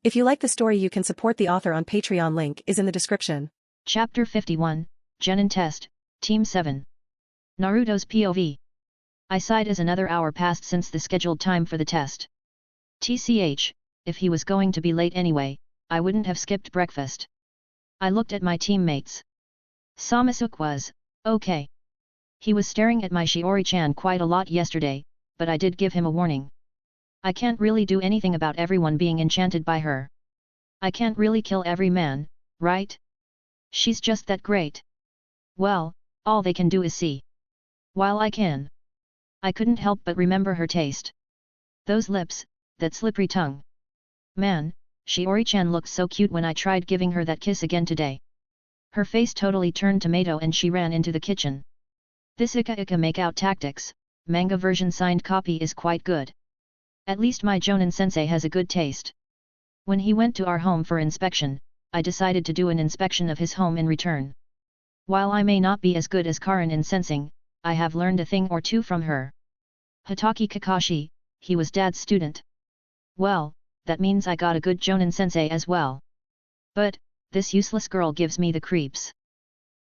If you like the story, you can support the author on Patreon. Link is in the description. Chapter 51, Genin Test, Team 7. Naruto's POV. I sighed as another hour passed since the scheduled time for the test. TCH, if he was going to be late anyway, I wouldn't have skipped breakfast. I looked at my teammates. Samasuke was okay. He was staring at my Shiori-chan quite a lot yesterday, but I did give him a warning. I can't really do anything about everyone being enchanted by her. I can't really kill every man, right? She's just that great. Well, all they can do is see. While I can. I couldn't help but remember her taste. Those lips, that slippery tongue. Man, Shiori-chan looked so cute when I tried giving her that kiss again today. Her face totally turned tomato and she ran into the kitchen. This ika make-out tactics, manga version signed copy is quite good. At least my Jonin sensei has a good taste. When he went to our home for inspection, I decided to do an inspection of his home in return. While I may not be as good as Karin in sensing, I have learned a thing or two from her. Hitaki Kakashi, he was Dad's student. Well, that means I got a good Jonin sensei as well. But, this useless girl gives me the creeps.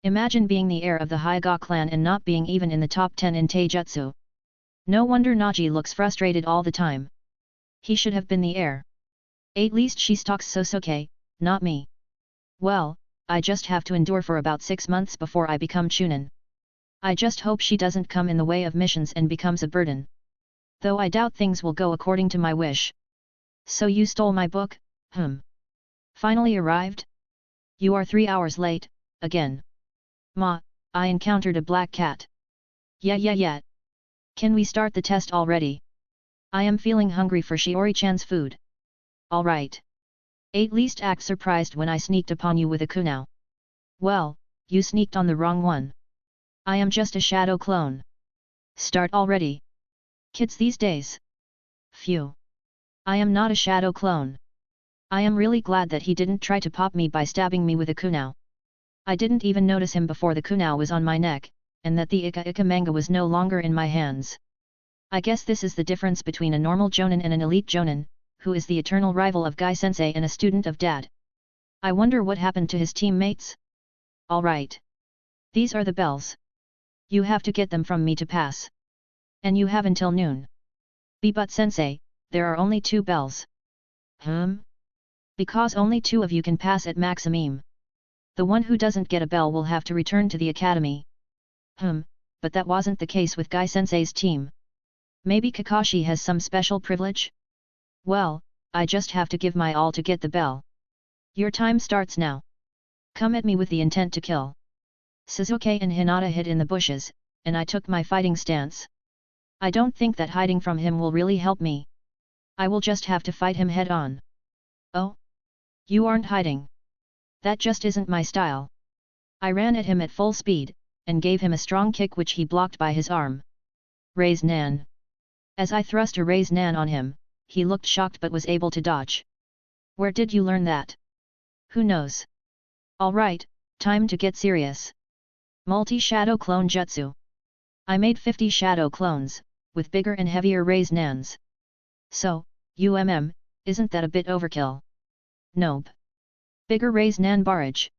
Imagine being the heir of the Hyuga clan and not being even in the top 10 in Taijutsu. No wonder Naji looks frustrated all the time. He should have been the heir. At least she stalks Sosuke, not me. Well, I just have to endure for about 6 months before I become Chunin. I just hope she doesn't come in the way of missions and becomes a burden. Though I doubt things will go according to my wish. So you stole my book, Finally arrived? You are 3 hours late, again. Ma, I encountered a black cat. Yeah. Can we start the test already? I am feeling hungry for Shiori-chan's food. Alright. At least act surprised when I sneaked upon you with a kunao. Well, you sneaked on the wrong one. I am just a shadow clone. Start already. Kids these days. Phew. I am not a shadow clone. I am really glad that he didn't try to pop me by stabbing me with a kunao. I didn't even notice him before the kunao was on my neck, and that the ika manga was no longer in my hands. I guess this is the difference between a normal Jonin and an elite Jonin, who is the eternal rival of Guy Sensei and a student of Dad. I wonder what happened to his teammates? Alright. These are the bells. You have to get them from me to pass. And you have until noon. But Sensei, there are only 2 bells. Because only 2 of you can pass at maximum. The one who doesn't get a bell will have to return to the academy. But that wasn't the case with Guy Sensei's team. Maybe Kakashi has some special privilege? Well, I just have to give my all to get the bell. Your time starts now. Come at me with the intent to kill. Suzuki and Hinata hid in the bushes, and I took my fighting stance. I don't think that hiding from him will really help me. I will just have to fight him head-on. Oh? You aren't hiding. That just isn't my style. I ran at him at full speed, and gave him a strong kick which he blocked by his arm. Raise Nan. As I thrust a raise Nan on him, he looked shocked but was able to dodge. Where did you learn that? Who knows? Alright, time to get serious. Multi-shadow clone jutsu. I made 50 shadow clones, with bigger and heavier raise Nans. So, isn't that a bit overkill? Nope. Bigger raise Nan barrage.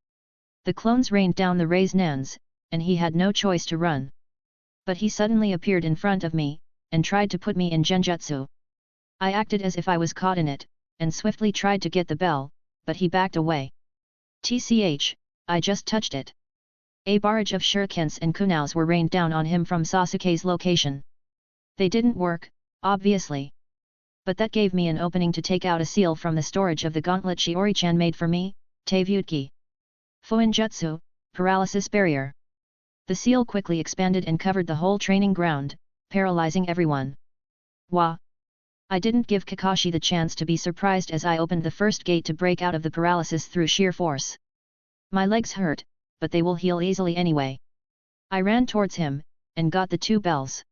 The clones rained down the raise Nans, and he had no choice to run. But he suddenly appeared in front of me, and tried to put me in genjutsu. I acted as if I was caught in it, and swiftly tried to get the bell, but he backed away. TCH, I just touched it. A barrage of shurikens and kunaos were rained down on him from Sasuke's location. They didn't work, obviously. But that gave me an opening to take out a seal from the storage of the gauntlet Shiori-chan made for me, Teivutki. Fuinjutsu, paralysis barrier. The seal quickly expanded and covered the whole training ground, paralyzing everyone. Wah! I didn't give Kakashi the chance to be surprised as I opened the first gate to break out of the paralysis through sheer force. My legs hurt, but they will heal easily anyway. I ran towards him, and got the 2 bells.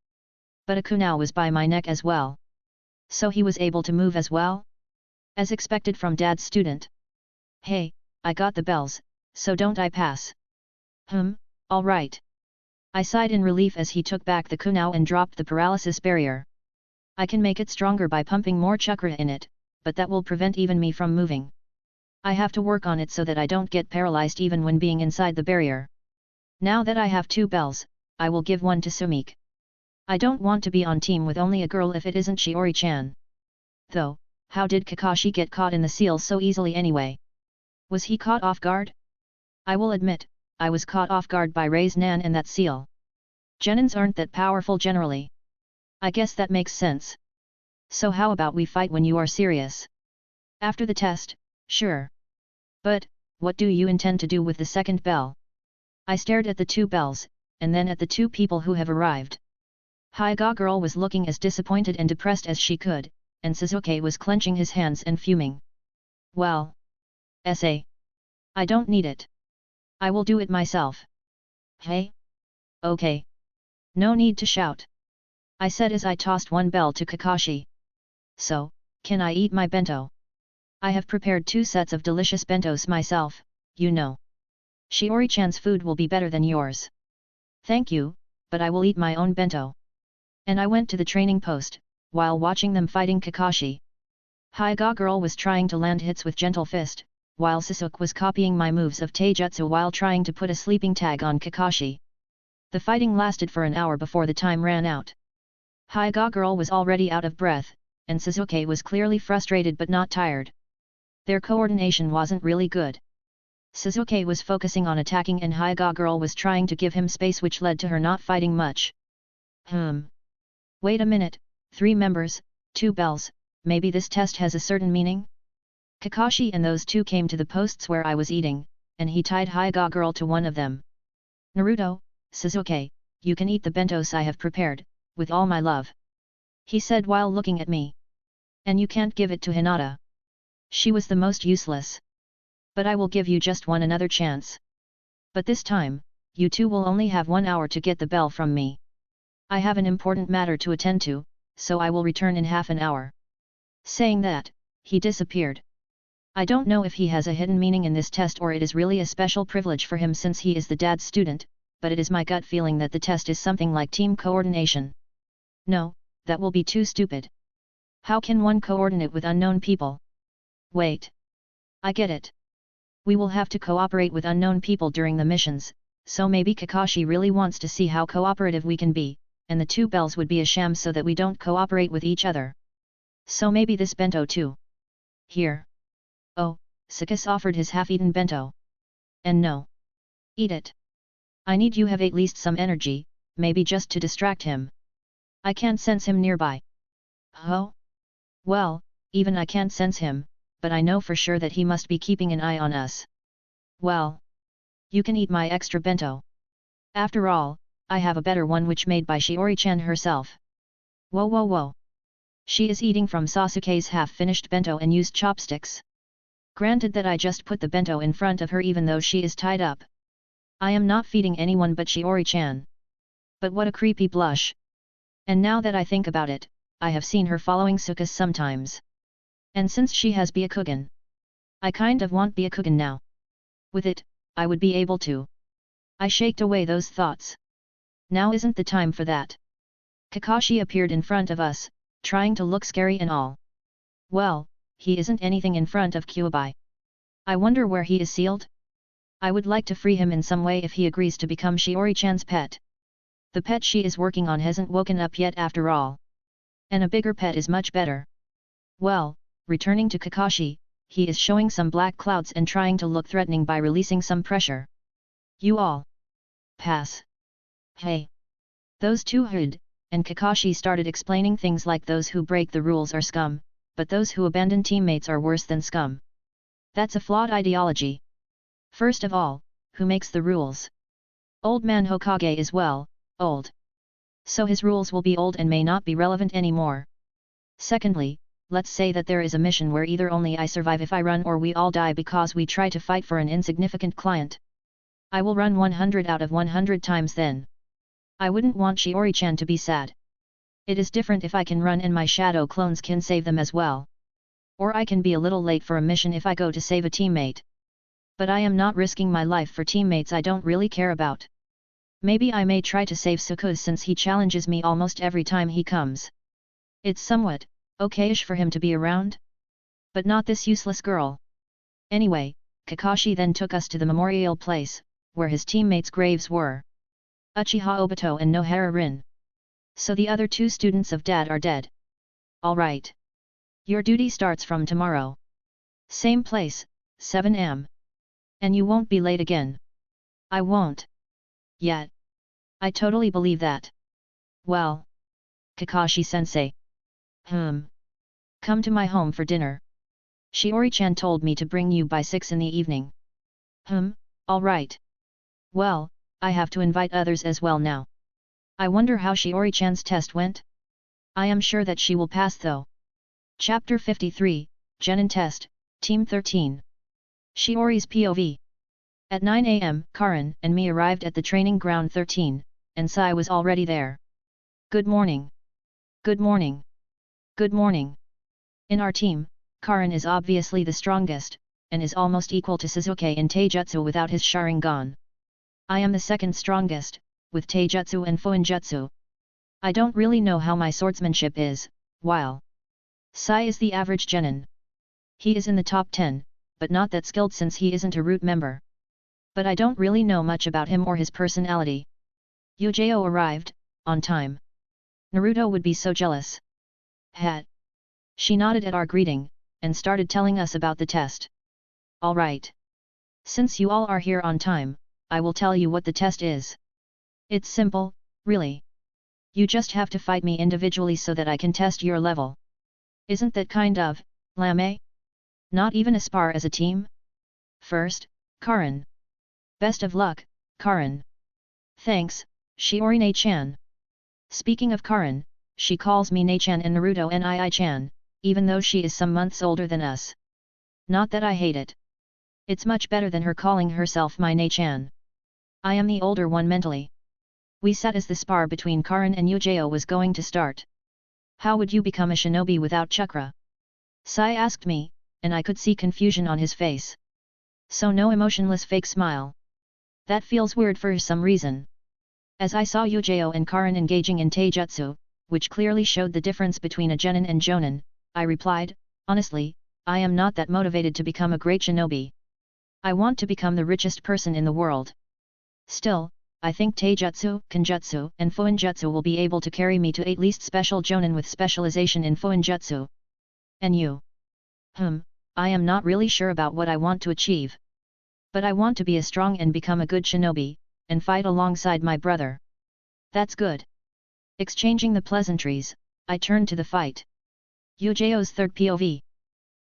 But a kunao was by my neck as well. So he was able to move as well? As expected from Dad's student. Hey, I got the bells, so don't I pass? Alright. I sighed in relief as he took back the kunao and dropped the paralysis barrier. I can make it stronger by pumping more chakra in it, but that will prevent even me from moving. I have to work on it so that I don't get paralyzed even when being inside the barrier. Now that I have 2 bells, I will give one to Sumik. I don't want to be on team with only a girl if it isn't Shiori-chan. Though, how did Kakashi get caught in the seal so easily anyway? Was he caught off guard? I will admit, I was caught off guard by Rei's Nan and that seal. Genins aren't that powerful generally. I guess that makes sense. So how about we fight when you are serious? After the test, sure. But, what do you intend to do with the second bell? I stared at the 2 bells, and then at the 2 people who have arrived. Hyuga girl was looking as disappointed and depressed as she could, and Sasuke was clenching his hands and fuming. Well. I don't need it. I will do it myself. Hey? Okay. No need to shout. I said as I tossed 1 bell to Kakashi. So, can I eat my bento? I have prepared 2 sets of delicious bentos myself, you know. Shiori-chan's food will be better than yours. Thank you, but I will eat my own bento. And I went to the training post, while watching them fighting Kakashi. Hyuga girl was trying to land hits with gentle fist, while Sasuke was copying my moves of taijutsu while trying to put a sleeping tag on Kakashi. The fighting lasted for an hour before the time ran out. Hyuga girl was already out of breath, and Sasuke was clearly frustrated but not tired. Their coordination wasn't really good. Sasuke was focusing on attacking and Hyuga girl was trying to give him space, which led to her not fighting much. Wait a minute, 3 members, 2 bells, maybe this test has a certain meaning? Kakashi and those 2 came to the posts where I was eating, and he tied Hyuga girl to one of them. Naruto, Sasuke, you can eat the bentos I have prepared, with all my love. He said while looking at me. And you can't give it to Hinata. She was the most useless. But I will give you just another chance. But this time, you 2 will only have 1 hour to get the bell from me. I have an important matter to attend to, so I will return in half an hour. Saying that, he disappeared. I don't know if he has a hidden meaning in this test or it is really a special privilege for him since he is the dad's student, but it is my gut feeling that the test is something like team coordination. No, that will be too stupid. How can one coordinate with unknown people? Wait. I get it. We will have to cooperate with unknown people during the missions, so maybe Kakashi really wants to see how cooperative we can be, and the 2 bells would be a sham so that we don't cooperate with each other. So maybe this bento too. Here. Oh, Sakis offered his half-eaten bento. And no. Eat it. I need you have at least some energy, maybe just to distract him. I can't sense him nearby. Oh? Well, even I can't sense him, but I know for sure that he must be keeping an eye on us. Well. You can eat my extra bento. After all, I have a better one which made by Shiori-chan herself. Whoa. She is eating from Sasuke's half-finished bento and used chopsticks. Granted that I just put the bento in front of her even though she is tied up. I am not feeding anyone but Shiori-chan. But what a creepy blush. And now that I think about it, I have seen her following Sukas sometimes. And since she has Byakugan, I kind of want Byakugan now. With it, I would be able to. I shaked away those thoughts. Now isn't the time for that. Kakashi appeared in front of us, trying to look scary and all. Well, he isn't anything in front of Kyuubi. I wonder where he is sealed? I would like to free him in some way if he agrees to become Shiori-chan's pet. The pet she is working on hasn't woken up yet after all. And a bigger pet is much better. Well, returning to Kakashi, he is showing some black clouds and trying to look threatening by releasing some pressure. You all. Pass. Hey. Those 2 hid, and Kakashi started explaining things like those who break the rules are scum, but those who abandon teammates are worse than scum. That's a flawed ideology. First of all, who makes the rules? Old man Hokage is old. So his rules will be old and may not be relevant anymore. Secondly, let's say that there is a mission where either only I survive if I run or we all die because we try to fight for an insignificant client. I will run 100 out of 100 times then. I wouldn't want Shiori-chan to be sad. It is different if I can run and my shadow clones can save them as well. Or I can be a little late for a mission if I go to save a teammate. But I am not risking my life for teammates I don't really care about. Maybe I may try to save Sukuz since he challenges me almost every time he comes. It's somewhat okayish for him to be around? But not this useless girl. Anyway, Kakashi then took us to the memorial place, where his teammates' graves were. Uchiha Obito and Nohara Rin. So the other two students of Dad are dead. Alright. Your duty starts from tomorrow. Same place, 7 am. And you won't be late again. I won't. Yet. I totally believe that. Well. Kakashi-sensei. Come to my home for dinner. Shiori-chan told me to bring you by 6 in the evening. Alright. Well, I have to invite others as well now. I wonder how Shiori-chan's test went? I am sure that she will pass though. Chapter 53, Genin Test, Team 13. Shiori's POV. At 9 am, Karin and me arrived at the training ground 13, and Sai was already there. Good morning. Good morning. Good morning. In our team, Karin is obviously the strongest, and is almost equal to Sasuke in Taijutsu without his Sharingan. I am the second strongest, with Taijutsu and Fuinjutsu. I don't really know how my swordsmanship is, while Sai is the average genin. He is in the top 10, but not that skilled since he isn't a root member. But I don't really know much about him or his personality. Yujao arrived, on time. Naruto would be so jealous. Hat. She nodded at our greeting, and started telling us about the test. Alright. Since you all are here on time, I will tell you what the test is. It's simple, really. You just have to fight me individually so that I can test your level. Isn't that kind of lame? Not even a spar as a team? First, Karin. Best of luck, Karin. Thanks, Shiori-ne-chan. Speaking of Karin, she calls me Ne-chan and Naruto Nii-chan, even though she is some months older than us. Not that I hate it. It's much better than her calling herself my Ne-chan. I am the older one mentally. We sat as the spar between Karin and Yujao was going to start. How would you become a shinobi without chakra? Sai asked me, and I could see confusion on his face. So no emotionless fake smile. That feels weird for some reason. As I saw Yujao and Karin engaging in taijutsu, which clearly showed the difference between a genin and jonin, I replied, honestly, I am not that motivated to become a great shinobi. I want to become the richest person in the world. Still, I think taijutsu, kenjutsu, and fuinjutsu will be able to carry me to at least special jonin with specialization in fuinjutsu. And you? I am not really sure about what I want to achieve. But I want to be a strong and become a good shinobi, and fight alongside my brother. That's good. Exchanging the pleasantries, I turned to the fight. Yujao's third POV.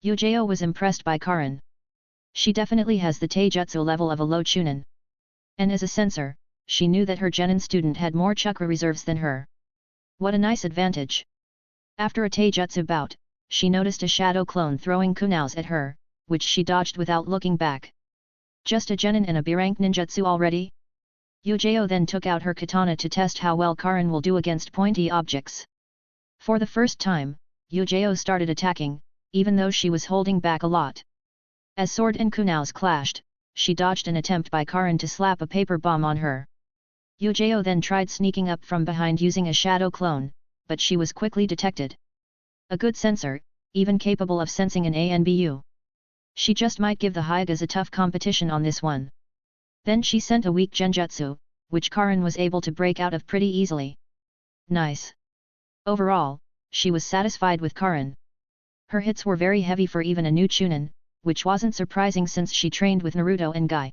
Yujao was impressed by Karin. She definitely has the taijutsu level of a low chunin. And as a censor, she knew that her genin student had more chakra reserves than her. What a nice advantage. After a taijutsu bout, she noticed a shadow clone throwing kunais at her, which she dodged without looking back. Just a genin and a B-rank ninjutsu already? Yujao then took out her katana to test how well Karin will do against pointy objects. For the first time, Yujao started attacking, even though she was holding back a lot. As sword and kunais clashed, she dodged an attempt by Karin to slap a paper bomb on her. Yujao then tried sneaking up from behind using a shadow clone, but she was quickly detected. A good sensor, even capable of sensing an ANBU. She just might give the Hyugas a tough competition on this one. Then she sent a weak genjutsu, which Karin was able to break out of pretty easily. Nice. Overall, she was satisfied with Karin. Her hits were very heavy for even a new chunin, which wasn't surprising since she trained with Naruto and Guy.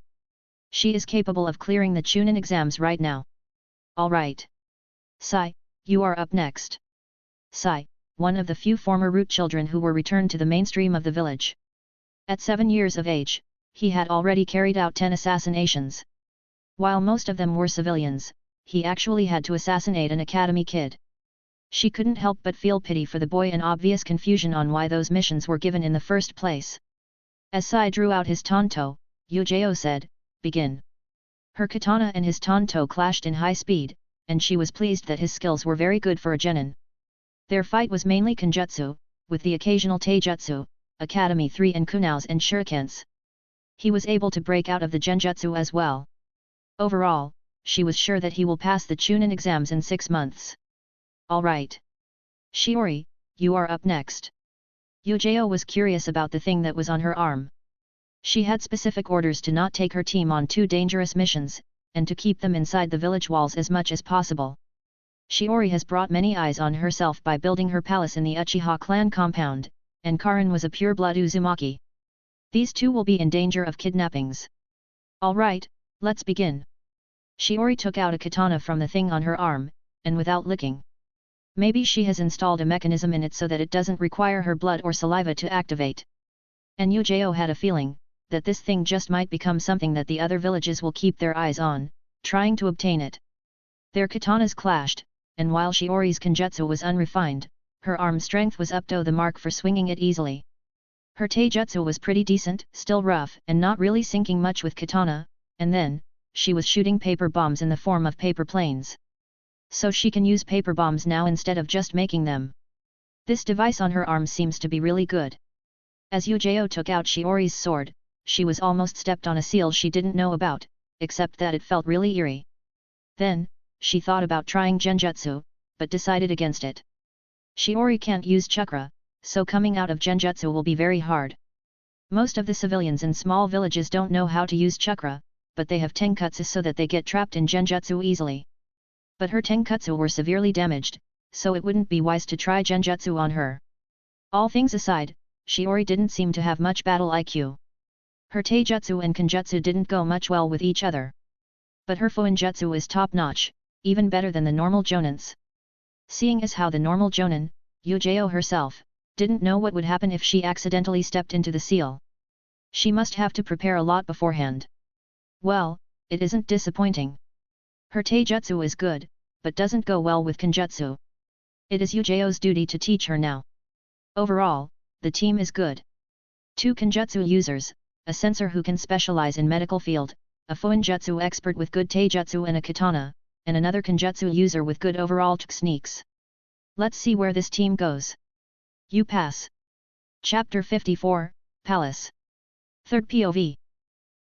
She is capable of clearing the chunin exams right now. Alright. Sai, you are up next. Sai, one of the few former root children who were returned to the mainstream of the village. At 7 years of age, he had already carried out 10 assassinations. While most of them were civilians, he actually had to assassinate an academy kid. She couldn't help but feel pity for the boy and obvious confusion on why those missions were given in the first place. As Sai drew out his tanto, Yujao said, "Begin." Her katana and his tanto clashed in high speed, and she was pleased that his skills were very good for a genin. Their fight was mainly kenjutsu, with the occasional taijutsu, Academy 3 and kunais and shurikens. He was able to break out of the genjutsu as well. Overall, she was sure that he will pass the chunin exams in 6 months. Alright. Shiori, you are up next. Yujao was curious about the thing that was on her arm. She had specific orders to not take her team on too dangerous missions, and to keep them inside the village walls as much as possible. Shiori has brought many eyes on herself by building her palace in the Uchiha clan compound, and Karin was a pure-blood Uzumaki. These two will be in danger of kidnappings. Alright, let's begin. Shiori took out a katana from the thing on her arm, and without licking. Maybe she has installed a mechanism in it so that it doesn't require her blood or saliva to activate. And Yujao had a feeling that this thing just might become something that the other villages will keep their eyes on, trying to obtain it. Their katanas clashed, and while Shiori's kenjutsu was unrefined, her arm strength was up to the mark for swinging it easily. Her taijutsu was pretty decent, still rough and not really sinking much with katana, and then, she was shooting paper bombs in the form of paper planes. So she can use paper bombs now instead of just making them. This device on her arm seems to be really good. As Yujao took out Shiori's sword, she was almost stepped on a seal she didn't know about, except that it felt really eerie. Then, she thought about trying genjutsu, but decided against it. Shiori can't use chakra, so coming out of genjutsu will be very hard. Most of the civilians in small villages don't know how to use chakra, but they have tenkutsu so that they get trapped in genjutsu easily. But her tenkutsu were severely damaged, so it wouldn't be wise to try genjutsu on her. All things aside, Shiori didn't seem to have much battle IQ. Her taijutsu and kenjutsu didn't go much well with each other. But her fuinjutsu is top-notch, even better than the normal jonins. Seeing as how the normal jonin, Yujao herself, didn't know what would happen if she accidentally stepped into the seal. She must have to prepare a lot beforehand. Well, it isn't disappointing. Her taijutsu is good, but doesn't go well with kenjutsu. It is Yujao's duty to teach her now. Overall, the team is good. 2 kenjutsu users, a sensor who can specialize in medical field, a fuinjutsu expert with good taijutsu and a katana, and another kenjutsu user with good overall techniques. Let's see where this team goes. You pass. Chapter 54, Palace. 3rd POV.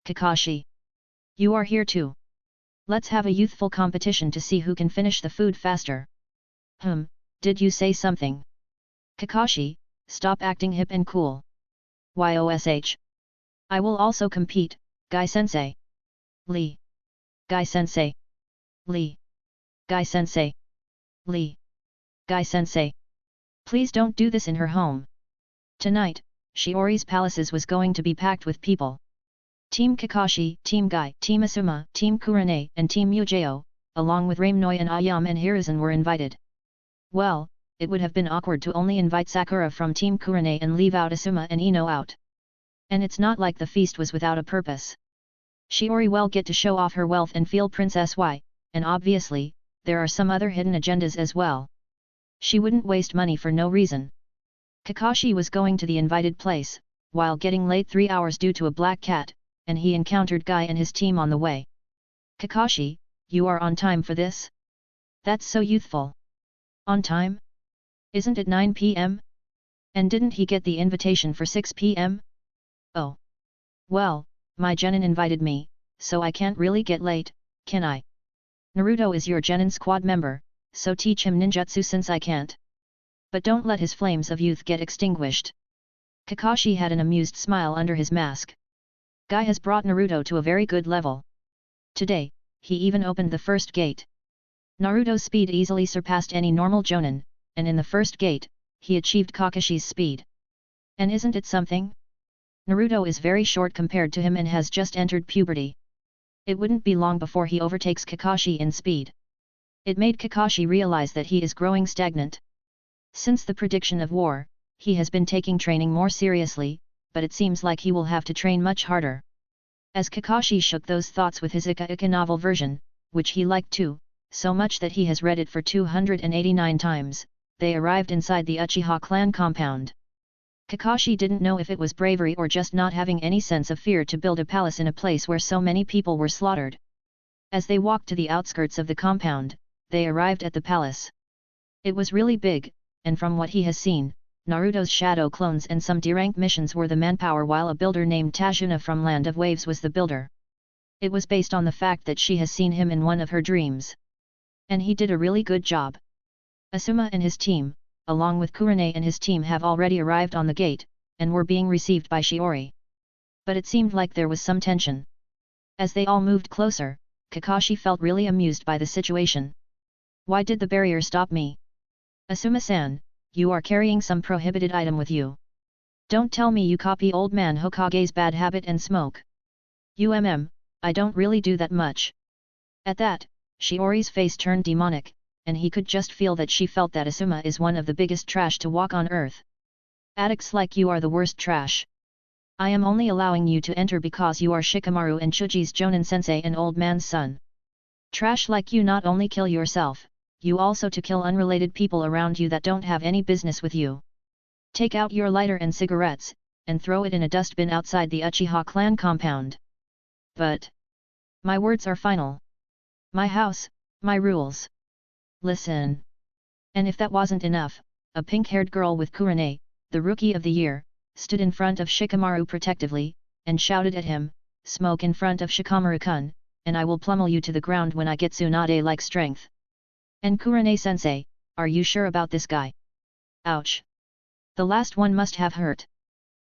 Kakashi. You are here too. Let's have a youthful competition to see who can finish the food faster. Did you say something? Kakashi, stop acting hip and cool. YOSH. I will also compete, Guy-sensei. Lee. Guy-sensei. Lee. Guy-sensei. Lee. Guy-sensei. Please don't do this in her home. Tonight, Shiori's palaces was going to be packed with people. Team Kakashi, Team Guy, Team Asuma, Team Kurane, and Team Yujao, along with Raimnoi and Ayam and Hiruzen were invited. Well, it would have been awkward to only invite Sakura from Team Kurane and leave out Asuma and Ino out. And it's not like the feast was without a purpose. Shiori will get to show off her wealth and feel Princess Y, and obviously, there are some other hidden agendas as well. She wouldn't waste money for no reason. Kakashi was going to the invited place, while getting late 3 hours due to a black cat, and he encountered Guy and his team on the way. Kakashi, you are on time for this? That's so youthful. On time? Isn't it 9 p.m.? And didn't he get the invitation for 6 p.m.? Oh. Well, my genin invited me, so I can't really get late, can I? Naruto is your genin squad member, so teach him ninjutsu since I can't. But don't let his flames of youth get extinguished. Kakashi had an amused smile under his mask. Guy has brought Naruto to a very good level. Today, he even opened the first gate. Naruto's speed easily surpassed any normal jonin, and in the first gate, he achieved Kakashi's speed. And isn't it something? Naruto is very short compared to him and has just entered puberty. It wouldn't be long before he overtakes Kakashi in speed. It made Kakashi realize that he is growing stagnant. Since the prediction of war, he has been taking training more seriously, but it seems like he will have to train much harder. As Kakashi shook those thoughts with his Ika novel version, which he liked too, so much that he has read it for 289 times, they arrived inside the Uchiha clan compound. Kakashi didn't know if it was bravery or just not having any sense of fear to build a palace in a place where so many people were slaughtered. As they walked to the outskirts of the compound, they arrived at the palace. It was really big, and from what he has seen, Naruto's shadow clones and some D-rank missions were the manpower while a builder named Tajuna from Land of Waves was the builder. It was based on the fact that she has seen him in one of her dreams. And he did a really good job. Asuma and his team, along with Kurane and his team have already arrived on the gate, and were being received by Shiori. But it seemed like there was some tension. As they all moved closer, Kakashi felt really amused by the situation. Why did the barrier stop me? Asuma-san, you are carrying some prohibited item with you. Don't tell me you copy old man Hokage's bad habit and smoke. I don't really do that much. At that, Shiori's face turned demonic, and he could just feel that she felt that Asuma is one of the biggest trash to walk on earth. Addicts like you are the worst trash. I am only allowing you to enter because you are Shikamaru and Chuji's Jonin-sensei and old man's son. Trash like you not only kill yourself, you also to kill unrelated people around you that don't have any business with you. Take out your lighter and cigarettes, and throw it in a dustbin outside the Uchiha clan compound. But my words are final. My house, my rules. Listen. And if that wasn't enough, a pink-haired girl with Kurane, the Rookie of the Year, stood in front of Shikamaru protectively, and shouted at him, "Smoke in front of Shikamaru-kun, and I will pummel you to the ground when I get Tsunade-like strength." And Kurane-sensei, are you sure about this guy? Ouch. The last one must have hurt.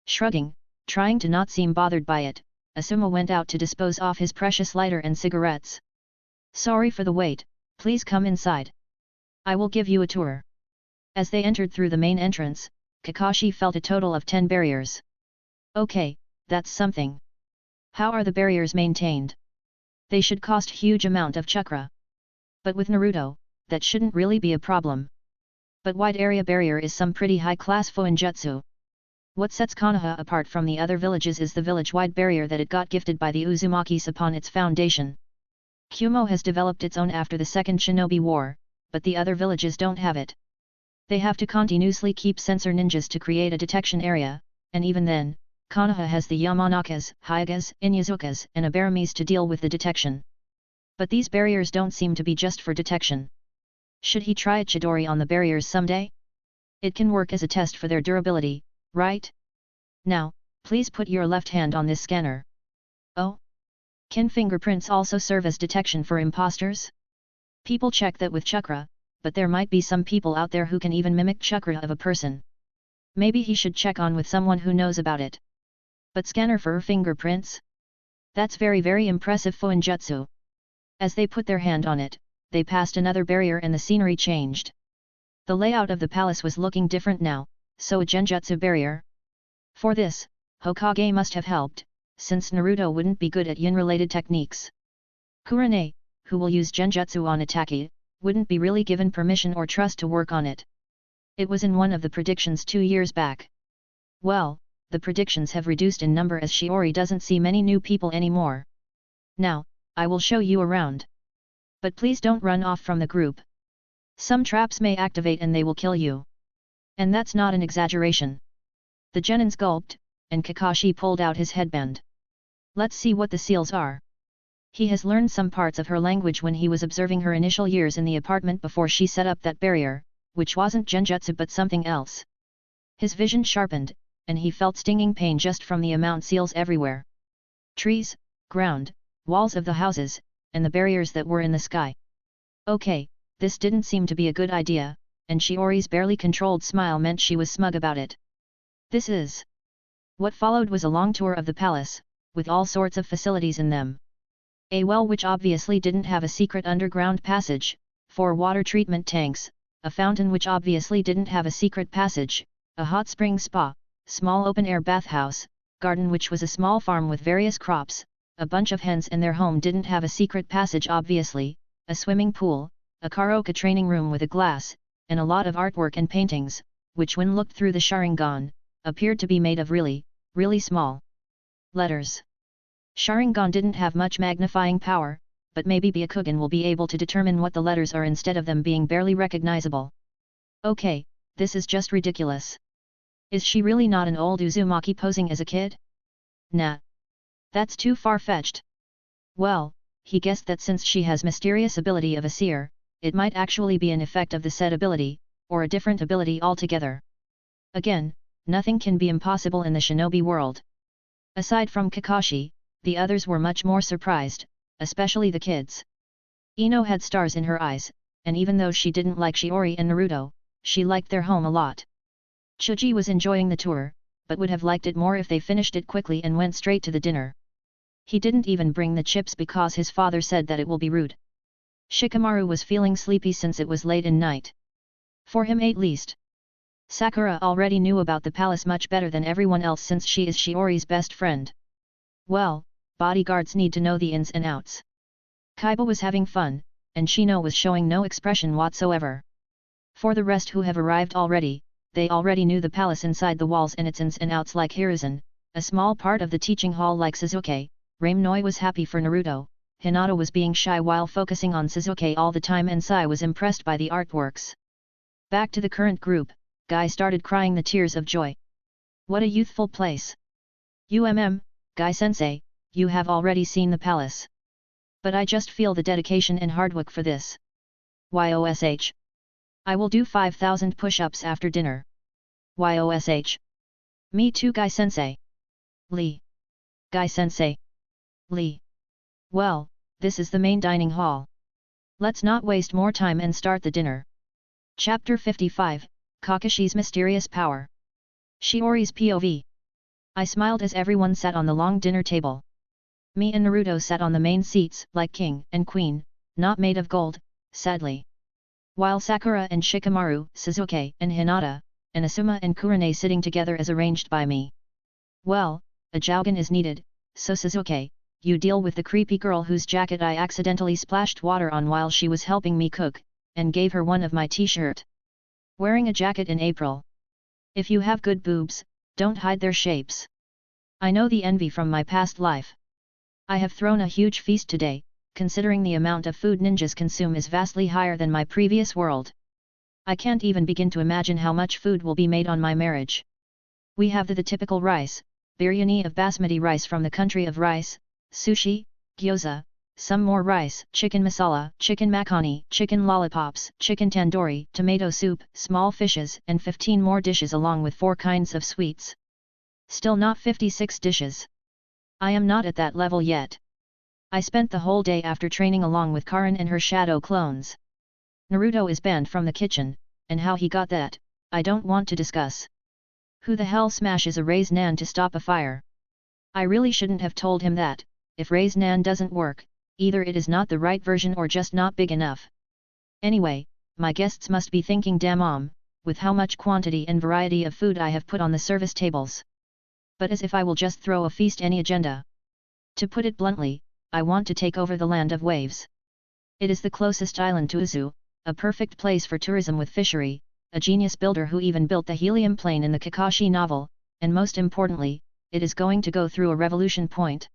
Shrugging, trying to not seem bothered by it, Asuma went out to dispose off his precious lighter and cigarettes. Sorry for the wait, please come inside. I will give you a tour. As they entered through the main entrance, Kakashi felt a total of 10 barriers. Okay, that's something. How are the barriers maintained? They should cost huge amount of chakra. But with Naruto, that shouldn't really be a problem. But wide area barrier is some pretty high-class Fuinjutsu. What sets Konoha apart from the other villages is the village-wide barrier that it got gifted by the Uzumakis upon its foundation. Kumo has developed its own after the Second Shinobi War, but the other villages don't have it. They have to continuously keep sensor ninjas to create a detection area, and even then, Konoha has the Yamanakas, Hyugas, Inyazukas and Abaramis to deal with the detection. But these barriers don't seem to be just for detection. Should he try a Chidori on the barriers someday? It can work as a test for their durability, right? Now, please put your left hand on this scanner. Oh? Can fingerprints also serve as detection for imposters? People check that with chakra, but there might be some people out there who can even mimic chakra of a person. Maybe he should check on with someone who knows about it. But scanner for fingerprints? That's very impressive Fuinjutsu. As they put their hand on it, they passed another barrier and the scenery changed. The layout of the palace was looking different now, so a genjutsu barrier. For this, Hokage must have helped, since Naruto wouldn't be good at yin-related techniques. Kurane, who will use genjutsu on Itaki, wouldn't be really given permission or trust to work on it. It was in one of the predictions 2 years back. Well, the predictions have reduced in number as Shiori doesn't see many new people anymore. Now, I will show you around. But please don't run off from the group. Some traps may activate and they will kill you. And that's not an exaggeration. The genins gulped, and Kakashi pulled out his headband. Let's see what the seals are. He has learned some parts of her language when he was observing her initial years in the apartment before she set up that barrier, which wasn't genjutsu but something else. His vision sharpened, and he felt stinging pain just from the amount seals everywhere. Trees, ground, walls of the houses, and the barriers that were in the sky. Okay, this didn't seem to be a good idea, and Shiori's barely controlled smile meant she was smug about it. This is... What followed was a long tour of the palace, with all sorts of facilities in them. A well which obviously didn't have a secret underground passage, 4 water treatment tanks, a fountain which obviously didn't have a secret passage, a hot spring spa, small open-air bathhouse, garden which was a small farm with various crops, a bunch of hens and their home didn't have a secret passage obviously, a swimming pool, a karaoke training room with a glass, and a lot of artwork and paintings, which when looked through the Sharingan, appeared to be made of really small letters. Sharingan didn't have much magnifying power, but maybe Byakugan will be able to determine what the letters are instead of them being barely recognizable. Okay, this is just ridiculous. Is she really not an old Uzumaki posing as a kid? Nah. That's too far-fetched. Well, he guessed that since she has mysterious ability of a seer, it might actually be an effect of the said ability, or a different ability altogether. Again, nothing can be impossible in the shinobi world. Aside from Kakashi, the others were much more surprised, especially the kids. Ino had stars in her eyes, and even though she didn't like Shiori and Naruto, she liked their home a lot. Chuji was enjoying the tour, but would have liked it more if they finished it quickly and went straight to the dinner. He didn't even bring the chips because his father said that it will be rude. Shikamaru was feeling sleepy since it was late in night. For him at least. Sakura already knew about the palace much better than everyone else since she is Shiori's best friend. Well, bodyguards need to know the ins and outs. Kaiba was having fun, and Shino was showing no expression whatsoever. For the rest who have arrived already, they already knew the palace inside the walls and its ins and outs like Hiruzen, a small part of the teaching hall like Suzuki. Ramnoi was happy for Naruto, Hinata was being shy while focusing on Suzuki all the time and Sai was impressed by the artworks. Back to the current group, Guy started crying the tears of joy. What a youthful place! Guy-sensei, you have already seen the palace. But I just feel the dedication and hard work for this. YOSH. I will do 5,000 push-ups after dinner. YOSH. Me too Guy-sensei. Lee. Guy-sensei. Lee. Well, this is the main dining hall. Let's not waste more time and start the dinner. Chapter 55, Kakashi's Mysterious Power. Shiori's POV. I smiled as everyone sat on the long dinner table. Me and Naruto sat on the main seats like king and queen, not made of gold, sadly. While Sakura and Shikamaru, Suzuki and Hinata, and Asuma and Kurane sitting together as arranged by me. Well, a Jougan is needed, so Suzuki, you deal with the creepy girl whose jacket I accidentally splashed water on while she was helping me cook, and gave her one of my t-shirt. Wearing a jacket in April. If you have good boobs, don't hide their shapes. I know the envy from my past life. I have thrown a huge feast today, considering the amount of food ninjas consume is vastly higher than my previous world. I can't even begin to imagine how much food will be made on my marriage. We have the typical rice, biryani of basmati rice from the country of rice, sushi, gyoza, some more rice, chicken masala, chicken makhani, chicken lollipops, chicken tandoori, tomato soup, small fishes and 15 more dishes along with 4 kinds of sweets. Still not 56 dishes. I am not at that level yet. I spent the whole day after training along with Karin and her shadow clones. Naruto is banned from the kitchen, and how he got that, I don't want to discuss. Who the hell smashes a raise nan to stop a fire? I really shouldn't have told him that. If raise nan doesn't work, either it is not the right version or just not big enough. Anyway, my guests must be thinking damn with how much quantity and variety of food I have put on the service tables. But as if I will just throw a feast any agenda. To put it bluntly, I want to take over the land of waves. It is the closest island to Uzu, a perfect place for tourism with fishery, a genius builder who even built the helium plane in the Kakashi novel, and most importantly, it is going to go through a revolution point.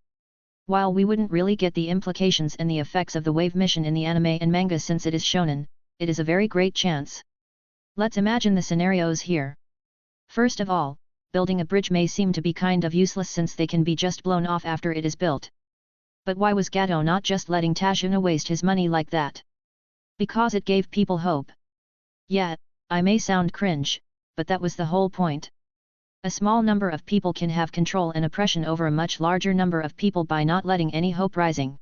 While we wouldn't really get the implications and the effects of the wave mission in the anime and manga since it is shonen, it is a very great chance. Let's imagine the scenarios here. First of all, building a bridge may seem to be kind of useless since they can be just blown off after it is built. But why was Gato not just letting Tashuna waste his money like that? Because it gave people hope. Yeah, I may sound cringe, but that was the whole point. A small number of people can have control and oppression over a much larger number of people by not letting any hope rising.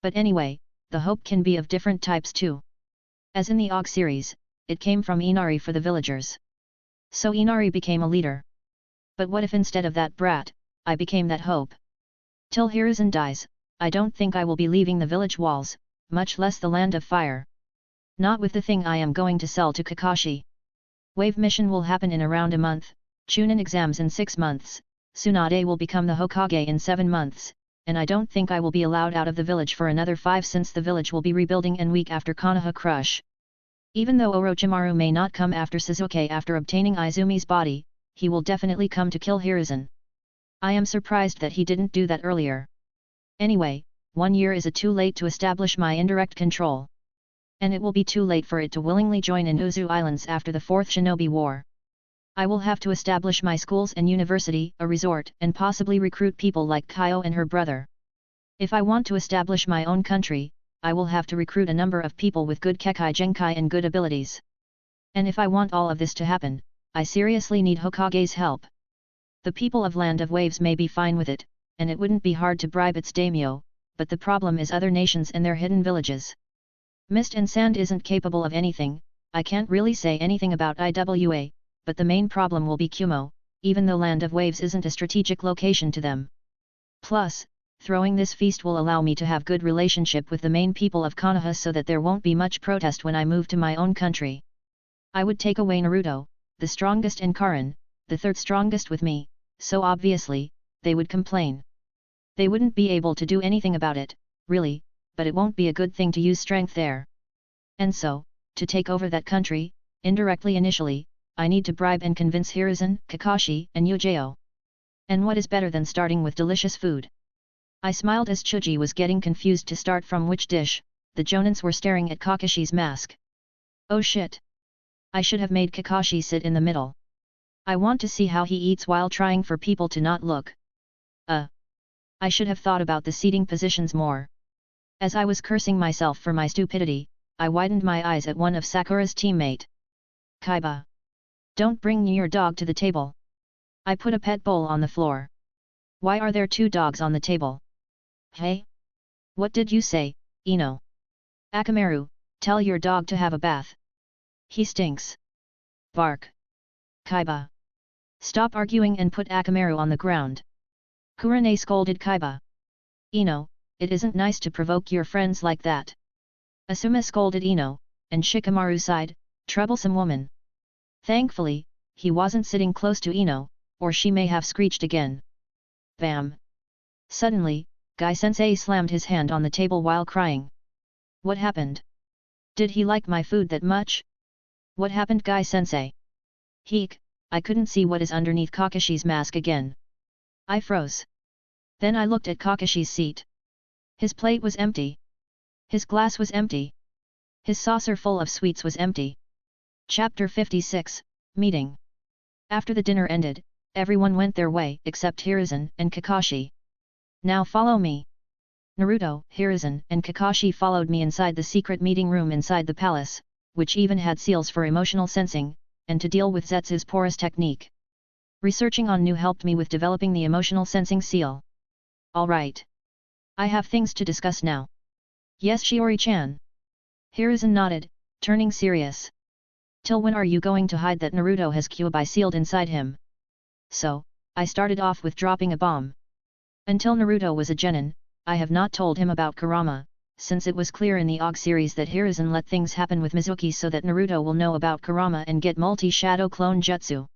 But anyway, the hope can be of different types too. As in the OG series, it came from Inari for the villagers. So Inari became a leader. But what if instead of that brat, I became that hope? Till Hiruzen dies, I don't think I will be leaving the village walls, much less the land of fire. Not with the thing I am going to sell to Kakashi. Wave mission will happen in around a month. Chunin exams in 6 months, Tsunade will become the Hokage in 7 months, and I don't think I will be allowed out of the village for another 5 since the village will be rebuilding and weak after Konoha Crush. Even though Orochimaru may not come after Suzuki after obtaining Izumi's body, he will definitely come to kill Hiruzen. I am surprised that he didn't do that earlier. Anyway, 1 year is too late to establish my indirect control. And it will be too late for it to willingly join in Uzu Islands after the 4th Shinobi War. I will have to establish my schools and university, a resort, and possibly recruit people like Kaio and her brother. If I want to establish my own country, I will have to recruit a number of people with good Kekai Genkai and good abilities. And if I want all of this to happen, I seriously need Hokage's help. The people of Land of Waves may be fine with it, and it wouldn't be hard to bribe its daimyo, but the problem is other nations and their hidden villages. Mist and Sand isn't capable of anything, I can't really say anything about IWA, but the main problem will be Kumo, even though Land of Waves isn't a strategic location to them. Plus, throwing this feast will allow me to have good relationship with the main people of Konoha so that there won't be much protest when I move to my own country. I would take away Naruto, the strongest in Karin, the third strongest with me, so obviously, they would complain. They wouldn't be able to do anything about it, really, but it won't be a good thing to use strength there. And so, to take over that country, indirectly initially, I need to bribe and convince Hiruzen, Kakashi, and Yujao. And what is better than starting with delicious food? I smiled as Chuji was getting confused to start from which dish. The Jonins were staring at Kakashi's mask. Oh shit! I should have made Kakashi sit in the middle. I want to see how he eats while trying for people to not look. I should have thought about the seating positions more. As I was cursing myself for my stupidity, I widened my eyes at one of Sakura's teammate. Kaiba! Don't bring your dog to the table. I put a pet bowl on the floor. Why are there two dogs on the table? Hey? What did you say, Ino? Akamaru, tell your dog to have a bath. He stinks. Bark. Kaiba. Stop arguing and put Akamaru on the ground. Kurane scolded Kaiba. Ino, it isn't nice to provoke your friends like that. Asuma scolded Ino, and Shikamaru sighed, troublesome woman. Thankfully, he wasn't sitting close to Ino, or she may have screeched again. Bam! Suddenly, Guy-sensei slammed his hand on the table while crying. What happened? Did he like my food that much? What happened, Guy-sensei? Heek, I couldn't see what is underneath Kakashi's mask again. I froze. Then I looked at Kakashi's seat. His plate was empty. His glass was empty. His saucer full of sweets was empty. Chapter 56, Meeting. After the dinner ended, everyone went their way except Hiruzen and Kakashi. Now follow me. Naruto, Hiruzen, and Kakashi followed me inside the secret meeting room inside the palace, which even had seals for emotional sensing, and to deal with Zetsu's porous technique. Researching on Nu helped me with developing the emotional sensing seal. Alright. I have things to discuss now. Yes, Shiori-chan. Hiruzen nodded, turning serious. Till when are you going to hide that Naruto has Kyuubi sealed inside him? So, I started off with dropping a bomb. Until Naruto was a genin, I have not told him about Kurama, since it was clear in the OG series that Hiruzen let things happen with Mizuki so that Naruto will know about Kurama and get multi-shadow clone jutsu.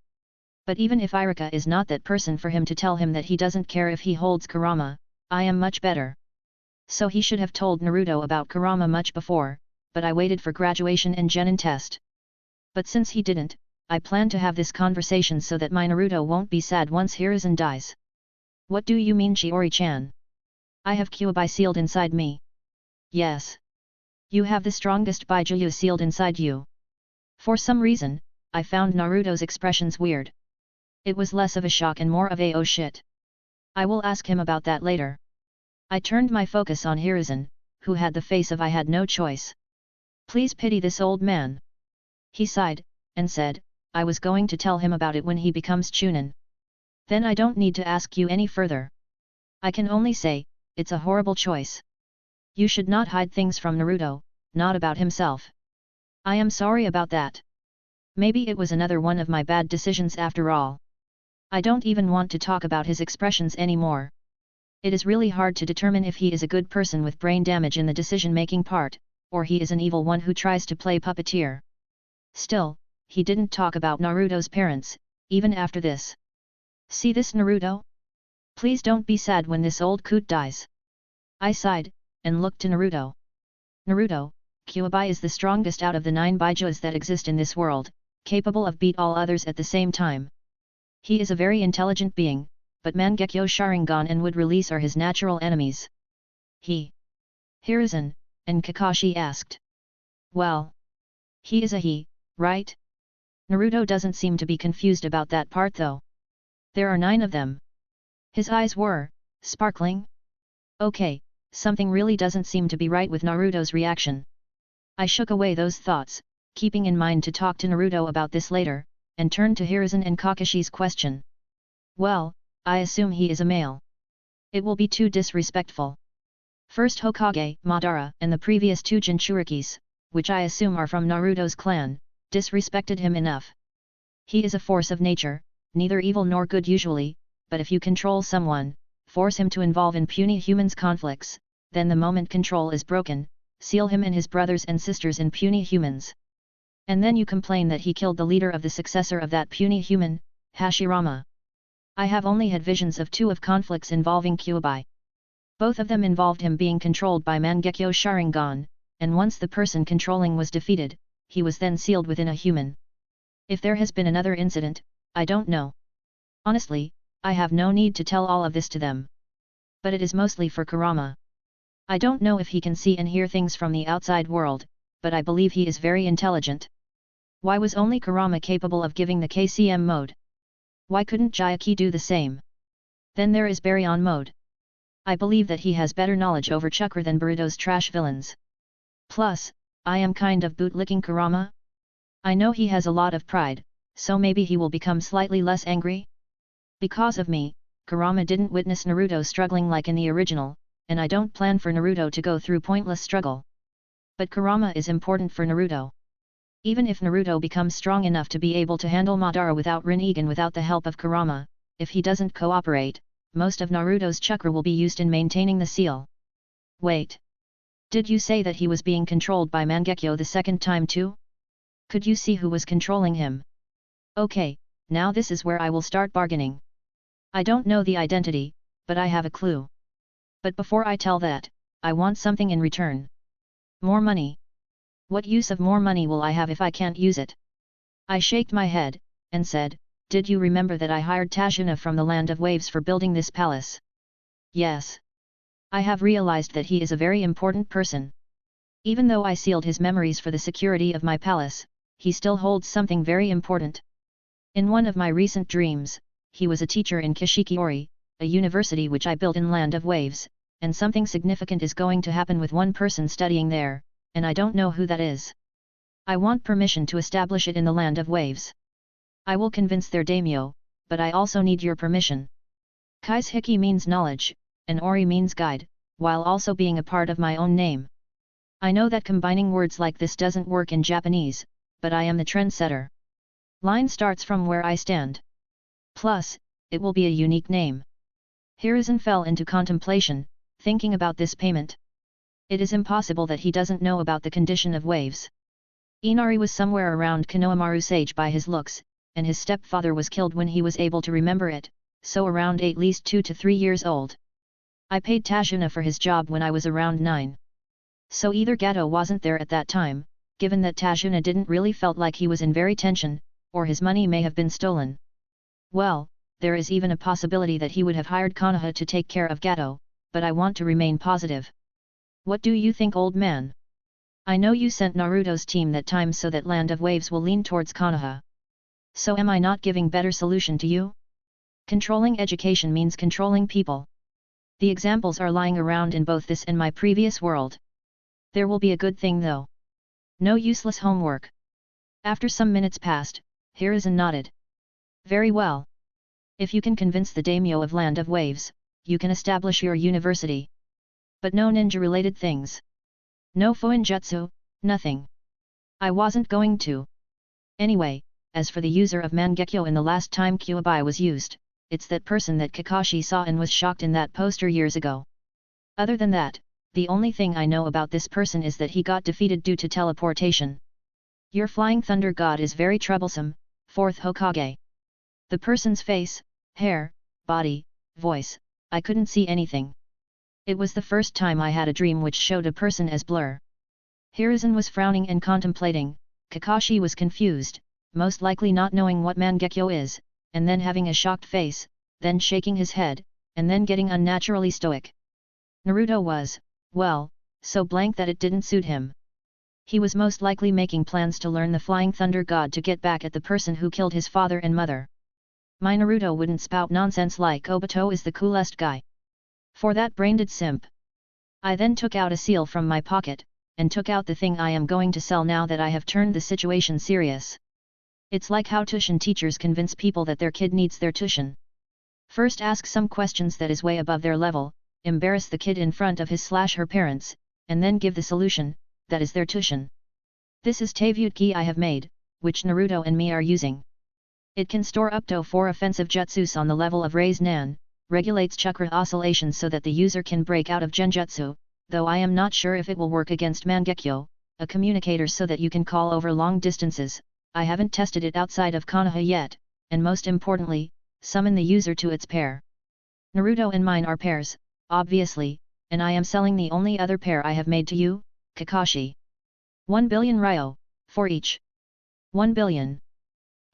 But even if Iruka is not that person for him to tell him that he doesn't care if he holds Kurama, I am much better. So he should have told Naruto about Kurama much before, but I waited for graduation and genin test. But since he didn't, I plan to have this conversation so that my Naruto won't be sad once Hiruzen dies. What do you mean, Shiori-chan? I have Kyuubi sealed inside me. Yes. You have the strongest Baijuyu sealed inside you. For some reason, I found Naruto's expressions weird. It was less of a shock and more of a oh shit. I will ask him about that later. I turned my focus on Hiruzen, who had the face of I had no choice. Please pity this old man. He sighed, and said, I was going to tell him about it when he becomes Chunin. Then I don't need to ask you any further. I can only say, it's a horrible choice. You should not hide things from Naruto, not about himself. I am sorry about that. Maybe it was another one of my bad decisions after all. I don't even want to talk about his expressions anymore. It is really hard to determine if he is a good person with brain damage in the decision-making part, or he is an evil one who tries to play puppeteer. Still, he didn't talk about Naruto's parents, even after this. See this, Naruto? Please don't be sad when this old coot dies. I sighed, and looked to Naruto. Naruto, Kyuubi is the strongest out of the 9 Baijus that exist in this world, capable of beat all others at the same time. He is a very intelligent being, but Mangekyo Sharingan and would release are his natural enemies. Hiruzen, and Kakashi asked. Well. He is a he, right? Naruto doesn't seem to be confused about that part though. There are 9 of them. His eyes were sparkling. Okay, something really doesn't seem to be right with Naruto's reaction. I shook away those thoughts, keeping in mind to talk to Naruto about this later, and turned to Hiruzen and Kakashi's question. Well, I assume he is a male. It will be too disrespectful. First Hokage, Madara, and the previous 2 Jinchurikis, which I assume are from Naruto's clan, disrespected him enough. He is a force of nature, neither evil nor good usually, but if you control someone, force him to involve in puny humans' conflicts, then the moment control is broken, seal him and his brothers and sisters in puny humans. And then you complain that he killed the leader of the successor of that puny human, Hashirama. I have only had visions of two of conflicts involving Kyuubi. Both of them involved him being controlled by Mangekyo Sharingan, and once the person controlling was defeated, he was then sealed within a human. If there has been another incident, I don't know. Honestly, I have no need to tell all of this to them. But it is mostly for Kurama. I don't know if he can see and hear things from the outside world, but I believe he is very intelligent. Why was only Kurama capable of giving the KCM mode? Why couldn't Jayaki do the same? Then there is Baryon mode. I believe that he has better knowledge over chakra than Boruto's trash villains. Plus, I am kind of bootlicking Kurama. I know he has a lot of pride, so maybe he will become slightly less angry? Because of me, Kurama didn't witness Naruto struggling like in the original, and I don't plan for Naruto to go through pointless struggle. But Kurama is important for Naruto. Even if Naruto becomes strong enough to be able to handle Madara without Rinnegan without the help of Kurama, if he doesn't cooperate, most of Naruto's chakra will be used in maintaining the seal. Wait. Did you say that he was being controlled by Mangekyo the second time too? Could you see who was controlling him? Okay, now this is where I will start bargaining. I don't know the identity, but I have a clue. But before I tell that, I want something in return. More money. What use of more money will I have if I can't use it? I shaked my head, and said, did you remember that I hired Tashina from the Land of Waves for building this palace? Yes. I have realized that he is a very important person. Even though I sealed his memories for the security of my palace, he still holds something very important. In one of my recent dreams, he was a teacher in Kishikiori, a university which I built in Land of Waves, and something significant is going to happen with one person studying there, and I don't know who that is. I want permission to establish it in the Land of Waves. I will convince their daimyo, but I also need your permission. Kai's Hiki means knowledge, and Ori means guide, while also being a part of my own name. I know that combining words like this doesn't work in Japanese, but I am the trendsetter. Line starts from where I stand. Plus, it will be a unique name. Hiruzen fell into contemplation, thinking about this payment. It is impossible that he doesn't know about the condition of waves. Inari was somewhere around Konohamaru's age by his looks, and his stepfather was killed when he was able to remember it, so around at least 2 to 3 years old. I paid Tashina for his job when I was around 9. So either Gato wasn't there at that time, given that Tashina didn't really felt like he was in very tension, or his money may have been stolen. Well, there is even a possibility that he would have hired Konoha to take care of Gato, but I want to remain positive. What do you think, old man? I know you sent Naruto's team that time so that Land of Waves will lean towards Konoha. So am I not giving better solution to you? Controlling education means controlling people. The examples are lying around in both this and my previous world. There will be a good thing though. No useless homework. After some minutes passed, Hiruzen nodded. Very well. If you can convince the daimyo of Land of Waves, you can establish your university. But no ninja-related things. No fuinjutsu, nothing. I wasn't going to. Anyway, as for the user of Mangekyo in the last time Kyuubi was used, it's that person that Kakashi saw and was shocked in that poster years ago. Other than that, the only thing I know about this person is that he got defeated due to teleportation. Your flying thunder god is very troublesome, 4th Hokage. The person's face, hair, body, voice, I couldn't see anything. It was the first time I had a dream which showed a person as blur. Hiruzen was frowning and contemplating, Kakashi was confused, most likely not knowing what Mangekyo is, and then having a shocked face, then shaking his head, and then getting unnaturally stoic. Naruto was, well, so blank that it didn't suit him. He was most likely making plans to learn the Flying Thunder God to get back at the person who killed his father and mother. My Naruto wouldn't spout nonsense like Obito is the coolest guy. For that brain-dead simp. I then took out a seal from my pocket, and took out the thing I am going to sell now that I have turned the situation serious. It's like how tuition teachers convince people that their kid needs their tuition. First ask some questions that is way above their level, embarrass the kid in front of his/her parents, and then give the solution, that is their tuition. This is Tavyutki I have made, which Naruto and me are using. It can store up to 4 offensive jutsus on the level of Raise Nan, regulates chakra oscillations so that the user can break out of genjutsu, though I am not sure if it will work against Mangekyo, a communicator so that you can call over long distances. I haven't tested it outside of Konoha yet, and most importantly, summon the user to its pair. Naruto and mine are pairs, obviously, and I am selling the only other pair I have made to you, Kakashi. 1 billion ryo, for each. 1 billion.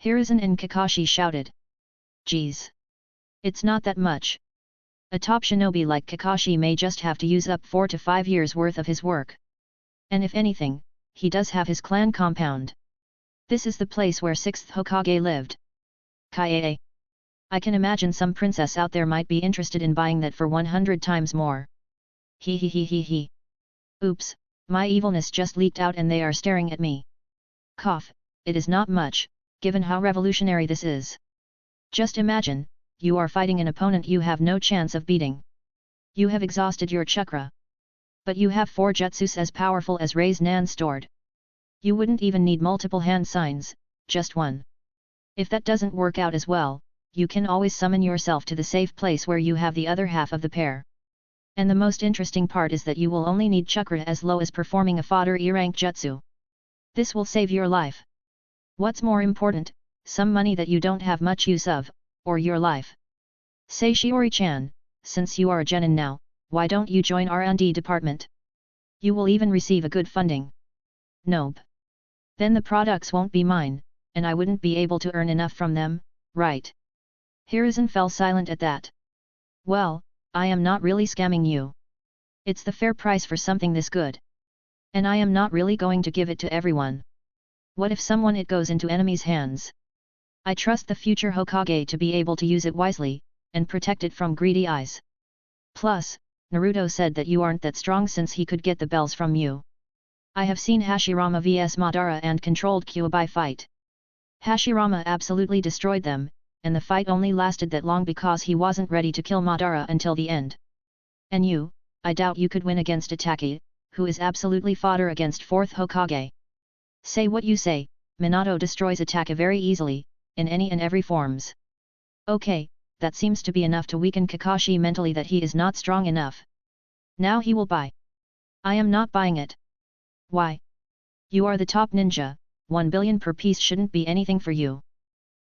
Hiruzen and Kakashi shouted. Geez. It's not that much. A top shinobi like Kakashi may just have to use up 4 to 5 years worth of his work. And if anything, he does have his clan compound. This is the place where 6th Hokage lived. Kaie. I can imagine some princess out there might be interested in buying that for 100 times more. He he he he he. Oops, my evilness just leaked out and they are staring at me. Cough, it is not much, given how revolutionary this is. Just imagine, you are fighting an opponent you have no chance of beating. You have exhausted your chakra. But you have 4 jutsus as powerful as Raise Nan stored. You wouldn't even need multiple hand signs, just one. If that doesn't work out as well, you can always summon yourself to the safe place where you have the other half of the pair. And the most interesting part is that you will only need chakra as low as performing a fodder E-rank jutsu. This will save your life. What's more important, some money that you don't have much use of, or your life. Say Shiori-chan, since you are a genin now, why don't you join R&D department? You will even receive a good funding. Nope. Then the products won't be mine, and I wouldn't be able to earn enough from them, right? Hiruzen fell silent at that. Well, I am not really scamming you. It's the fair price for something this good. And I am not really going to give it to everyone. What if it goes into enemies' hands? I trust the future Hokage to be able to use it wisely, and protect it from greedy eyes. Plus, Naruto said that you aren't that strong since he could get the bells from you. I have seen Hashirama vs Madara and controlled Kyuubi fight. Hashirama absolutely destroyed them, and the fight only lasted that long because he wasn't ready to kill Madara until the end. And you, I doubt you could win against Itaki, who is absolutely fodder against 4th Hokage. Say what you say, Minato destroys Itaki very easily, in any and every forms. Okay, that seems to be enough to weaken Kakashi mentally that he is not strong enough. Now he will buy. I am not buying it. Why? You are the top ninja, 1 billion per piece shouldn't be anything for you.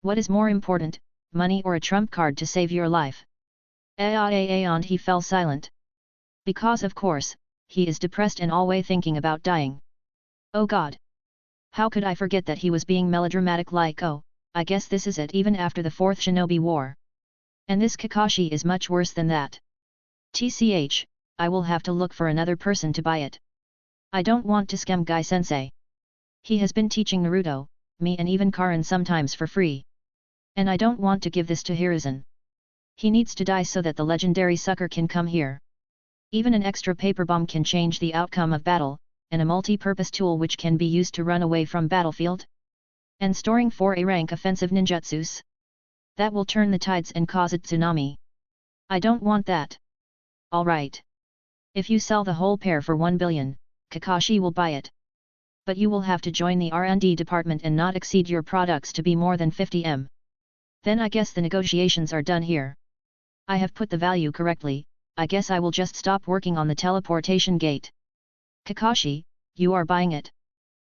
What is more important, money or a trump card to save your life? And he fell silent. Because of course, he is depressed and always thinking about dying. Oh God! How could I forget that he was being melodramatic like oh, I guess this is it even after the 4th Shinobi War. And this Kakashi is much worse than that. TCH, I will have to look for another person to buy it. I don't want to scam Guy-sensei. He has been teaching Naruto, me and even Karin sometimes for free. And I don't want to give this to Hiruzen. He needs to die so that the legendary sucker can come here. Even an extra paper bomb can change the outcome of battle, and a multi-purpose tool which can be used to run away from battlefield. And storing 4 A-rank offensive ninjutsus. That will turn the tides and cause a tsunami. I don't want that. Alright. If you sell the whole pair for 1 billion, Kakashi will buy it. But you will have to join the R&D department and not exceed your products to be more than 50 M. Then I guess the negotiations are done here. I have put the value correctly, I guess I will just stop working on the teleportation gate. Kakashi, you are buying it.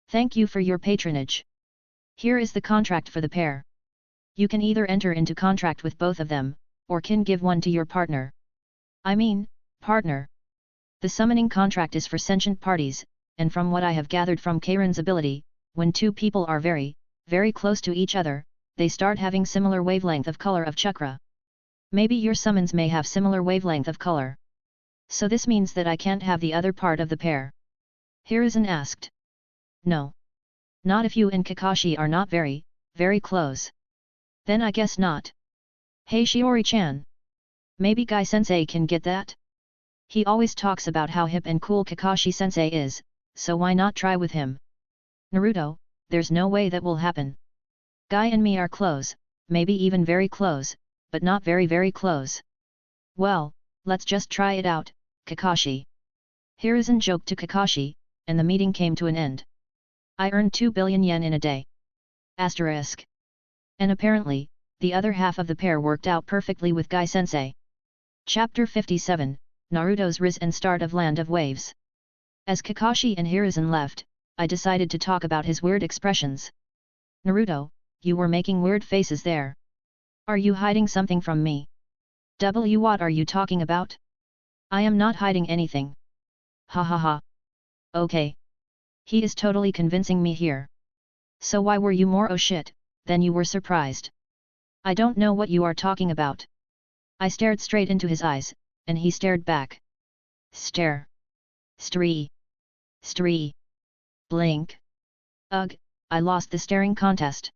Thank you for your patronage. Here is the contract for the pair. You can either enter into contract with both of them, or can give one to your partner. I mean, partner. The summoning contract is for sentient parties, and from what I have gathered from Karen's ability, when 2 people are very, very close to each other, they start having similar wavelength of color of chakra. Maybe your summons may have similar wavelength of color. So this means that I can't have the other part of the pair. Hiruzen asked. No. Not if you and Kakashi are not very, very close. Then I guess not. Hey Shiori-chan. Maybe Guy-sensei can get that? He always talks about how hip and cool Kakashi-sensei is, so why not try with him? Naruto, there's no way that will happen. Guy and me are close, maybe even very close, but not very very close. Well, let's just try it out, Kakashi. Hiruzen joked to Kakashi, and the meeting came to an end. I earned 2 billion yen in a day. Asterisk. And apparently, the other half of the pair worked out perfectly with Guy-sensei. Chapter 57, Naruto's Rise and Start of Land of Waves. As Kakashi and Hiruzen left, I decided to talk about his weird expressions. Naruto, you were making weird faces there. Are you hiding something from me? What are you talking about? I am not hiding anything. Ha ha ha. Okay. He is totally convincing me here. So why were you more oh shit, than you were surprised? I don't know what you are talking about. I stared straight into his eyes, and he stared back. Stare. Stree. Stree. Blink. Ugh, I lost the staring contest.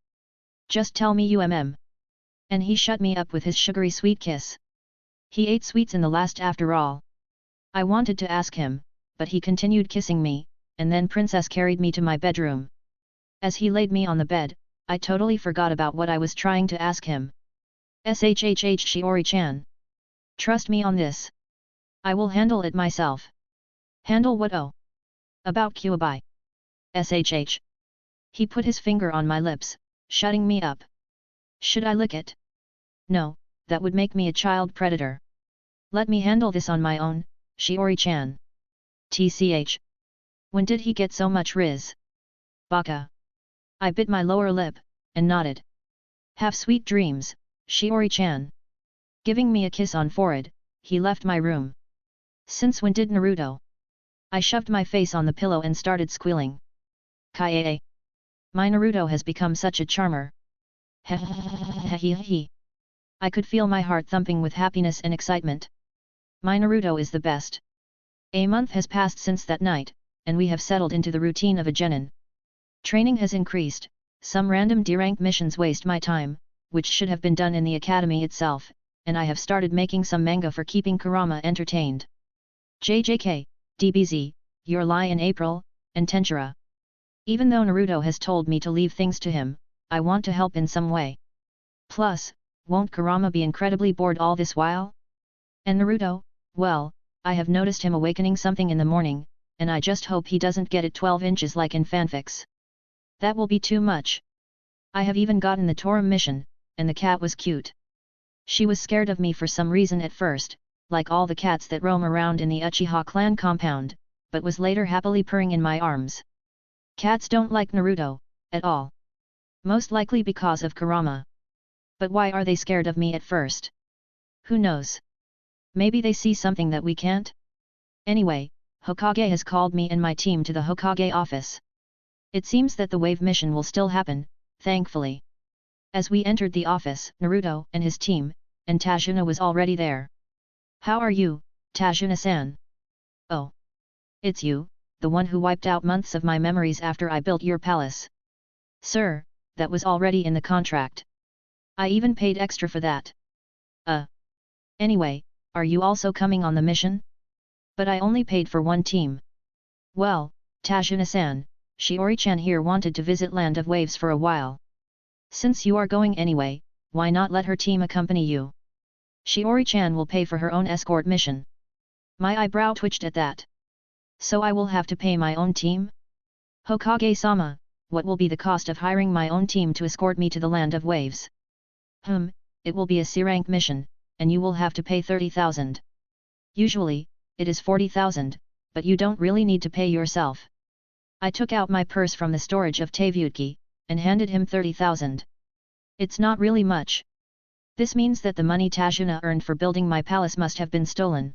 Just tell me And he shut me up with his sugary sweet kiss. He ate sweets in the last after all. I wanted to ask him, but he continued kissing me, and then Princess carried me to my bedroom. As he laid me on the bed, I totally forgot about what I was trying to ask him. Shhh Shiori-chan. Trust me on this. I will handle it myself. Handle what oh? About Kyuubi. Shh. He put his finger on my lips, shutting me up. Should I lick it? No, that would make me a child predator. Let me handle this on my own, Shiori-chan. Tch. When did he get so much riz? Baka. I bit my lower lip, and nodded. Have sweet dreams, Shiori-chan. Giving me a kiss on forehead, he left my room. Since when did Naruto? I shoved my face on the pillow and started squealing. Kaie. My Naruto has become such a charmer. He. I could feel my heart thumping with happiness and excitement. My Naruto is the best. A month has passed since that night, and we have settled into the routine of a genin. Training has increased, some random D-rank missions waste my time, which should have been done in the academy itself, and I have started making some manga for keeping Kurama entertained. JJK, DBZ, Your Lie in April, and Tenchira. Even though Naruto has told me to leave things to him, I want to help in some way. Plus, won't Kurama be incredibly bored all this while? And Naruto, well, I have noticed him awakening something in the morning, and I just hope he doesn't get it 12 inches like in fanfics. That will be too much. I have even gotten the Torum mission, and the cat was cute. She was scared of me for some reason at first, like all the cats that roam around in the Uchiha clan compound, but was later happily purring in my arms. Cats don't like Naruto, at all. Most likely because of Kurama. But why are they scared of me at first? Who knows? Maybe they see something that we can't? Anyway, Hokage has called me and my team to the Hokage office. It seems that the wave mission will still happen, thankfully. As we entered the office, Naruto and his team, and Tajuna was already there. How are you, Tajuna-san? Oh. It's you, the one who wiped out months of my memories after I built your palace. Sir, that was already in the contract. I even paid extra for that. Anyway, are you also coming on the mission? But I only paid for one team. Well, Tajuna-san, Shiori-chan here wanted to visit Land of Waves for a while. Since you are going anyway, why not let her team accompany you? Shiori-chan will pay for her own escort mission. My eyebrow twitched at that. So I will have to pay my own team? Hokage-sama, what will be the cost of hiring my own team to escort me to the Land of Waves? It will be a C-rank mission, and you will have to pay 30,000. Usually, it is 40,000, but you don't really need to pay yourself. I took out my purse from the storage of Tevutki, and handed him 30,000. It's not really much. This means that the money Tajuna earned for building my palace must have been stolen.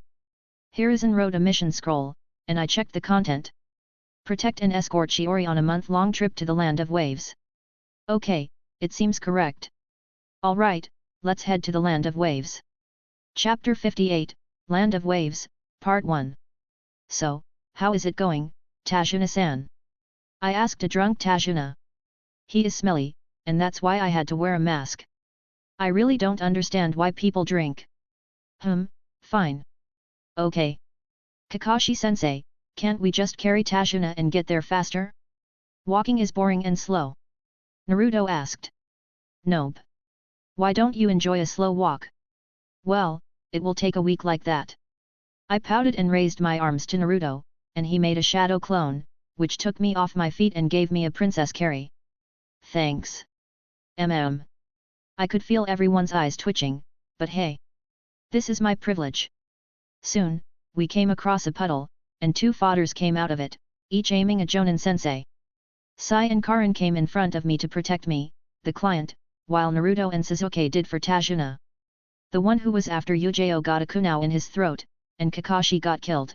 Hiruzen wrote a mission scroll, and I checked the content. Protect and escort Shiori on a month-long trip to the Land of Waves. Okay, it seems correct. Alright, let's head to the Land of Waves. Chapter 58, Land of Waves, Part 1. So, how is it going, Tajuna-san? I asked a drunk Tajuna. He is smelly, and that's why I had to wear a mask. I really don't understand why people drink. Fine. Okay. Kakashi-sensei, can't we just carry Tajuna and get there faster? Walking is boring and slow. Naruto asked. Nope. Why don't you enjoy a slow walk? Well, it will take a week like that. I pouted and raised my arms to Naruto, and he made a shadow clone, which took me off my feet and gave me a princess carry. Thanks. I could feel everyone's eyes twitching, but hey. This is my privilege. Soon, we came across a puddle, and two fathers came out of it, each aiming at Jonin-sensei. Sai and Karin came in front of me to protect me, the client, while Naruto and Sasuke did for Tajuna. The one who was after Yujao got a kunao in his throat, and Kakashi got killed.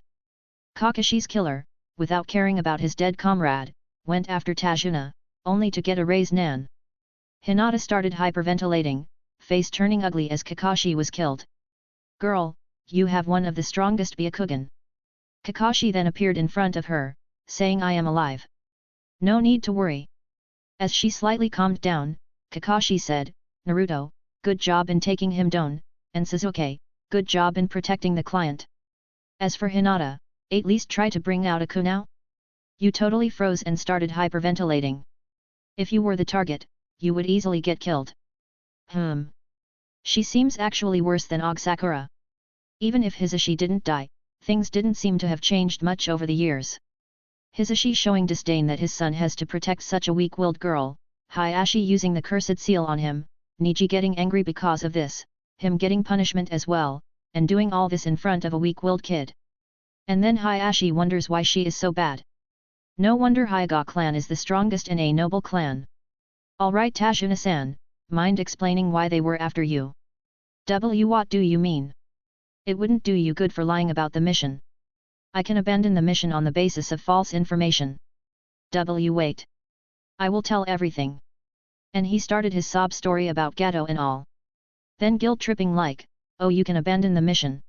Kakashi's killer, without caring about his dead comrade, went after Tajuna, only to get a raise nan. Hinata started hyperventilating, face turning ugly as Kakashi was killed. Girl, you have one of the strongest Byakugan. Kakashi then appeared in front of her, saying I am alive. No need to worry. As she slightly calmed down, Kakashi said, Naruto, good job in taking him down, and Sasuke, good job in protecting the client. As for Hinata, at least try to bring out a kunao? You totally froze and started hyperventilating. If you were the target, you would easily get killed. She seems actually worse than Sakura. Even if Hisashi didn't die, things didn't seem to have changed much over the years. Hisashi showing disdain that his son has to protect such a weak-willed girl, Hayashi using the cursed seal on him, Niji getting angry because of this, him getting punishment as well, and doing all this in front of a weak-willed kid. And then Hayashi wonders why she is so bad. No wonder Hyuga clan is the strongest in a noble clan. Alright Tajuna-san, mind explaining why they were after you? What do you mean? It wouldn't do you good for lying about the mission. I can abandon the mission on the basis of false information. Wait. I will tell everything. And he started his sob story about Gato and all. Then guilt-tripping like, oh you can abandon the mission.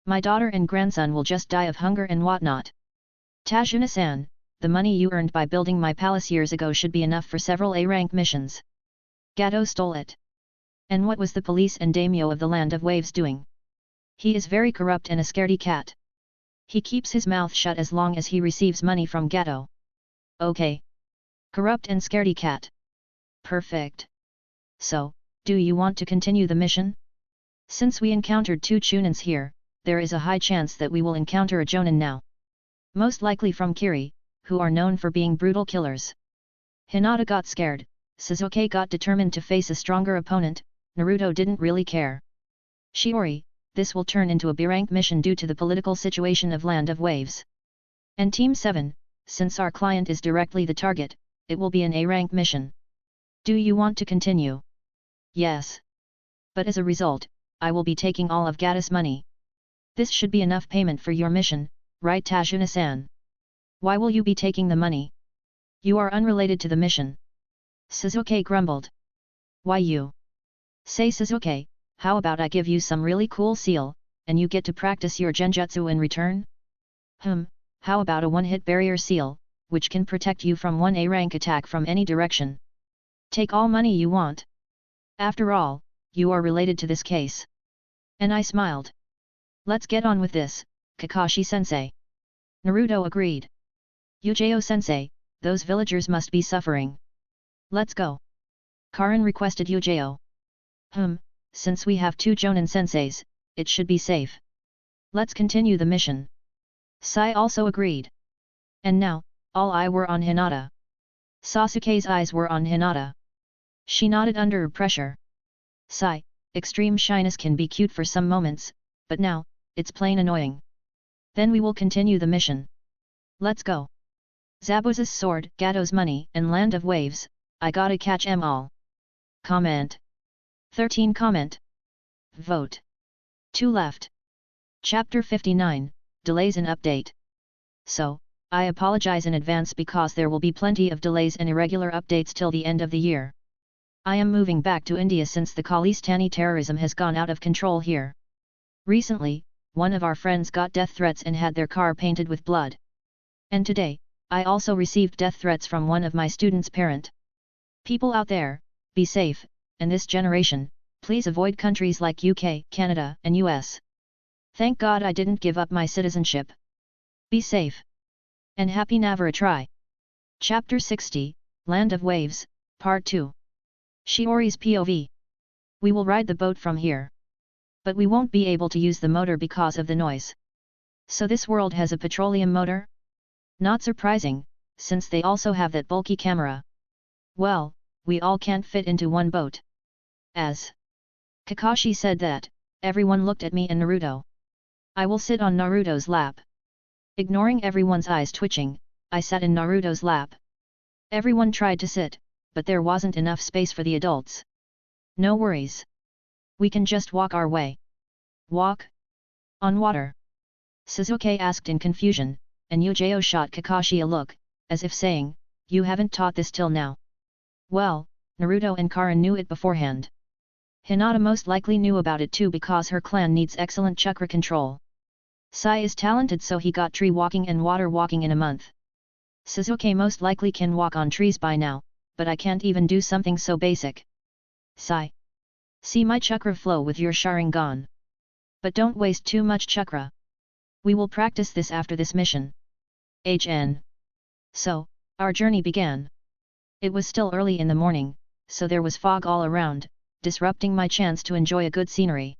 My daughter and grandson will just die of hunger and whatnot. Tajuna-san, the money you earned by building my palace years ago should be enough for several A-rank missions. Gato stole it. And what was the police and daimyo of the Land of Waves doing? He is very corrupt and a scaredy cat. He keeps his mouth shut as long as he receives money from Gato. Okay. Corrupt and scaredy cat. Perfect. So, do you want to continue the mission? Since we encountered two Chunins here, there is a high chance that we will encounter a Jonin now. Most likely from Kiri, who are known for being brutal killers. Hinata got scared, Sasuke got determined to face a stronger opponent, Naruto didn't really care. Shiori, this will turn into a B-rank mission due to the political situation of Land of Waves. And Team 7, since our client is directly the target, it will be an A-rank mission. Do you want to continue? Yes. But as a result, I will be taking all of Gata's money. This should be enough payment for your mission, right Tajuna-san? Why will you be taking the money? You are unrelated to the mission. Sasuke grumbled. Why you? Say Sasuke, how about I give you some really cool seal, and you get to practice your genjutsu in return? How about a one-hit barrier seal, which can protect you from one A-rank attack from any direction? Take all money you want. After all, you are related to this case. And I smiled. Let's get on with this, Kakashi-sensei. Naruto agreed. Yujao-sensei, those villagers must be suffering. Let's go. Karin requested Yujao. Since we have two Jonin-senseis, it should be safe. Let's continue the mission. Sai also agreed. And now, all eyes were on Hinata. Sasuke's eyes were on Hinata. She nodded under pressure. Sai, extreme shyness can be cute for some moments, but now, it's plain annoying. Then we will continue the mission. Let's go. Zabuza's sword, Gato's money, and Land of Waves, I gotta catch 'em all. Comment. 13 comment. Vote. 2 left. Chapter 59, Delays and Update. So, I apologize in advance because there will be plenty of delays and irregular updates till the end of the year. I am moving back to India since the Khalistani terrorism has gone out of control here. Recently, one of our friends got death threats and had their car painted with blood. And today, I also received death threats from one of my students' parent. People out there, be safe, and this generation, please avoid countries like UK, Canada, and US. Thank God I didn't give up my citizenship. Be safe. And happy Navaratri. Chapter 60, Land of Waves, Part 2. Shiori's POV. We will ride the boat from here. But we won't be able to use the motor because of the noise. So this world has a petroleum motor? Not surprising, since they also have that bulky camera. Well, we all can't fit into one boat. As Kakashi said that, everyone looked at me and Naruto. I will sit on Naruto's lap. Ignoring everyone's eyes twitching, I sat in Naruto's lap. Everyone tried to sit, but there wasn't enough space for the adults. No worries. We can just walk our way. Walk? On water? Sasuke asked in confusion, and Yujao shot Kakashi a look, as if saying, you haven't taught this till now. Well, Naruto and Karen knew it beforehand. Hinata most likely knew about it too because her clan needs excellent chakra control. Sai is talented so he got tree walking and water walking in a month. Sasuke most likely can walk on trees by now, but I can't even do something so basic. Sai. See my chakra flow with your Sharingan. But don't waste too much chakra. We will practice this after this mission. HN. So, our journey began. It was still early in the morning, so there was fog all around, disrupting my chance to enjoy a good scenery.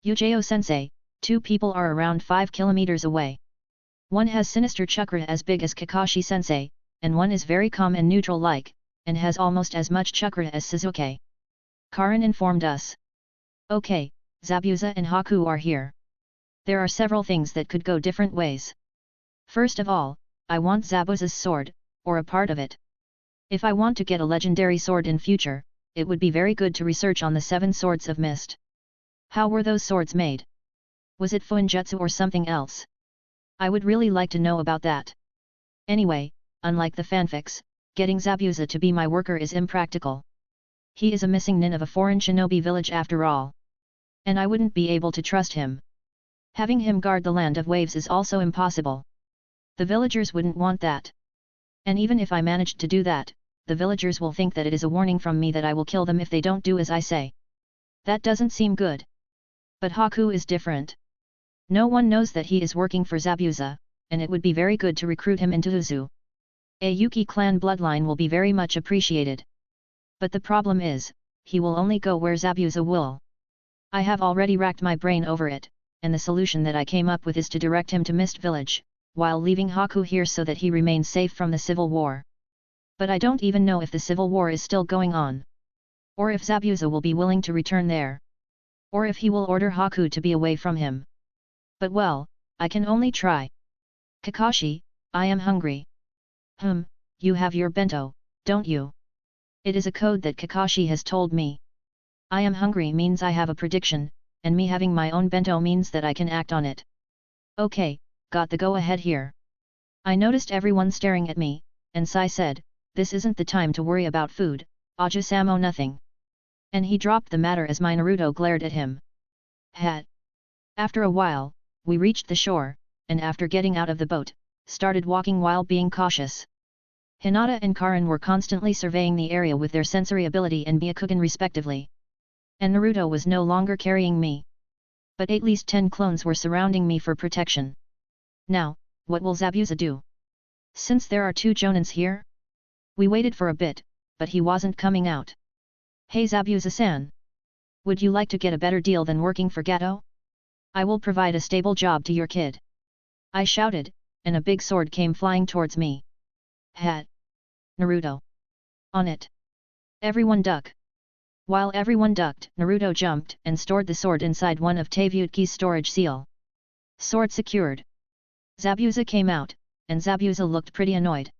Yujao-sensei, 2 people are around 5 kilometers away. One has sinister chakra as big as Kakashi-sensei, and one is very calm and neutral-like, and has almost as much chakra as Sasuke. Karen informed us. Okay, Zabuza and Haku are here. There are several things that could go different ways. First of all, I want Zabuza's sword, or a part of it. If I want to get a legendary sword in future, it would be very good to research on the 7 swords of mist. How were those swords made? Was it Fuinjutsu or something else? I would really like to know about that. Anyway, unlike the fanfics, getting Zabuza to be my worker is impractical. He is a missing nin of a foreign shinobi village after all. And I wouldn't be able to trust him. Having him guard the land of waves is also impossible. The villagers wouldn't want that. And even if I managed to do that, the villagers will think that it is a warning from me that I will kill them if they don't do as I say. That doesn't seem good. But Haku is different. No one knows that he is working for Zabuza, and it would be very good to recruit him into Uzu. A Yuki clan bloodline will be very much appreciated. But the problem is, he will only go where Zabuza will. I have already racked my brain over it, and the solution that I came up with is to direct him to Mist Village, while leaving Haku here so that he remains safe from the civil war. But I don't even know if the civil war is still going on. Or if Zabuza will be willing to return there. Or if he will order Haku to be away from him. But well, I can only try. Kakashi, I am hungry. You have your bento, don't you? It is a code that Kakashi has told me. I am hungry means I have a prediction, and me having my own bento means that I can act on it. Okay, got the go-ahead here. I noticed everyone staring at me, and Sai said, this isn't the time to worry about food, Ajusamo nothing. And he dropped the matter as my Naruto glared at him. Hat. After a while, we reached the shore, and after getting out of the boat, started walking while being cautious. Hinata and Karen were constantly surveying the area with their sensory ability and Byakugan respectively. And Naruto was no longer carrying me. But at least 10 clones were surrounding me for protection. Now, what will Zabuza do? Since there are 2 Jonins here? We waited for a bit, but he wasn't coming out. Hey Zabuza-san! Would you like to get a better deal than working for Gato? I will provide a stable job to your kid. I shouted, and a big sword came flying towards me. Hat. Naruto. On it. Everyone duck. While everyone ducked, Naruto jumped and stored the sword inside one of Tevutki's storage seal. Sword secured. Zabuza came out, and Zabuza looked pretty annoyed.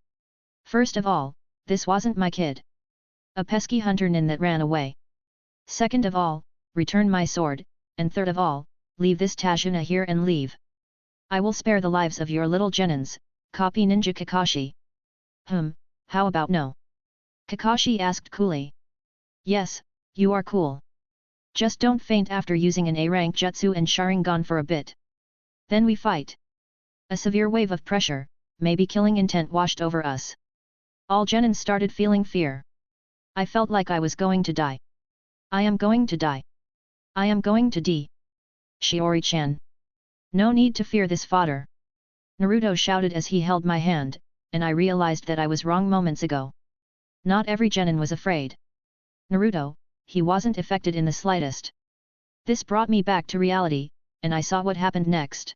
First of all, this wasn't my kid. A pesky hunter nin that ran away. Second of all, return my sword, and third of all, leave this Tajuna here and leave. I will spare the lives of your little genins, copy Ninja Kakashi. How about no? Kakashi asked coolly. Yes, you are cool. Just don't faint after using an A-rank jutsu and Sharingan for a bit. Then we fight. A severe wave of pressure, maybe killing intent washed over us. All genins started feeling fear. I felt like I was going to die. I am going to die. I am going to die. Shiori-chan. No need to fear this fodder. Naruto shouted as he held my hand, and I realized that I was wrong moments ago. Not every genin was afraid. Naruto, he wasn't affected in the slightest. This brought me back to reality, and I saw what happened next.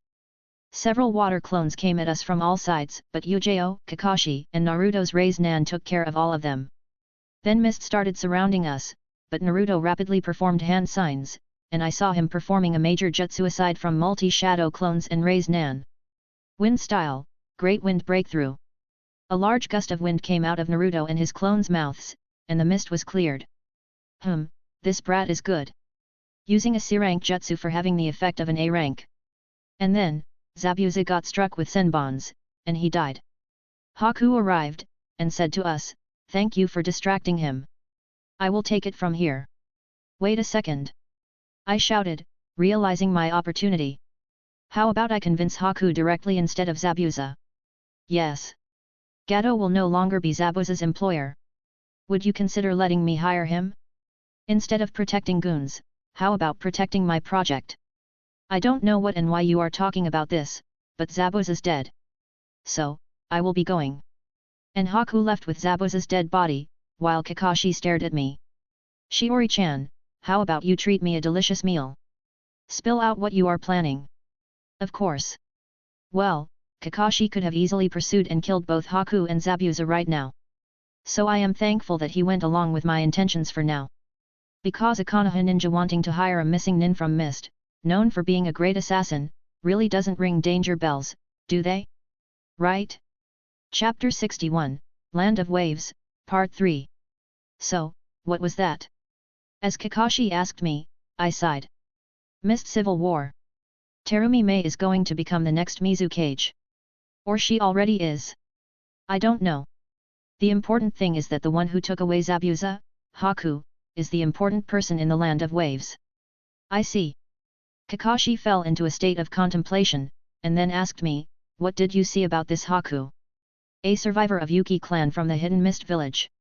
Several water clones came at us from all sides, but Yujao, Kakashi, and Naruto's raised Nan took care of all of them. Then mist started surrounding us, but Naruto rapidly performed hand signs, and I saw him performing a major jutsu aside from multi-shadow clones and raise Nan. Wind style, great wind breakthrough. A large gust of wind came out of Naruto and his clones' mouths, and the mist was cleared. This brat is good. Using a C rank jutsu for having the effect of an A rank. And then, Zabuza got struck with senbons, and he died. Haku arrived, and said to us, "Thank you for distracting him. I will take it from here." "Wait a second," I shouted, realizing my opportunity. "How about I convince Haku directly instead of Zabuza?" "Yes. Gato will no longer be Zabuza's employer. Would you consider letting me hire him? Instead of protecting goons, how about protecting my project? I don't know what and why you are talking about this, but Zabuza's dead. So, I will be going." And Haku left with Zabuza's dead body, while Kakashi stared at me. "Shiori-chan, how about you treat me a delicious meal? Spill out what you are planning." "Of course." Well, Kakashi could have easily pursued and killed both Haku and Zabuza right now. So I am thankful that he went along with my intentions for now. Because a Konoha ninja wanting to hire a missing nin from Mist, known for being a great assassin, really doesn't ring danger bells, do they? Right? Chapter 61, Land of Waves, Part 3. "So, what was that?" As Kakashi asked me, I sighed. "Mist Civil War. Terumi Mei is going to become the next Mizukage. Or she already is. I don't know. The important thing is that the one who took away Zabuza, Haku, is the important person in the Land of Waves." "I see." Kakashi fell into a state of contemplation, and then asked me, "What did you see about this Haku?" "A survivor of Yuki clan from the Hidden Mist village.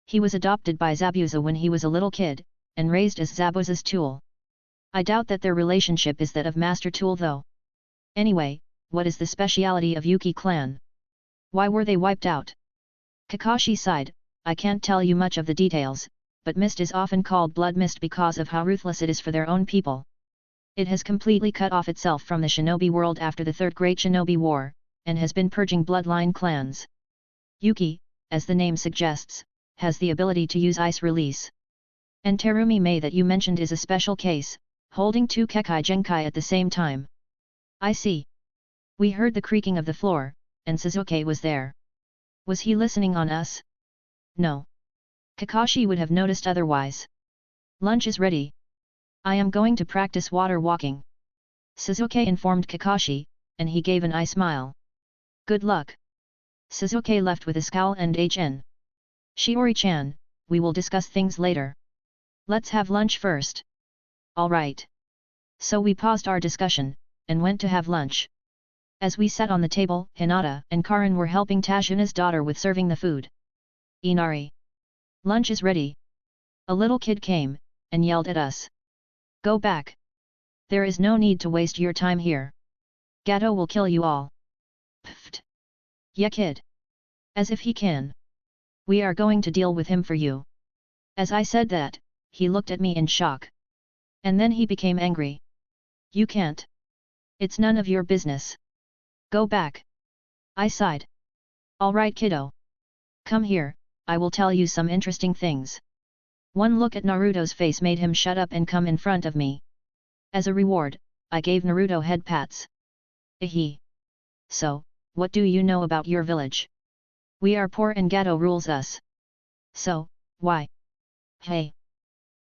He was adopted by Zabuza when he was a little kid, and raised as Zabuza's tool. I doubt that their relationship is that of master tool though. Anyway, what is the speciality of Yuki clan? Why were they wiped out?" Kakashi sighed, "I can't tell you much of the details, but Mist is often called Blood Mist because of how ruthless it is for their own people. It has completely cut off itself from the shinobi world after the Third Great Shinobi War, and has been purging bloodline clans. Yuki, as the name suggests, has the ability to use ice release. And Terumi Mei that you mentioned is a special case, holding two Kekai Genkai at the same time." "I see." We heard the creaking of the floor, and Suzuki was there. Was he listening on us? No. Kakashi would have noticed otherwise. "Lunch is ready. I am going to practice water walking," Suzuki informed Kakashi, and he gave an eye smile. "Good luck." Suzuki left with a scowl and HN. "Shiori-chan, we will discuss things later. Let's have lunch first." "All right." So we paused our discussion, and went to have lunch. As we sat on the table, Hinata and Karin were helping Tashuna's daughter with serving the food. "Inari. Lunch is ready." A little kid came, and yelled at us. "Go back. There is no need to waste your time here. Gato will kill you all." "Pfft. Yeah kid. As if he can. We are going to deal with him for you." As I said that, he looked at me in shock. And then he became angry. "You can't. It's none of your business. Go back." I sighed. "All right kiddo. Come here, I will tell you some interesting things." One look at Naruto's face made him shut up and come in front of me. As a reward, I gave Naruto head pats. "Ehe. So, what do you know about your village? We are poor and Gato rules us." "So, why?" "Hey.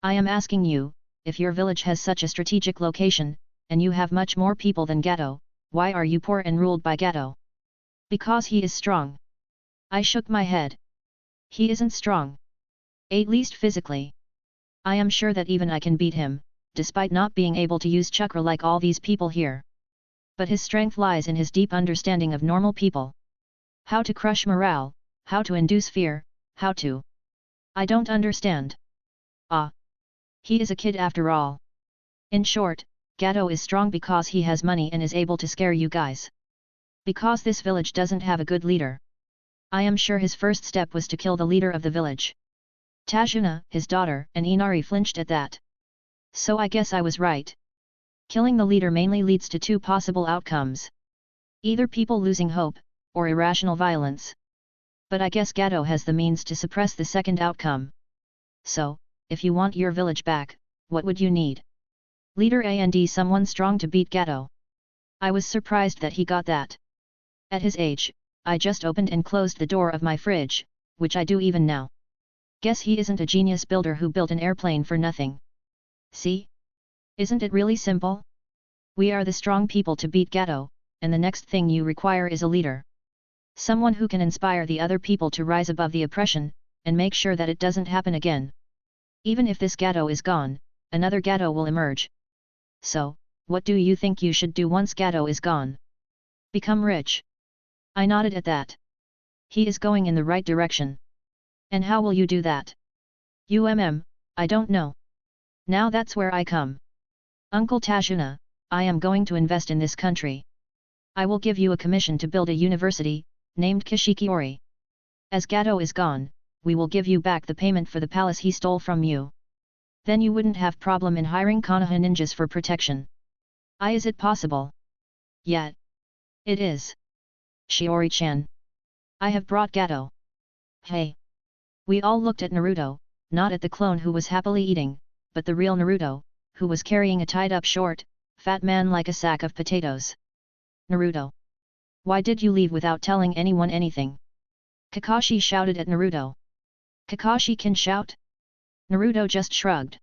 I am asking you, if your village has such a strategic location, and you have much more people than Gato, why are you poor and ruled by Gato?" "Because he is strong." I shook my head. "He isn't strong. At least physically. I am sure that even I can beat him, despite not being able to use chakra like all these people here. But his strength lies in his deep understanding of normal people. How to crush morale, how to induce fear, how to... I don't understand." "Ah. He is a kid after all. In short, Gato is strong because he has money and is able to scare you guys. Because this village doesn't have a good leader. I am sure his first step was to kill the leader of the village." Tashuna, his daughter, and Inari flinched at that. So I guess I was right. Killing the leader mainly leads to two possible outcomes. Either people losing hope, or irrational violence. But I guess Gato has the means to suppress the second outcome. So, if you want your village back, what would you need? Leader and someone strong to beat Gato. I was surprised that he got that. At his age, I just opened and closed the door of my fridge, which I do even now. Guess he isn't a genius builder who built an airplane for nothing. See? Isn't it really simple? We are the strong people to beat Gato, and the next thing you require is a leader. Someone who can inspire the other people to rise above the oppression, and make sure that it doesn't happen again. Even if this Gato is gone, another Gato will emerge. So, what do you think you should do once Gato is gone? Become rich. I nodded at that. He is going in the right direction. And how will you do that? I don't know. Now that's where I come. Uncle Tajuna, I am going to invest in this country. I will give you a commission to build a university, named Kishikiori. As Gato is gone, we will give you back the payment for the palace he stole from you. Then you wouldn't have problem in hiring Konoha ninjas for protection. Is it possible? Yet. It is. Shiori-chan. I have brought Gato. Hey. We all looked at Naruto, not at the clone who was happily eating, but the real Naruto, who was carrying a tied-up short, fat man like a sack of potatoes. Naruto. Why did you leave without telling anyone anything? Kakashi shouted at Naruto. Kakashi can shout? Naruto just shrugged.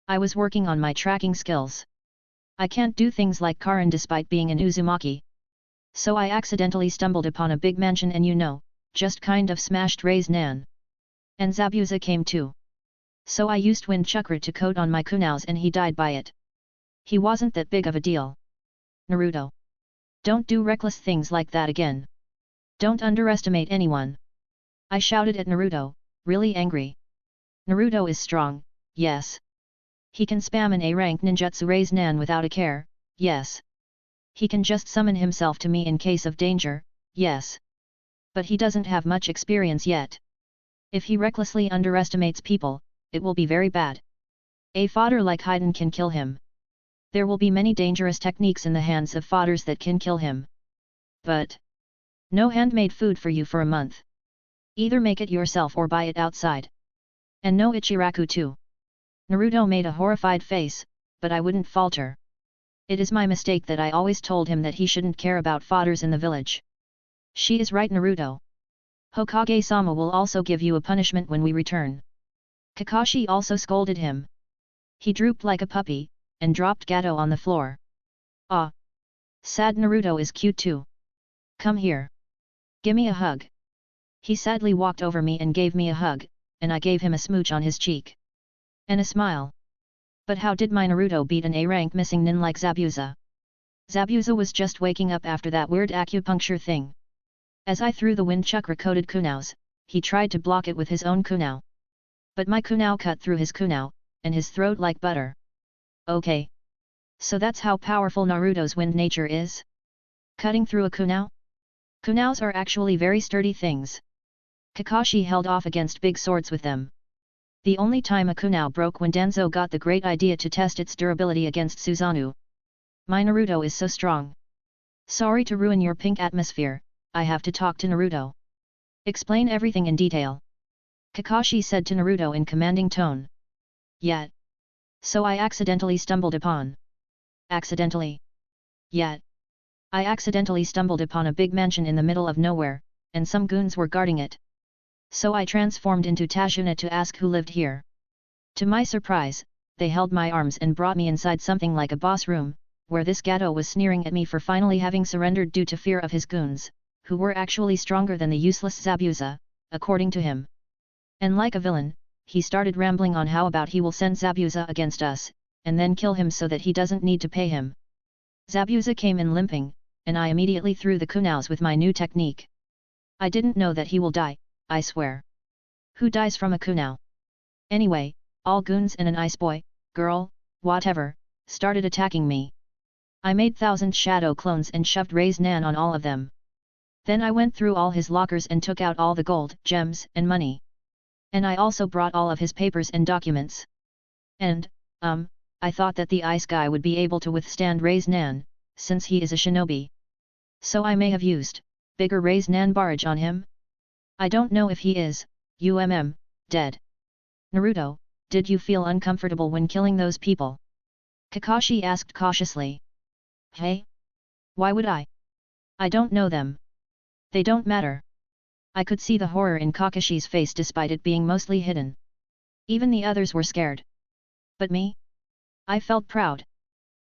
I was working on my tracking skills. I can't do things like Karin despite being an Uzumaki. So I accidentally stumbled upon a big mansion and just kind of smashed Rei's Nan. And Zabuza came too. So I used wind chakra to coat on my kunaus and he died by it. He wasn't that big of a deal. Naruto. Don't do reckless things like that again. Don't underestimate anyone. I shouted at Naruto, really angry. Naruto is strong, yes. He can spam an A-rank ninjutsu Rei's Nan without a care, yes. He can just summon himself to me in case of danger, yes. But he doesn't have much experience yet. If he recklessly underestimates people, it will be very bad. A fodder like Haiden can kill him. There will be many dangerous techniques in the hands of fodders that can kill him. But no handmade food for you for a month. Either make it yourself or buy it outside. And no Ichiraku too. Naruto made a horrified face, but I wouldn't falter. It is my mistake that I always told him that he shouldn't care about fodders in the village. She is right, Naruto. Hokage-sama will also give you a punishment when we return. Kakashi also scolded him. He drooped like a puppy, and dropped Gato on the floor. Ah! Sad Naruto is cute too. Come here. Gimme a hug. He sadly walked over me and gave me a hug, and I gave him a smooch on his cheek. And a smile. But how did my Naruto beat an A-rank missing nin like Zabuza? Zabuza was just waking up after that weird acupuncture thing. As I threw the wind chakra-coated kunaus, he tried to block it with his own kunao. But my kunao cut through his kunao, and his throat like butter. Okay. So that's how powerful Naruto's wind nature is? Cutting through a kunao? Kunaos are actually very sturdy things. Kakashi held off against big swords with them. The only time a kunao broke when Danzo got the great idea to test its durability against Susanoo. My Naruto is so strong. Sorry to ruin your pink atmosphere, I have to talk to Naruto. Explain everything in detail. Kakashi said to Naruto in commanding tone. Yet. So I accidentally stumbled upon. Accidentally. Yet. I accidentally stumbled upon a big mansion in the middle of nowhere, and some goons were guarding it. So I transformed into Tajuna to ask who lived here. To my surprise, they held my arms and brought me inside something like a boss room, where this Gato was sneering at me for finally having surrendered due to fear of his goons, who were actually stronger than the useless Zabuza, according to him. And like a villain, he started rambling on how about he will send Zabuza against us, and then kill him so that he doesn't need to pay him. Zabuza came in limping, and I immediately threw the kunaos with my new technique. I didn't know that he will die, I swear. Who dies from a kunao? Anyway, all goons and an ice boy, girl, whatever, started attacking me. I made 1,000 shadow clones and shoved Rei's Nan on all of them. Then I went through all his lockers and took out all the gold, gems, and money. And I also brought all of his papers and documents. And, I thought that the ice guy would be able to withstand Rei's Nan, since he is a shinobi. So I may have used bigger Rei's Nan barrage on him? I don't know if he is, dead. Naruto, did you feel uncomfortable when killing those people? Kakashi asked cautiously. Hey? Why would I? I don't know them. They don't matter. I could see the horror in Kakashi's face despite it being mostly hidden. Even the others were scared. But me? I felt proud.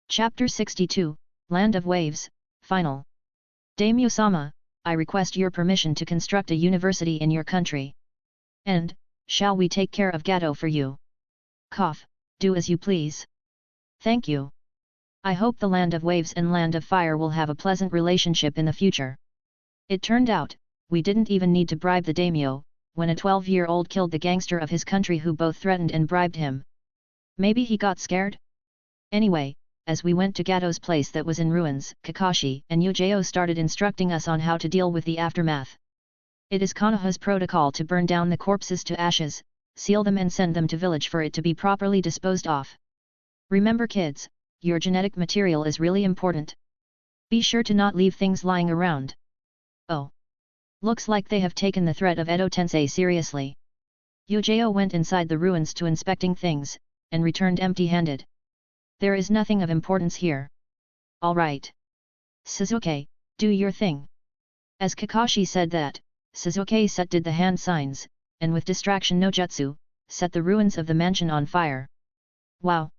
Chapter 62, Land of Waves, Final. Daimyo-sama, I request your permission to construct a university in your country. And, shall we take care of Gato for you? Cough, do as you please. Thank you. I hope the Land of Waves and Land of Fire will have a pleasant relationship in the future. It turned out, we didn't even need to bribe the daimyo, when a 12-year-old killed the gangster of his country who both threatened and bribed him. Maybe he got scared? Anyway, as we went to Gato's place that was in ruins, Kakashi and Yujao started instructing us on how to deal with the aftermath. It is Konoha's protocol to burn down the corpses to ashes, seal them and send them to village for it to be properly disposed of. Remember kids, your genetic material is really important. Be sure to not leave things lying around. Oh. Looks like they have taken the threat of Edo Tensei seriously. Yujao went inside the ruins to inspecting things, and returned empty-handed. There is nothing of importance here. All right. Suzuki, do your thing. As Kakashi said that, Suzuki did the hand signs, and with distraction no jutsu, set the ruins of the mansion on fire. Wow!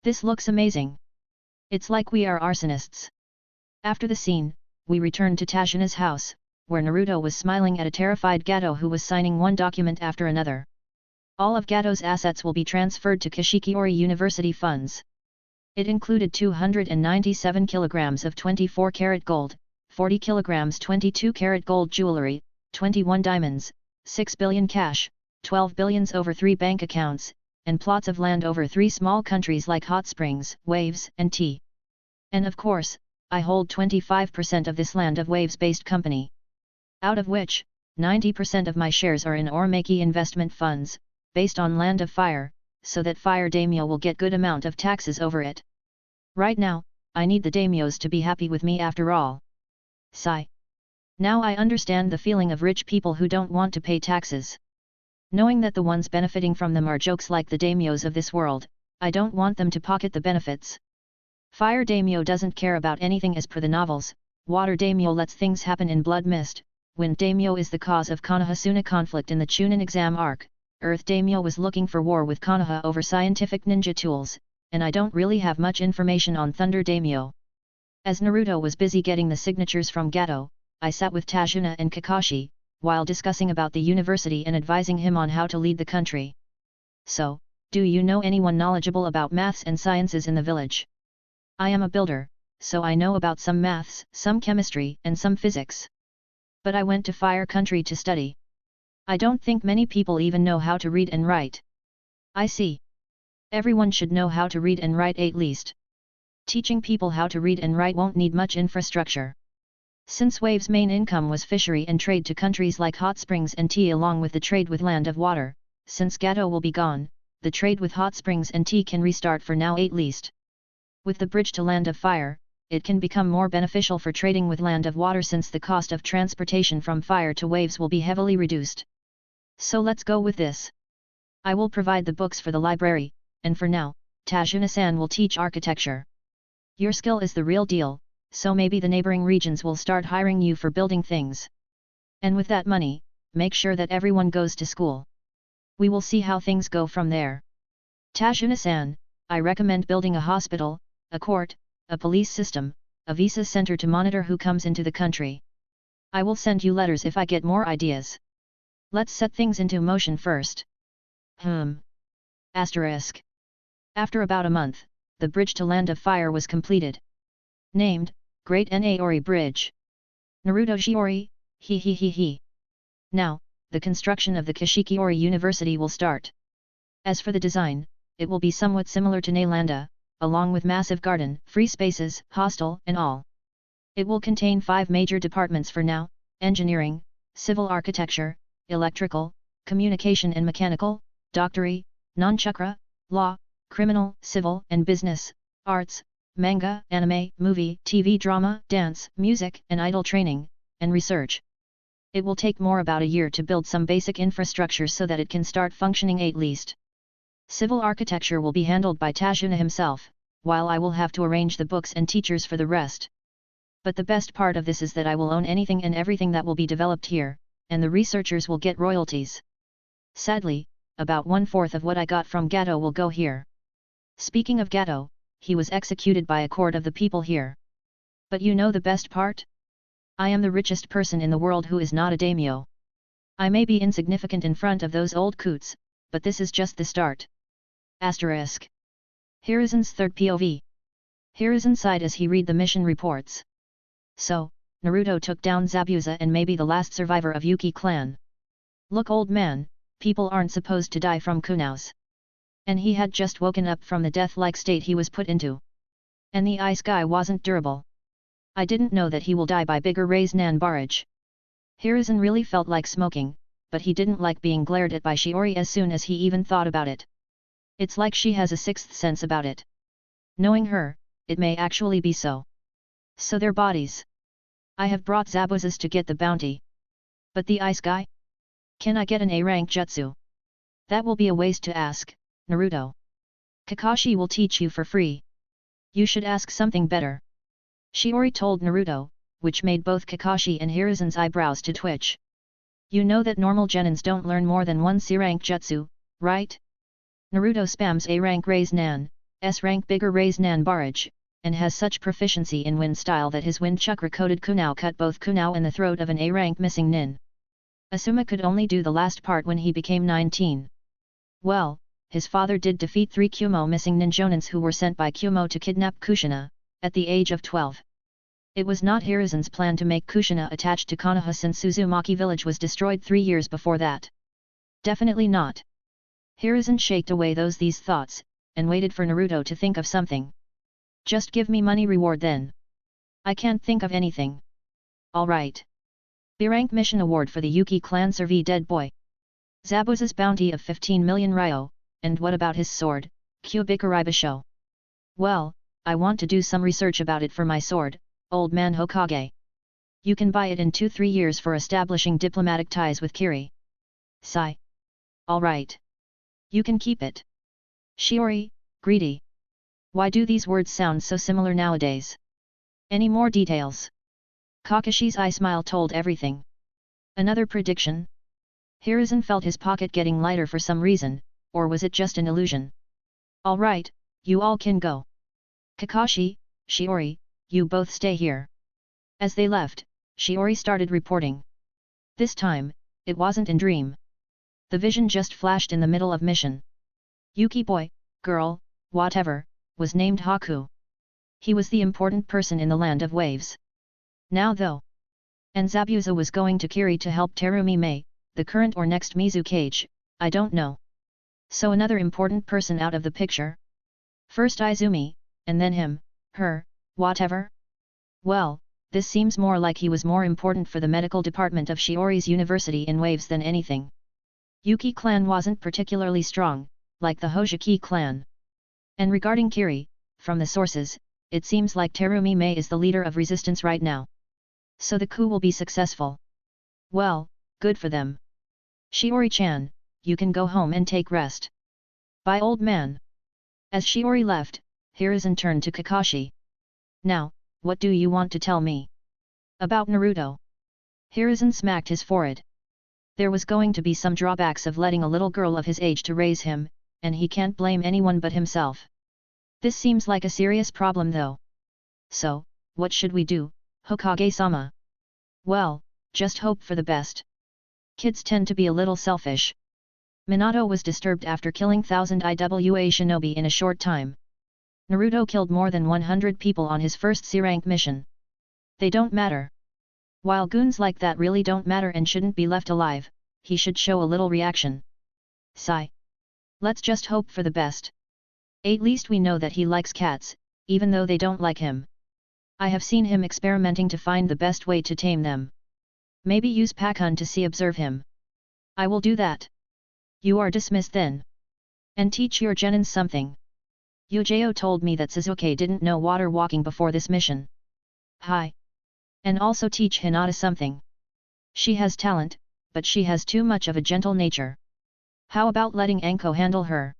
This looks amazing. It's like we are arsonists. After the scene, we returned to Tajuna's house, where Naruto was smiling at a terrified Gato who was signing one document after another. All of Gato's assets will be transferred to Kashikiori University funds. It included 297 kilograms of 24-karat gold, 40 kilograms 22-karat gold jewelry, 21 diamonds, 6 billion cash, 12 billions over 3 bank accounts, and plots of land over 3 small countries like Hot Springs, Waves, and Tea. And of course, I hold 25% of this Land of Waves-based company. Out of which, 90% of my shares are in Ormaki investment funds, based on Land of Fire, so that Fire Daimyo will get good amount of taxes over it. Right now, I need the daimyos to be happy with me after all. Sigh. Now I understand the feeling of rich people who don't want to pay taxes. Knowing that the ones benefiting from them are jokes like the daimyos of this world, I don't want them to pocket the benefits. Fire Daimyo doesn't care about anything as per the novels, Water Daimyo lets things happen in blood mist, Wind Daimyo is the cause of Konoha-Suna conflict in the Chunin exam arc, Earth Daimyo was looking for war with Konoha over scientific ninja tools, and I don't really have much information on Thunder Daimyo. As Naruto was busy getting the signatures from Gato, I sat with Tajuna and Kakashi, while discussing about the university and advising him on how to lead the country. So, do you know anyone knowledgeable about maths and sciences in the village? I am a builder, so I know about some maths, some chemistry, and some physics. But I went to Fire Country to study. I don't think many people even know how to read and write. I see. Everyone should know how to read and write at least. Teaching people how to read and write won't need much infrastructure. Since Wave's main income was fishery and trade to countries like Hot Springs and Tea along with the trade with Land of Water, since Gato will be gone, the trade with Hot Springs and Tea can restart for now at least. With the bridge to Land of Fire, it can become more beneficial for trading with Land of Water since the cost of transportation from Fire to Waves will be heavily reduced. So let's go with this. I will provide the books for the library, and for now, Tajuna-san will teach architecture. Your skill is the real deal, so maybe the neighboring regions will start hiring you for building things. And with that money, make sure that everyone goes to school. We will see how things go from there. Tajuna-san, I recommend building a hospital, a court, a police system, a visa center to monitor who comes into the country. I will send you letters if I get more ideas. Let's set things into motion first. Asterisk. After about a month, the bridge to Land of Fire was completed. Named, Great Naori Bridge. Naruto Shiori, he. Now, the construction of the Kashikiori University will start. As for the design, it will be somewhat similar to Nalanda, along with massive garden, free spaces, hostel, and all. It will contain 5 major departments for now: engineering, civil architecture, electrical, communication and mechanical, doctory, non-chakra, law, criminal, civil and business, arts, manga, anime, movie, TV drama, dance, music and idol training, and research. It will take more about a year to build some basic infrastructure so that it can start functioning at least. Civil architecture will be handled by Tajuna himself, while I will have to arrange the books and teachers for the rest. But the best part of this is that I will own anything and everything that will be developed here, and the researchers will get royalties. Sadly, about 1/4 of what I got from Gato will go here. Speaking of Gato, he was executed by a court of the people here. But you know the best part? I am the richest person in the world who is not a daimyo. I may be insignificant in front of those old coots, but this is just the start. Asterisk. Hiruzen's third POV. Hiruzen sighed as he read the mission reports. So, Naruto took down Zabuza and may be the last survivor of Yuki clan. Look, old man, people aren't supposed to die from kunaus. And he had just woken up from the death-like state he was put into. And the ice guy wasn't durable. I didn't know that he will die by bigger Ray's Nan barrage. Hiruzen really felt like smoking, but he didn't like being glared at by Shiori as soon as he even thought about it. It's like she has a sixth sense about it. Knowing her, it may actually be so. So their bodies. I have brought Zabuzas to get the bounty. But the ice guy? Can I get an A-rank jutsu? That will be a waste to ask, Naruto. Kakashi will teach you for free. You should ask something better. Shiori told Naruto, which made both Kakashi and Hiruzen's eyebrows to twitch. You know that normal genins don't learn more than one C-rank jutsu, right? Naruto spams A-rank Raise Nan, S-rank bigger Raise Nan barrage, and has such proficiency in wind style that his wind chakra-coated kunao cut both kunao and the throat of an A-rank missing nin. Asuma could only do the last part when he became 19. Well, his father did defeat 3 Kumo missing ninjonins who were sent by Kumo to kidnap Kushina, at the age of 12. It was not Hiruzen's plan to make Kushina attached to Konoha since Uzumaki village was destroyed 3 years before that. Definitely not. Hiruzen shaked away these thoughts, and waited for Naruto to think of something. Just give me money reward then. I can't think of anything. Alright. B-rank mission award for the Yuki clan Survey dead boy. Zabuza's bounty of 15 million ryo, and what about his sword, Kyubikaribasho? Well, I want to do some research about it for my sword, old man Hokage. You can buy it in 2-3 years for establishing diplomatic ties with Kiri. Sigh. Alright. You can keep it. Shiori, greedy. Why do these words sound so similar nowadays? Any more details? Kakashi's eye smile told everything. Another prediction? Hiruzen felt his pocket getting lighter for some reason, or was it just an illusion? Alright, you all can go. Kakashi, Shiori, you both stay here. As they left, Shiori started reporting. This time, it wasn't in dream. The vision just flashed in the middle of mission. Yuki boy, girl, whatever, was named Haku. He was the important person in the land of waves. Now though. And Zabuza was going to Kiri to help Terumi Mei, the current or next Mizukage, I don't know. So another important person out of the picture? First Izumi, and then him, her, whatever? Well, this seems more like he was more important for the medical department of Shiori's university in waves than anything. Yuki clan wasn't particularly strong, like the Hojiki clan. And regarding Kiri, from the sources, it seems like Terumi Mei is the leader of resistance right now. So the coup will be successful. Well, good for them. Shiori-chan, you can go home and take rest. Bye old man. As Shiori left, Hiruzen turned to Kakashi. Now, what do you want to tell me? About Naruto. Hiruzen smacked his forehead. There was going to be some drawbacks of letting a little girl of his age to raise him, and he can't blame anyone but himself. This seems like a serious problem though. So, what should we do, Hokage-sama? Well, just hope for the best. Kids tend to be a little selfish. Minato was disturbed after killing 1,000 IWA shinobi in a short time. Naruto killed more than 100 people on his first C-rank mission. They don't matter. While goons like that really don't matter and shouldn't be left alive, he should show a little reaction. Sigh. Let's just hope for the best. At least we know that he likes cats, even though they don't like him. I have seen him experimenting to find the best way to tame them. Maybe use Pakun to see observe him. I will do that. You are dismissed then. And teach your genins something. Yujao told me that Suzuki didn't know water walking before this mission. Hi. And also teach Hinata something. She has talent, but she has too much of a gentle nature. How about letting Anko handle her?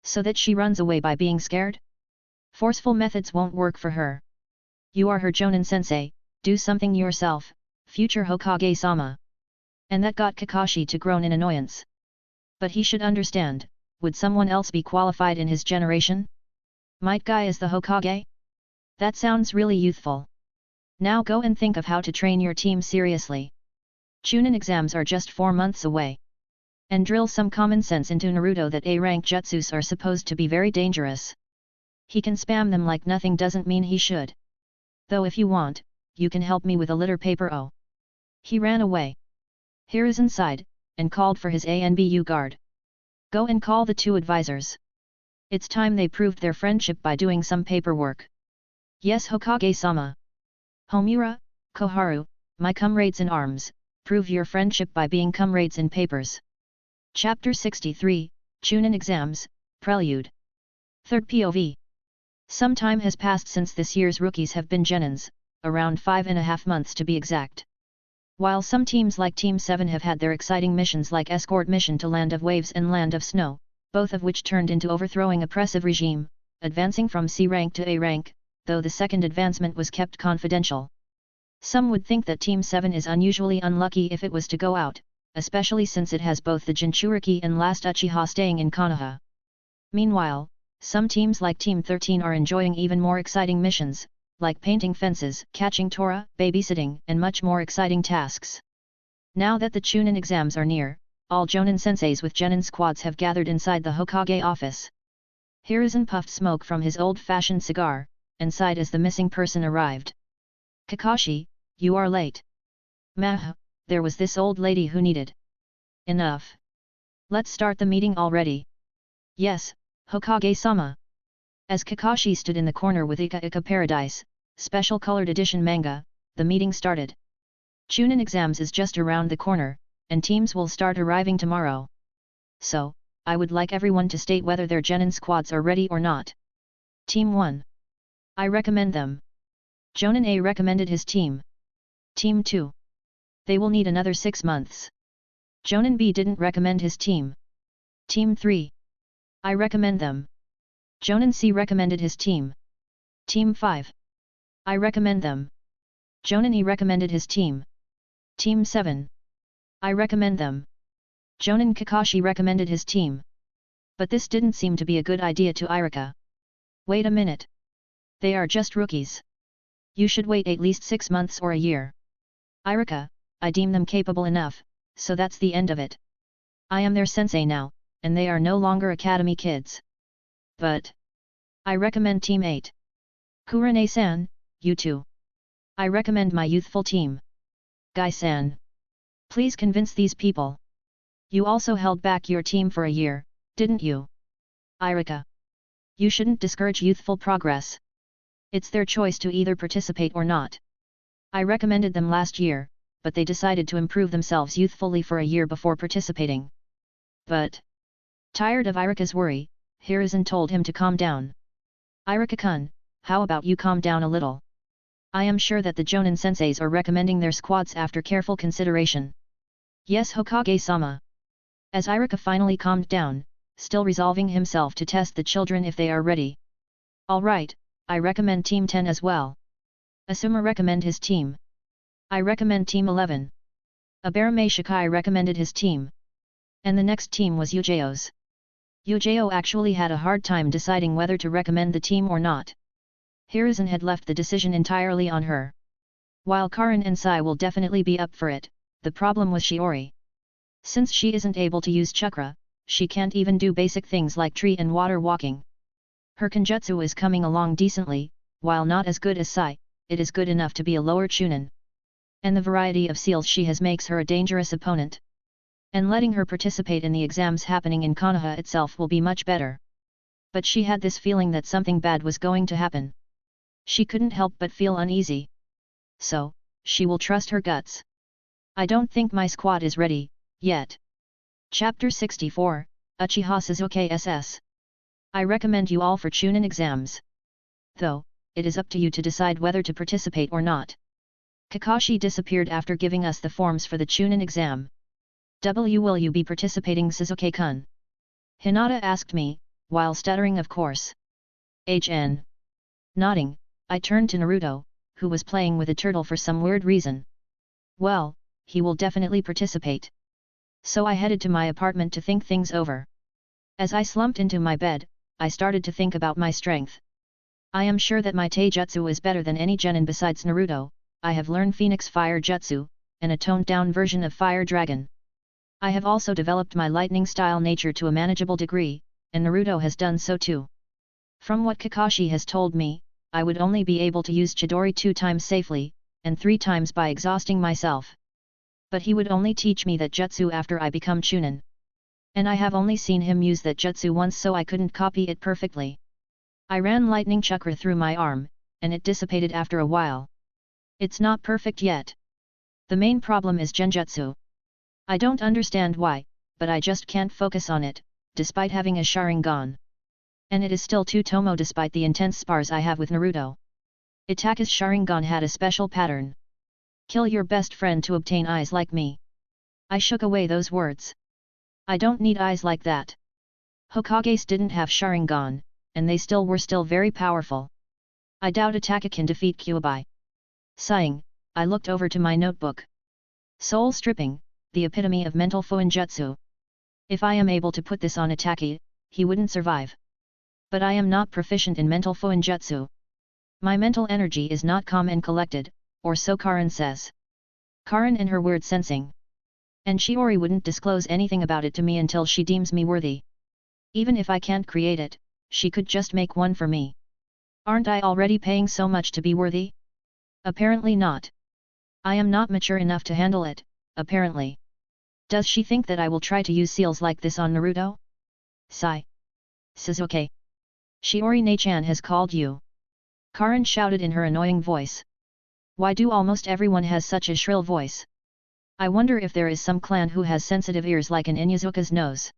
So that she runs away by being scared? Forceful methods won't work for her. You are her Jonin-sensei, do something yourself, future Hokage-sama. And that got Kakashi to groan in annoyance. But he should understand, would someone else be qualified in his generation? Might Guy as the Hokage? That sounds really youthful. Now go and think of how to train your team seriously. Chunin exams are just 4 months away. And drill some common sense into Naruto that A-rank jutsus are supposed to be very dangerous. He can spam them like nothing doesn't mean he should. Though if you want, you can help me with a litter paper. Oh. He ran away. Hiruzen sighed, and called for his ANBU guard. Go and call the 2 advisors. It's time they proved their friendship by doing some paperwork. Yes, Hokage-sama. Homura, Koharu, my comrades in arms, prove your friendship by being comrades in papers. Chapter 63, Chunin Exams, Prelude. Third POV. Some time has passed since this year's rookies have been Genins, around 5.5 months to be exact. While some teams like Team 7 have had their exciting missions like Escort Mission to Land of Waves and Land of Snow, both of which turned into overthrowing oppressive regime, advancing from C rank to A rank, though the second advancement was kept confidential. Some would think that Team 7 is unusually unlucky if it was to go out, especially since it has both the Jinchuriki and last Uchiha staying in Konoha. Meanwhile, some teams like Team 13 are enjoying even more exciting missions, like painting fences, catching Tora, babysitting, and much more exciting tasks. Now that the Chunin exams are near, all Jonin senseis with Genin squads have gathered inside the Hokage office. Hiruzen puffed smoke from his old-fashioned cigar, and sighed as the missing person arrived. Kakashi, you are late. Meh, there was this old lady who needed. Enough. Let's start the meeting already. Yes, Hokage-sama. As Kakashi stood in the corner with Ika Ika Paradise, special colored edition manga, the meeting started. Chunin exams is just around the corner, and teams will start arriving tomorrow. So, I would like everyone to state whether their Genin squads are ready or not. Team 1. I recommend them. Jonin A recommended his team. Team 2. They will need another 6 months. Jonin B didn't recommend his team. Team 3. I recommend them. Jonin C recommended his team. Team 5. I recommend them. Jonin E recommended his team. Team 7. I recommend them. Jonin Kakashi recommended his team. But this didn't seem to be a good idea to Irika. Wait a minute. They are just rookies. You should wait at least 6 months or a year. Irika, I deem them capable enough, so that's the end of it. I am their sensei now, and they are no longer academy kids. But I recommend Team 8. Kurane-san, you too. I recommend my youthful team. Guy-san. Please convince these people. You also held back your team for a year, didn't you? Irika. You shouldn't discourage youthful progress. It's their choice to either participate or not. I recommended them last year, but they decided to improve themselves youthfully for a year before participating. But tired of Irika's worry, Hiruzen told him to calm down. Irika-kun, how about you calm down a little? I am sure that the Jonin senseis are recommending their squads after careful consideration. Yes, Hokage-sama. As Irika finally calmed down, still resolving himself to test the children if they are ready. Alright, I recommend Team 10 as well. Asuma recommend his team. I recommend Team 11. Abarame Shikai recommended his team. And the next team was Yujeo's. Yujeo actually had a hard time deciding whether to recommend the team or not. Hiruzen had left the decision entirely on her. While Karin and Sai will definitely be up for it, the problem was Shiori. Since she isn't able to use chakra, she can't even do basic things like tree and water walking. Her Kenjutsu is coming along decently, while not as good as Sai, it is good enough to be a lower Chunin. And the variety of seals she has makes her a dangerous opponent. And letting her participate in the exams happening in Konoha itself will be much better. But she had this feeling that something bad was going to happen. She couldn't help but feel uneasy. So, she will trust her guts. I don't think my squad is ready, yet. Chapter 64, Uchiha Sasuke SS. I recommend you all for Chunin exams. Though, it is up to you to decide whether to participate or not. Kakashi disappeared after giving us the forms for the Chunin exam. Will you be participating, Sasuke-kun? Hinata asked me, while stuttering of course. HN. Nodding, I turned to Naruto, who was playing with a turtle for some weird reason. Well, he will definitely participate. So I headed to my apartment to think things over. As I slumped into my bed, I started to think about my strength. I am sure that my taijutsu is better than any genin besides Naruto. I have learned Phoenix Fire Jutsu, and a toned-down version of Fire Dragon. I have also developed my lightning-style nature to a manageable degree, and Naruto has done so too. From what Kakashi has told me, I would only be able to use Chidori 2 times safely, and 3 times by exhausting myself. But he would only teach me that jutsu after I become Chunin. And I have only seen him use that jutsu once, so I couldn't copy it perfectly. I ran lightning chakra through my arm, and it dissipated after a while. It's not perfect yet. The main problem is genjutsu. I don't understand why, but I just can't focus on it, despite having a Sharingan. And it is still 2 Tomo despite the intense spars I have with Naruto. Itaka's Sharingan had a special pattern. Kill your best friend to obtain eyes like me. I shook away those words. I don't need eyes like that. Hokages didn't have Sharingan, and they were still very powerful. I doubt Itaka can defeat Kyuubi. Sighing, I looked over to my notebook. Soul stripping, the epitome of mental fuinjutsu. If I am able to put this on Itaka, he wouldn't survive. But I am not proficient in mental fuinjutsu. My mental energy is not calm and collected, or so Karin says. Karin and her weird sensing. And Shiori wouldn't disclose anything about it to me until she deems me worthy. Even if I can't create it, she could just make one for me. Aren't I already paying so much to be worthy? Apparently not. I am not mature enough to handle it, apparently. Does she think that I will try to use seals like this on Naruto? Sigh. Sasuke. Shiori-ne-chan has called you. Karin shouted in her annoying voice. Why do almost everyone has such a shrill voice? I wonder if there is some clan who has sensitive ears like an Inuzuka's nose.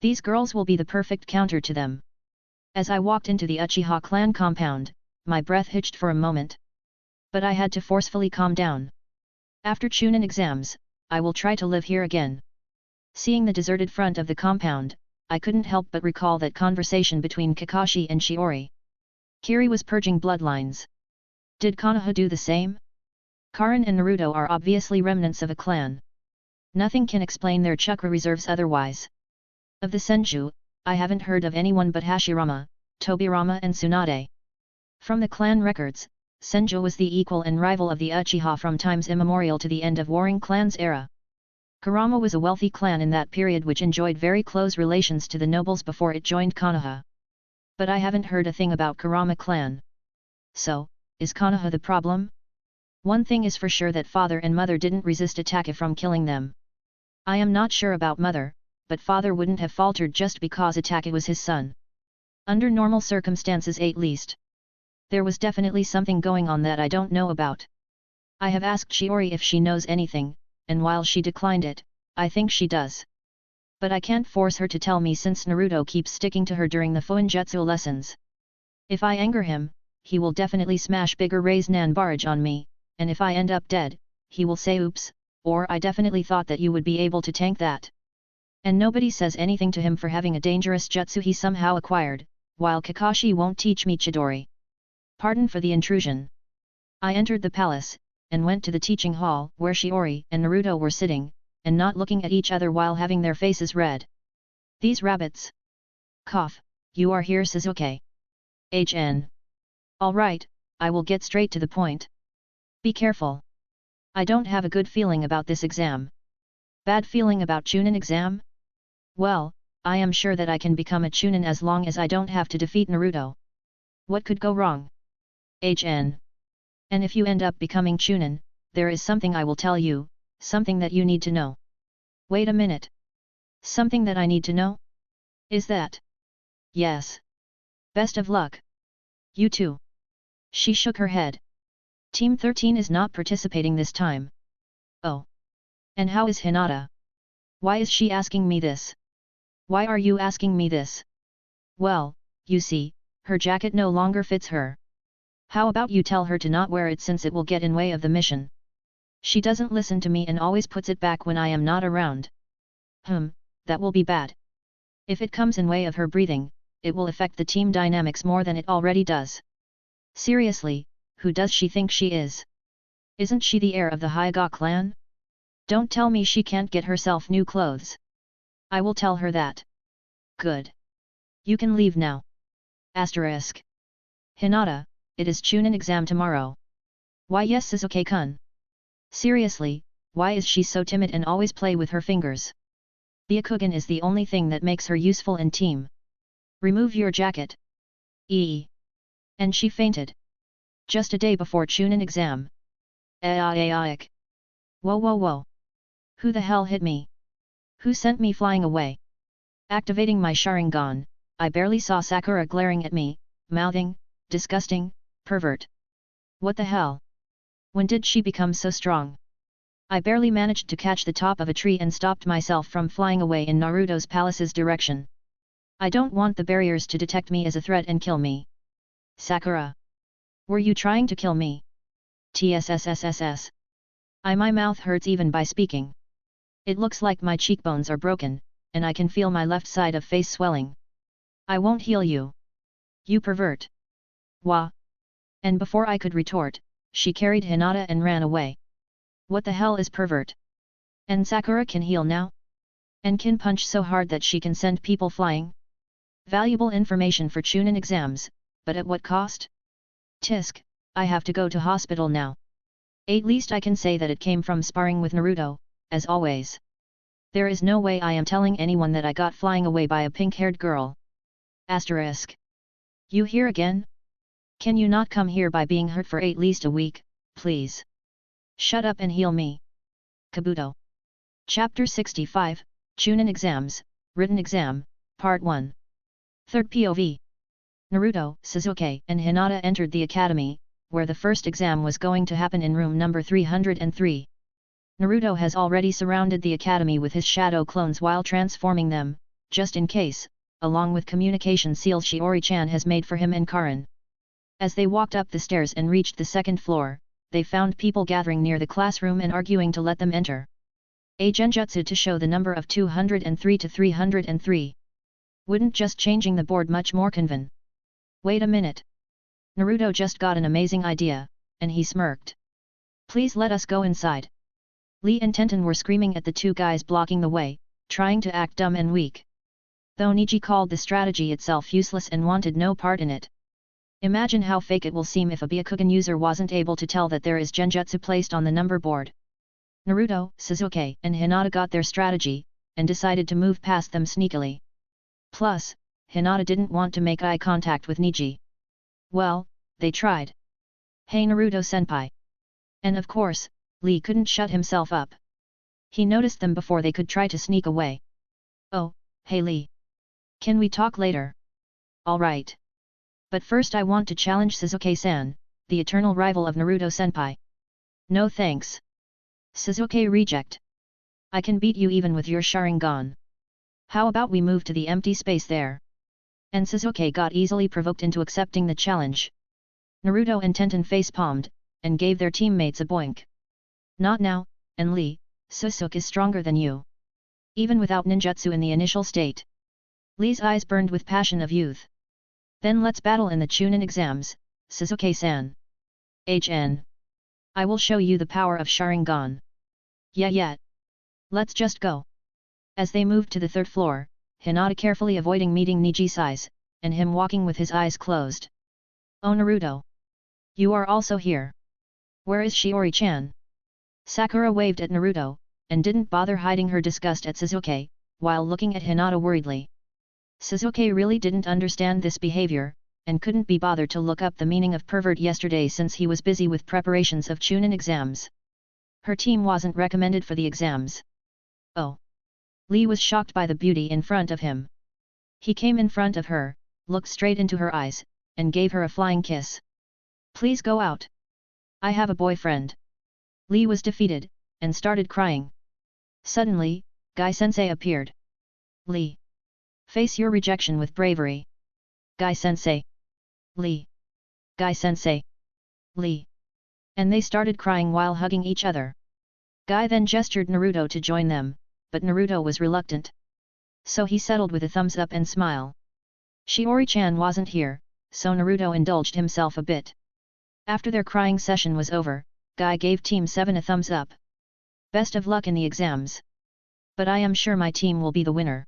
These girls will be the perfect counter to them. As I walked into the Uchiha clan compound, my breath hitched for a moment. But I had to forcefully calm down. After Chunin exams, I will try to live here again. Seeing the deserted front of the compound, I couldn't help but recall that conversation between Kakashi and Shiori. Kiri was purging bloodlines. Did Konoha do the same? Karin and Naruto are obviously remnants of a clan. Nothing can explain their chakra reserves otherwise. Of the Senju, I haven't heard of anyone but Hashirama, Tobirama and Tsunade. From the clan records, Senju was the equal and rival of the Uchiha from times immemorial to the end of warring clans era. Kurama was a wealthy clan in that period which enjoyed very close relations to the nobles before it joined Konoha. But I haven't heard a thing about Kurama clan. So, is Konoha the problem? One thing is for sure, that father and mother didn't resist Itaka from killing them. I am not sure about mother, but father wouldn't have faltered just because Itaka was his son. Under normal circumstances at least. There was definitely something going on that I don't know about. I have asked Shiori if she knows anything, and while she declined it, I think she does. But I can't force her to tell me since Naruto keeps sticking to her during the Fuinjutsu lessons. If I anger him, he will definitely smash bigger Ray's Nan barrage on me, and if I end up dead, he will say oops, or I definitely thought that you would be able to tank that. And nobody says anything to him for having a dangerous jutsu he somehow acquired, while Kakashi won't teach me Chidori. Pardon for the intrusion. I entered the palace, and went to the teaching hall where Shiori and Naruto were sitting, and not looking at each other while having their faces red. These rabbits. Cough, you are here, Sasuke. HN. Alright, I will get straight to the point. Be careful. I don't have a good feeling about this exam. Bad feeling about Chunin exam? Well, I am sure that I can become a Chunin as long as I don't have to defeat Naruto. What could go wrong? HN. And if you end up becoming Chunin, there is something I will tell you, something that you need to know. Wait a minute. Something that I need to know? Is that? Yes. Best of luck. You too. She shook her head. Team 13 is not participating this time. Oh. And how is Hinata? Why is she asking me this? Why are you asking me this? Well, you see, her jacket no longer fits her. How about you tell her to not wear it since it will get in way of the mission? She doesn't listen to me and always puts it back when I am not around. That will be bad. If it comes in way of her breathing, it will affect the team dynamics more than it already does. Seriously, who does she think she is? Isn't she the heir of the Hyga clan? Don't tell me she can't get herself new clothes. I will tell her that. Good. You can leave now. Asterisk. Hinata, it is Chunin exam tomorrow. Why yes Suzuki-kun. Seriously, why is she so timid and always play with her fingers? Byakugan is the only thing that makes her useful in team. Remove your jacket. And she fainted. Just a day before Chunin exam. Aik. Whoa. Who the hell hit me? Who sent me flying away? Activating my Sharingan, I barely saw Sakura glaring at me, mouthing, disgusting, pervert. What the hell? When did she become so strong? I barely managed to catch the top of a tree and stopped myself from flying away in Naruto's palace's direction. I don't want the barriers to detect me as a threat and kill me. Sakura. Were you trying to kill me? TSSSSS. My mouth hurts even by speaking. It looks like my cheekbones are broken, and I can feel my left side of face swelling. I won't heal you. You pervert. Wah. And before I could retort, she carried Hinata and ran away. What the hell is pervert? And Sakura can heal now? And can punch so hard that she can send people flying? Valuable information for Chunin exams, but at what cost? Tisk, I have to go to hospital now. At least I can say that it came from sparring with Naruto, as always. There is no way I am telling anyone that I got flying away by a pink-haired girl. Asterisk. You here again? Can you not come here by being hurt for at least a week, please? Shut up and heal me. Kabuto. Chapter 65, Chunin Exams, Written Exam, Part 1. Third POV. Naruto, Sasuke, and Hinata entered the academy, where the first exam was going to happen in room number 303. Naruto has already surrounded the academy with his shadow clones while transforming them, just in case, along with communication seals Shiori-chan has made for him and Karin. As they walked up the stairs and reached the second floor, they found people gathering near the classroom and arguing to let them enter. A genjutsu to show the number of 203 to 303. Wouldn't just changing the board much more convene? Wait a minute. Naruto just got an amazing idea, and he smirked. Please let us go inside. Lee and Tenten were screaming at the two guys blocking the way, trying to act dumb and weak. Though Niji called the strategy itself useless and wanted no part in it. Imagine how fake it will seem if a Byakugan user wasn't able to tell that there is genjutsu placed on the number board. Naruto, Sasuke, and Hinata got their strategy, and decided to move past them sneakily. Plus, Hinata didn't want to make eye contact with Niji. Well, they tried. Hey Naruto-senpai. And of course, Lee couldn't shut himself up. He noticed them before they could try to sneak away. Oh, hey Lee. Can we talk later? Alright. But first I want to challenge Sasuke-san, the eternal rival of Naruto-senpai. No thanks. Sasuke reject. I can beat you even with your Sharingan. How about we move to the empty space there? And Sasuke got easily provoked into accepting the challenge. Naruto and Tenten face-palmed, and gave their teammates a boink. Not now, and Lee, Sasuke is stronger than you. Even without ninjutsu in the initial state. Lee's eyes burned with passion of youth. Then let's battle in the Chunin exams, Sasuke-san. HN. I will show you the power of Sharingan. Yeah. Let's just go. As they moved to the third floor, Hinata carefully avoiding meeting Niji's eyes, and him walking with his eyes closed. Oh Naruto! You are also here. Where is Shiori-chan? Sakura waved at Naruto, and didn't bother hiding her disgust at Sasuke, while looking at Hinata worriedly. Sasuke really didn't understand this behavior, and couldn't be bothered to look up the meaning of pervert yesterday since he was busy with preparations of Chunin exams. Her team wasn't recommended for the exams. Oh! Lee was shocked by the beauty in front of him. He came in front of her, looked straight into her eyes, and gave her a flying kiss. Please go out. I have a boyfriend. Lee was defeated, and started crying. Suddenly, Guy-sensei appeared. Lee. Face your rejection with bravery. Guy-sensei. Lee. Guy-sensei. Lee. And they started crying while hugging each other. Guy then gestured Naruto to join them, but Naruto was reluctant. So he settled with a thumbs up and smile. Shiori-chan wasn't here, so Naruto indulged himself a bit. After their crying session was over, Guy gave Team 7 a thumbs up. Best of luck in the exams. But I am sure my team will be the winner.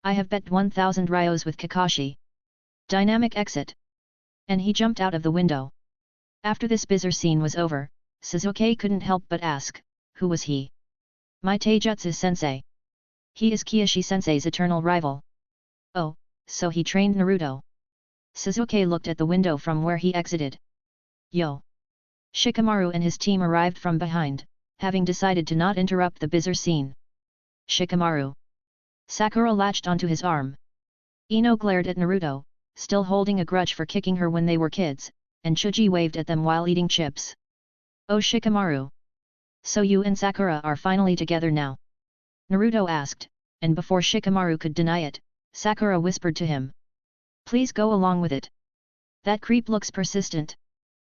I have bet 1000 ryos with Kakashi. Dynamic exit. And he jumped out of the window. After this bizarre scene was over, Sasuke couldn't help but ask, who was he? My Taijutsu-sensei. He is Kiyoshi-sensei's eternal rival. Oh, so he trained Naruto. Sasuke looked at the window from where he exited. Yo! Shikamaru and his team arrived from behind, having decided to not interrupt the bizarre scene. Shikamaru. Sakura latched onto his arm. Ino glared at Naruto, still holding a grudge for kicking her when they were kids, and Chuji waved at them while eating chips. Oh Shikamaru! So you and Sakura are finally together now? Naruto asked, and before Shikamaru could deny it, Sakura whispered to him. Please go along with it. That creep looks persistent.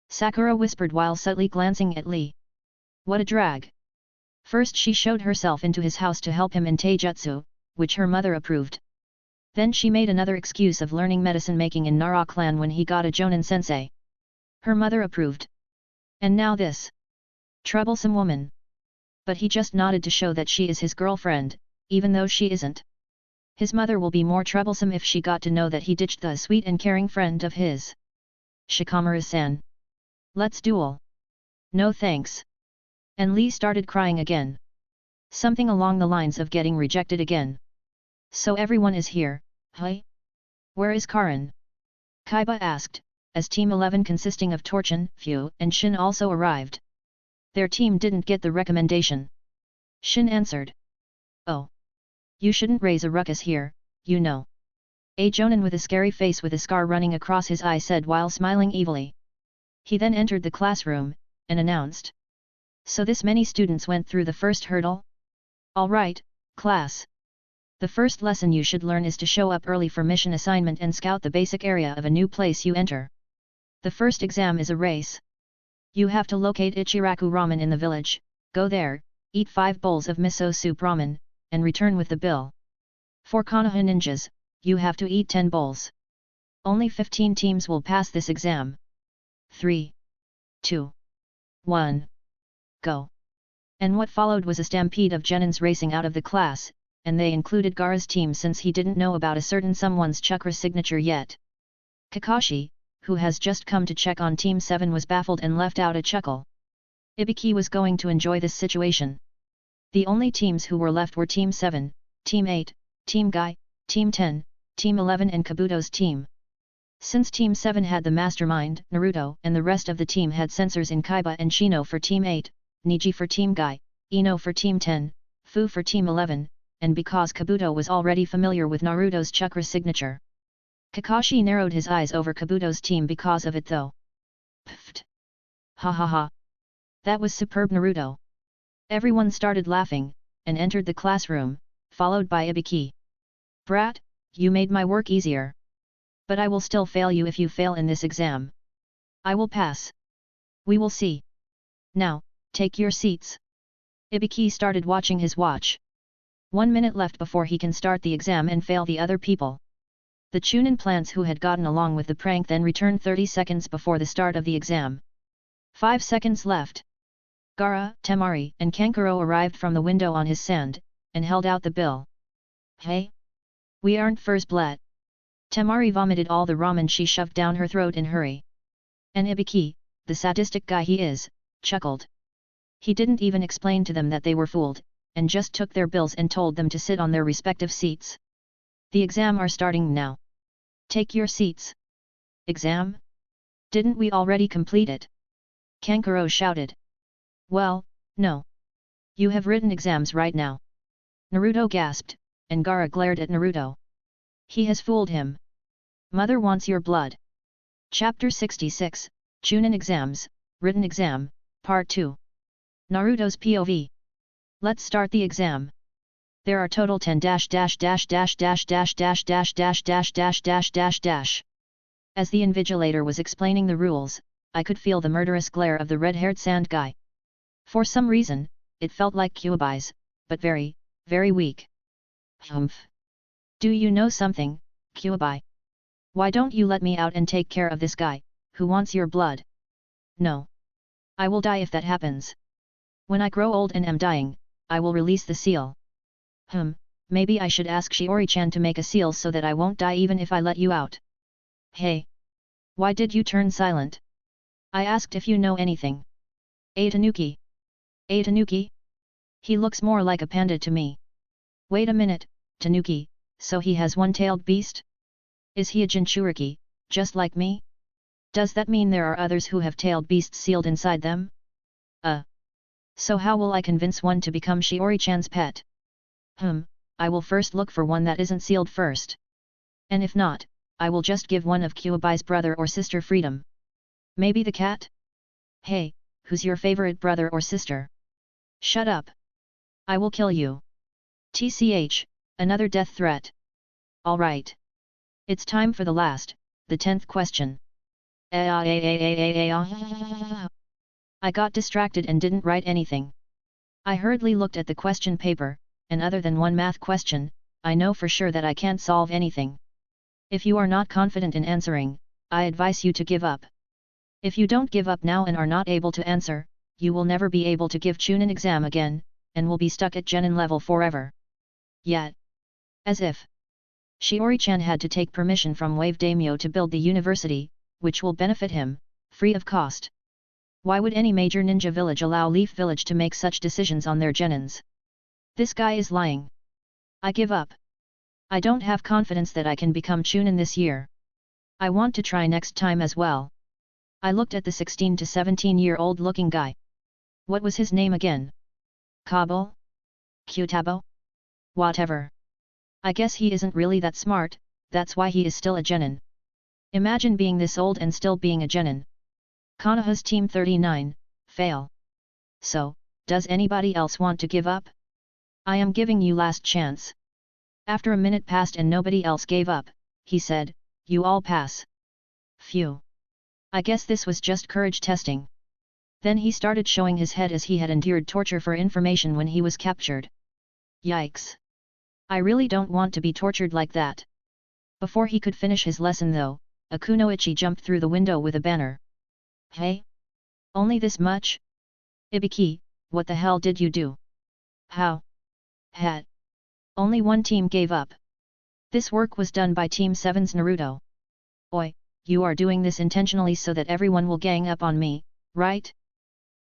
Sakura whispered while subtly glancing at Lee. What a drag! First she showed herself into his house to help him in taijutsu, which her mother approved. Then she made another excuse of learning medicine making in Nara clan when he got a Jonin sensei. Her mother approved. And now this. Troublesome woman. But he just nodded to show that she is his girlfriend, even though she isn't. His mother will be more troublesome if she got to know that he ditched the sweet and caring friend of his. Shikamaru-san. Let's duel. No thanks. And Lee started crying again. Something along the lines of getting rejected again. So everyone is here, huh? Where is Karin? Kaiba asked, as Team 11 consisting of Torchin, Fu, and Shin also arrived. Their team didn't get the recommendation. Shin answered. Oh. You shouldn't raise a ruckus here, you know. A Jonin with a scary face with a scar running across his eye said while smiling evilly. He then entered the classroom, and announced. So this many students went through the first hurdle? Alright, class. The first lesson you should learn is to show up early for mission assignment and scout the basic area of a new place you enter. The first exam is a race. You have to locate Ichiraku Ramen in the village, go there, eat 5 bowls of miso soup ramen, and return with the bill. For Konoha ninjas, you have to eat 10 bowls. Only 15 teams will pass this exam. 3, 2, 1, go. And what followed was a stampede of genins racing out of the class, and they included Gaara's team since he didn't know about a certain someone's chakra signature yet. Kakashi, who has just come to check on Team 7 was baffled and left out a chuckle. Ibiki was going to enjoy this situation. The only teams who were left were Team 7, Team 8, Team Guy, Team 10, Team 11 and Kabuto's team. Since Team 7 had the mastermind, Naruto, and the rest of the team had sensors in Kaiba and Shino for Team 8, Niji for Team Guy, Ino for Team 10, Fu for Team 11, and because Kabuto was already familiar with Naruto's chakra signature. Kakashi narrowed his eyes over Kabuto's team because of it though. Pfft! Ha ha ha! That was superb Naruto! Everyone started laughing, and entered the classroom, followed by Ibiki. Brat, you made my work easier. But I will still fail you if you fail in this exam. I will pass. We will see. Now, take your seats. Ibiki started watching his watch. 1 minute left before he can start the exam and fail the other people. The Chunin plants who had gotten along with the prank then returned 30 seconds before the start of the exam. 5 seconds left. Gaara, Temari, and Kankuro arrived from the window on his sand, and held out the bill. Hey? We aren't first blood. Temari vomited all the ramen she shoved down her throat in hurry. And Ibiki, the sadistic guy he is, chuckled. He didn't even explain to them that they were fooled, and just took their bills and told them to sit on their respective seats. The exam are starting now. Take your seats. Exam? Didn't we already complete it? Kankuro shouted. Well, no. You have written exams right now. Naruto gasped, and Gaara glared at Naruto. He has fooled him. Mother wants your blood. Chapter 66, Chunin Exams, Written Exam, Part 2. Naruto's POV. Let's start the exam. There are total 10 dash dash dash dash dash dash dash dash dash dash dash dash dash dash. As the invigilator was explaining the rules, I could feel the murderous glare of the red-haired sand guy. For some reason, it felt like Kyuubi's, but very, very weak. Humph. Do you know something, Kyuubi? Why don't you let me out and take care of this guy, who wants your blood? No. I will die if that happens. When I grow old and am dying, I will release the seal. Maybe I should ask Shiori-chan to make a seal so that I won't die even if I let you out. Hey! Why did you turn silent? I asked if you know anything. A tanuki. A tanuki? He looks more like a panda to me. Wait a minute, tanuki, so he has one-tailed beast? Is he a Jinchuriki, just like me? Does that mean there are others who have tailed beasts sealed inside them? So how will I convince one to become Shiori-chan's pet? I will first look for one that isn't sealed first. And if not, I will just give one of Kyuubi's brother or sister freedom. Maybe the cat? Hey, who's your favorite brother or sister? Shut up. I will kill you. TCH, another death threat. Alright. It's time for the 10th question. I got distracted and didn't write anything. I hurriedly looked at the question paper, and other than one math question, I know for sure that I can't solve anything. If you are not confident in answering, I advise you to give up. If you don't give up now and are not able to answer, you will never be able to give Chunin exam again, and will be stuck at Genin level forever. Yet. As if. Shiori-chan had to take permission from Wave Daimyo to build the university, which will benefit him, free of cost. Why would any major ninja village allow Leaf Village to make such decisions on their genins? This guy is lying. I give up. I don't have confidence that I can become Chunin this year. I want to try next time as well. I looked at the 16 to 17-year-old looking guy. What was his name again? Kabul? Kyutabo? Whatever. I guess he isn't really that smart, that's why he is still a genin. Imagine being this old and still being a genin. Konoha's Team 39, fail. So, does anybody else want to give up? I am giving you last chance. After a minute passed and nobody else gave up, he said, you all pass. Phew. I guess this was just courage testing. Then he started showing his head as he had endured torture for information when he was captured. Yikes. I really don't want to be tortured like that. Before he could finish his lesson though, a kunoichi jumped through the window with a banner. Hey? Only this much? Ibiki, what the hell did you do? How? Hat. Only one team gave up. This work was done by Team 7's Naruto. Oi, you are doing this intentionally so that everyone will gang up on me, right?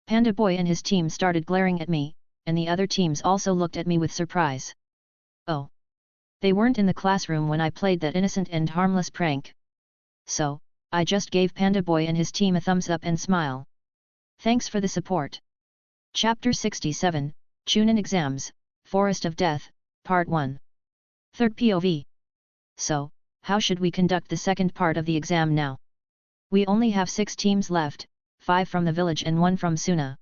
Panda Boy and his team started glaring at me, and the other teams also looked at me with surprise. Oh. They weren't in the classroom when I played that innocent and harmless prank. So, I just gave Panda Boy and his team a thumbs up and smile. Thanks for the support. Chapter 67, Chunin Exams, Forest of Death, Part 1. Third POV. So, how should we conduct the second part of the exam now? We only have 6 teams left, 5 from the village and 1 from Suna.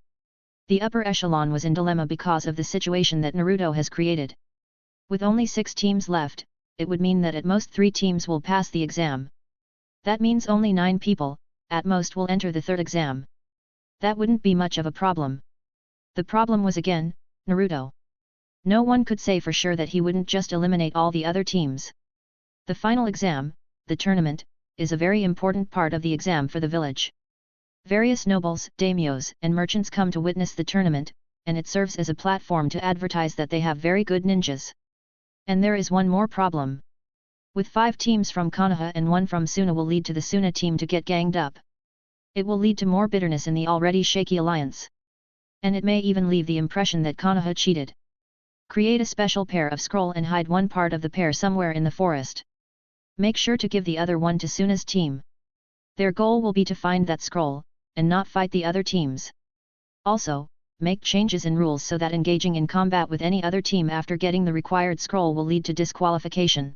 The upper echelon was in dilemma because of the situation that Naruto has created. With only 6 teams left, it would mean that at most 3 teams will pass the exam. That means only 9 people, at most, will enter the third exam. That wouldn't be much of a problem. The problem was again, Naruto. No one could say for sure that he wouldn't just eliminate all the other teams. The final exam, the tournament, is a very important part of the exam for the village. Various nobles, daimyos, and merchants come to witness the tournament, and it serves as a platform to advertise that they have very good ninjas. And there is one more problem. With 5 teams from Konoha and 1 from Suna will lead to the Suna team to get ganged up. It will lead to more bitterness in the already shaky alliance. And it may even leave the impression that Konoha cheated. Create a special pair of scroll and hide one part of the pair somewhere in the forest. Make sure to give the other one to Suna's team. Their goal will be to find that scroll, and not fight the other teams. Also, make changes in rules so that engaging in combat with any other team after getting the required scroll will lead to disqualification.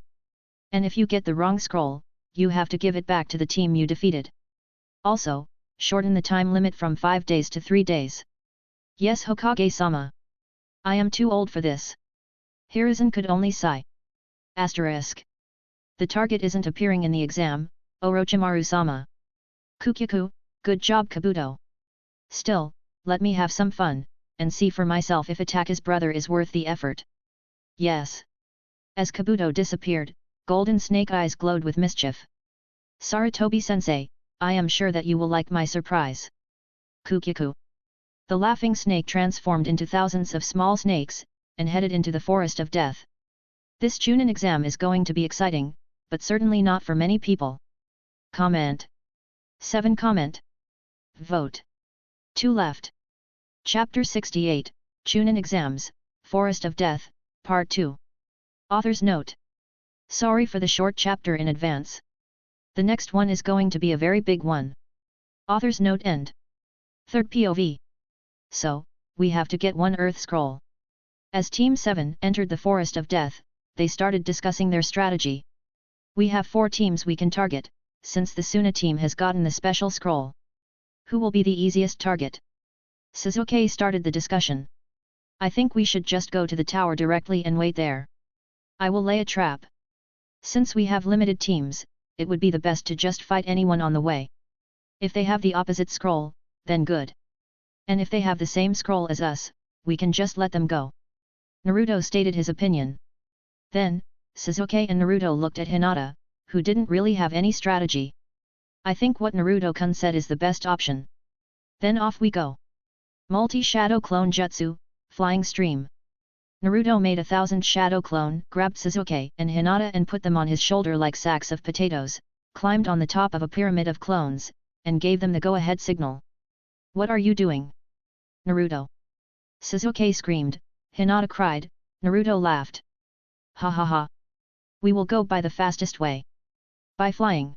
And if you get the wrong scroll, you have to give it back to the team you defeated. Also, shorten the time limit from 5 days to 3 days. Yes, Hokage-sama. I am too old for this. Hiruzen could only sigh. Asterisk. The target isn't appearing in the exam, Orochimaru-sama. Kukyaku, good job Kabuto. Still, let me have some fun, and see for myself if Itachi's brother is worth the effort. Yes. As Kabuto disappeared, golden snake eyes glowed with mischief. Sarutobi-sensei, I am sure that you will like my surprise. Kukyaku. The laughing snake transformed into thousands of small snakes, and headed into the forest of death. This Chunin exam is going to be exciting, but certainly not for many people. Comment. 7 comment. Vote. 2 left. Chapter 68, Chunin Exams, Forest of Death, Part 2. Author's note. Sorry for the short chapter in advance. The next one is going to be a very big one. Author's note end. Third POV. So, we have to get one Earth Scroll. As Team 7 entered the Forest of Death, they started discussing their strategy. We have 4 teams we can target, since the Suna team has gotten the special scroll. Who will be the easiest target? Sasuke started the discussion. I think we should just go to the tower directly and wait there. I will lay a trap. Since we have limited teams, it would be the best to just fight anyone on the way. If they have the opposite scroll, then good. And if they have the same scroll as us, we can just let them go. Naruto stated his opinion. Then, Sasuke and Naruto looked at Hinata, who didn't really have any strategy. I think what Naruto-kun said is the best option. Then off we go. Multi-shadow clone jutsu, flying stream. Naruto made 1,000 shadow clone, grabbed Sasuke and Hinata and put them on his shoulder like sacks of potatoes, climbed on the top of a pyramid of clones, and gave them the go-ahead signal. What are you doing? Naruto. Sasuke screamed, Hinata cried, Naruto laughed. Ha ha ha. We will go by the fastest way. By flying.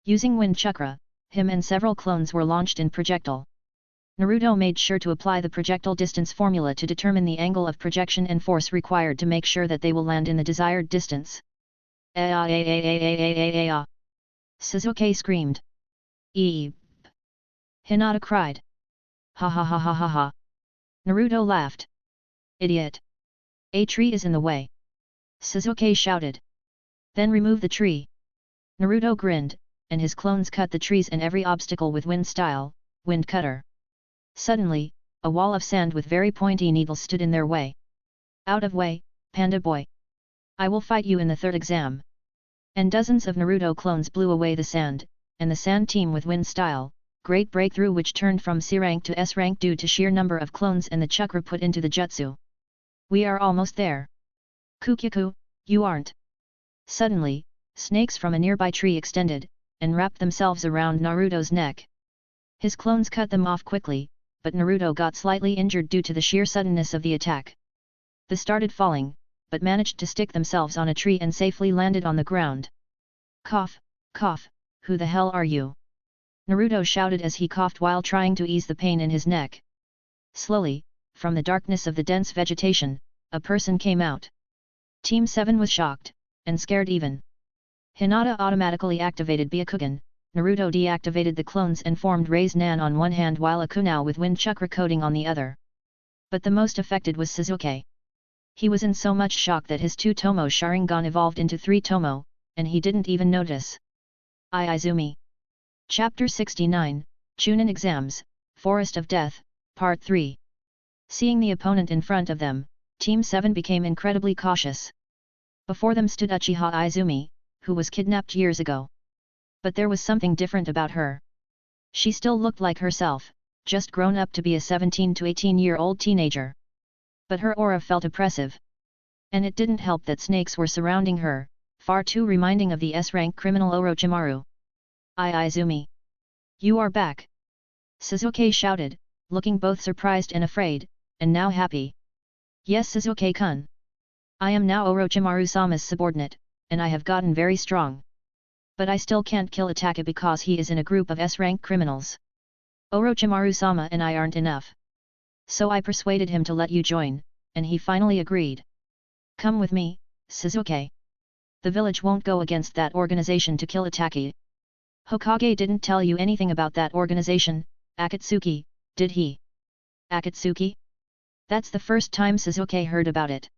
Using wind chakra, him and several clones were launched in projectile. Naruto made sure to apply the projectile distance formula to determine the angle of projection and force required to make sure that they will land in the desired distance. Sasuke screamed. Eep. Hinata cried. Ha ha ha ha ha ha. Naruto laughed. Idiot. A tree is in the way. Sasuke shouted. Then remove the tree. Naruto grinned, and his clones cut the trees and every obstacle with wind style, wind cutter. Suddenly, a wall of sand with very pointy needles stood in their way. Out of way, panda boy. I will fight you in the third exam. And dozens of Naruto clones blew away the sand, and the sand team with wind style, great breakthrough which turned from C rank to S rank due to sheer number of clones and the chakra put into the jutsu. We are almost there. Kukyaku, you aren't. Suddenly, snakes from a nearby tree extended, and wrapped themselves around Naruto's neck. His clones cut them off quickly, but Naruto got slightly injured due to the sheer suddenness of the attack. They started falling, but managed to stick themselves on a tree and safely landed on the ground. Cough, cough, who the hell are you? Naruto shouted as he coughed while trying to ease the pain in his neck. Slowly, from the darkness of the dense vegetation, a person came out. Team 7 was shocked, and scared even. Hinata automatically activated Byakugan, Naruto deactivated the clones and formed Raise Nan on one hand while Akunao with wind chakra coating on the other. But the most affected was Sasuke. He was in so much shock that his 2 Tomo Sharingan evolved into 3 Tomo, and he didn't even notice. Izumi. Chapter 69, Chunin Exams, Forest of Death, Part 3. Seeing the opponent in front of them, Team 7 became incredibly cautious. Before them stood Uchiha Izumi, who was kidnapped years ago. But there was something different about her. She still looked like herself, just grown up to be a 17 to 18-year-old teenager. But her aura felt oppressive. And it didn't help that snakes were surrounding her, far too reminding of the S-rank criminal Orochimaru. Izumi. You are back. Sasuke shouted, looking both surprised and afraid, and now happy. Yes, Sasuke-kun. I am now Orochimaru-sama's subordinate, and I have gotten very strong. But I still can't kill Itachi because he is in a group of S-rank criminals. Orochimaru-sama and I aren't enough. So I persuaded him to let you join, and he finally agreed. Come with me, Sasuke. The village won't go against that organization to kill Itachi. Hokage didn't tell you anything about that organization, Akatsuki, did he? Akatsuki? That's the first time Sasuke heard about it.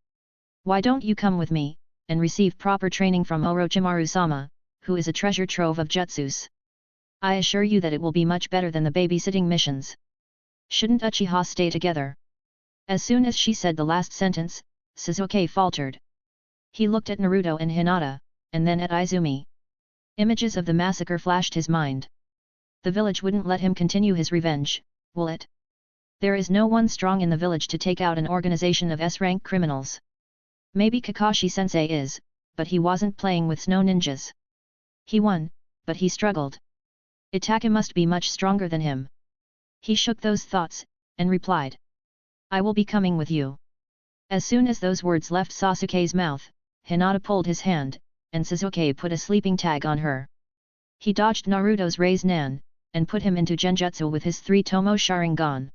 Why don't you come with me, and receive proper training from Orochimaru-sama, who is a treasure trove of jutsus? I assure you that it will be much better than the babysitting missions. Shouldn't Uchiha stay together? As soon as she said the last sentence, Sasuke faltered. He looked at Naruto and Hinata, and then at Izumi. Images of the massacre flashed his mind. The village wouldn't let him continue his revenge, will it? There is no one strong in the village to take out an organization of S-rank criminals. Maybe Kakashi-sensei is, but he wasn't playing with snow ninjas. He won, but he struggled. Itachi must be much stronger than him. He shook those thoughts, and replied. I will be coming with you. As soon as those words left Sasuke's mouth, Hinata pulled his hand, and Sasuke put a sleeping tag on her. He dodged Naruto's Raise Nan, and put him into Genjutsu with his 3 Tomo Sharingan.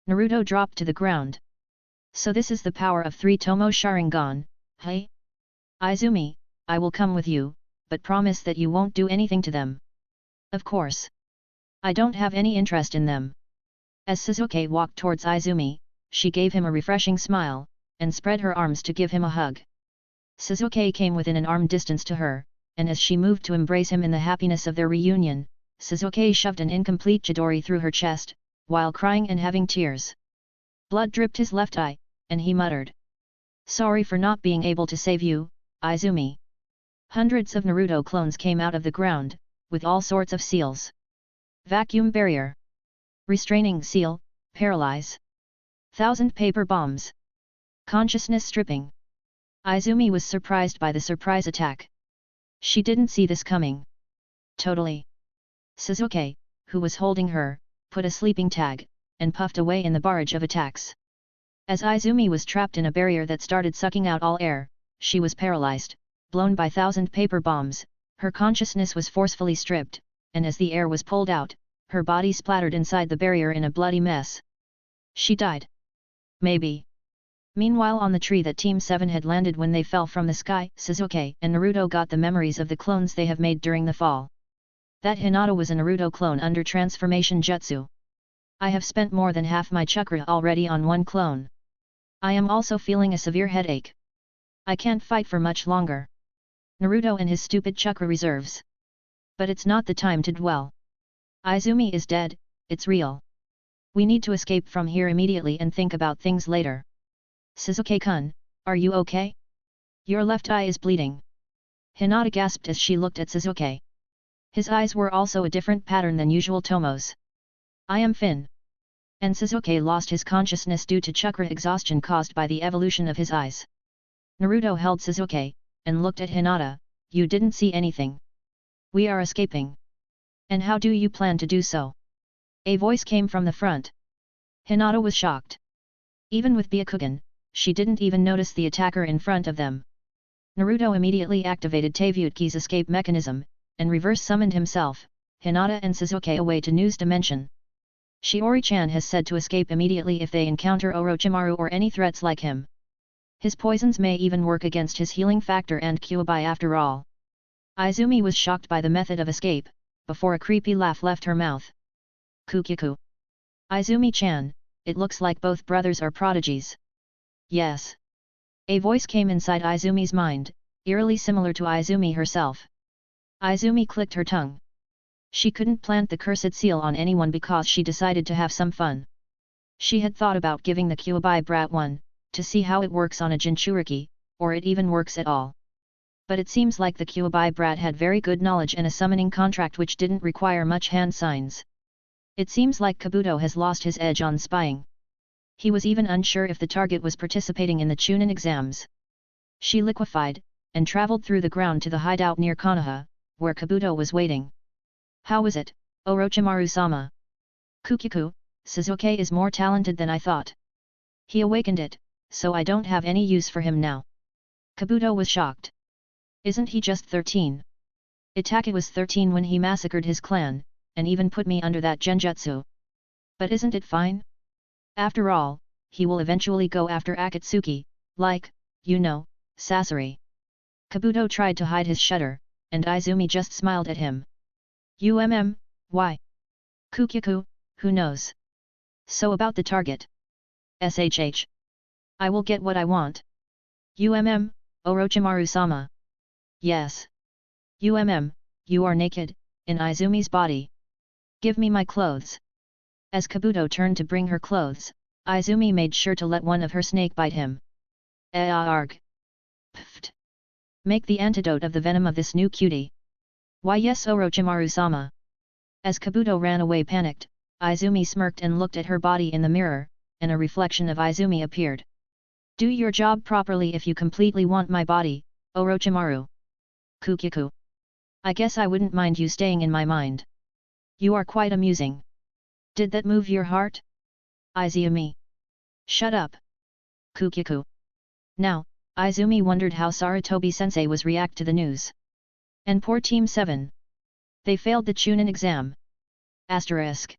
Naruto dropped to the ground. So this is the power of 3 Tomo Sharingan, hey? Izumi, I will come with you, but promise that you won't do anything to them. Of course. I don't have any interest in them. As Sasuke walked towards Izumi, she gave him a refreshing smile, and spread her arms to give him a hug. Sasuke came within an arm distance to her, and as she moved to embrace him in the happiness of their reunion, Sasuke shoved an incomplete Chidori through her chest, while crying and having tears. Blood dripped his left eye, and he muttered. Sorry for not being able to save you, Izumi. Hundreds of Naruto clones came out of the ground, with all sorts of seals. Vacuum barrier. Restraining seal, paralyze. 1000 paper bombs. Consciousness stripping. Izumi was surprised by the surprise attack. She didn't see this coming. Totally. Sasuke, who was holding her, put a sleeping tag, and puffed away in the barrage of attacks. As Izumi was trapped in a barrier that started sucking out all air, she was paralyzed, blown by 1000 paper bombs, her consciousness was forcefully stripped, and as the air was pulled out, her body splattered inside the barrier in a bloody mess. She died. Maybe. Meanwhile on the tree that Team 7 had landed when they fell from the sky, Sasuke and Naruto got the memories of the clones they have made during the fall. That Hinata was a Naruto clone under transformation jutsu. I have spent more than half my chakra already on one clone. I am also feeling a severe headache. I can't fight for much longer. Naruto and his stupid chakra reserves. But it's not the time to dwell. Izumi is dead, it's real. We need to escape from here immediately and think about things later. Sasuke-kun, are you okay? Your left eye is bleeding. Hinata gasped as she looked at Sasuke. His eyes were also a different pattern than usual Tomo's. I am Finn. And Sasuke lost his consciousness due to chakra exhaustion caused by the evolution of his eyes. Naruto held Sasuke, and looked at Hinata. You didn't see anything. We are escaping. And how do you plan to do so? A voice came from the front. Hinata was shocked. Even with Byakugan, she didn't even notice the attacker in front of them. Naruto immediately activated Teivyutki's escape mechanism, and reverse summoned himself, Hinata and Sasuke away to News Dimension. Shiori-chan has said to escape immediately if they encounter Orochimaru or any threats like him. His poisons may even work against his healing factor and Kyuubi after all. Izumi was shocked by the method of escape, before a creepy laugh left her mouth. Kukyaku. Izumi-chan, it looks like both brothers are prodigies. Yes. A voice came inside Izumi's mind, eerily similar to Izumi herself. Izumi clicked her tongue. She couldn't plant the cursed seal on anyone because she decided to have some fun. She had thought about giving the Kyuubi brat one, to see how it works on a Jinchuriki, or it even works at all. But it seems like the Kyuubi brat had very good knowledge and a summoning contract which didn't require much hand signs. It seems like Kabuto has lost his edge on spying. He was even unsure if the target was participating in the Chunin exams. She liquefied, and traveled through the ground to the hideout near Konoha, where Kabuto was waiting. How is it, Orochimaru-sama? Kukyaku, Sasuke is more talented than I thought. He awakened it, so I don't have any use for him now. Kabuto was shocked. Isn't he just 13? Itachi was 13 when he massacred his clan, and even put me under that genjutsu. But isn't it fine? After all, he will eventually go after Akatsuki, like, you know, Sasori. Kabuto tried to hide his shudder, and Izumi just smiled at him. Why? Kukyaku, who knows? So about the target. SHH. I will get what I want. Orochimaru-sama. Yes. You are naked, in Izumi's body. Give me my clothes. As Kabuto turned to bring her clothes, Izumi made sure to let one of her snake bite him. Arg. Pft. Make the antidote of the venom of this new cutie. Why yes Orochimaru-sama. As Kabuto ran away panicked, Izumi smirked and looked at her body in the mirror, and a reflection of Izumi appeared. Do your job properly if you completely want my body, Orochimaru. Kukiku. I guess I wouldn't mind you staying in my mind. You are quite amusing. Did that move your heart? Izumi. Shut up. Kukiku. Now, Izumi wondered how Sarutobi-sensei was react to the news. And poor Team 7. They failed the Chunin exam. Asterisk.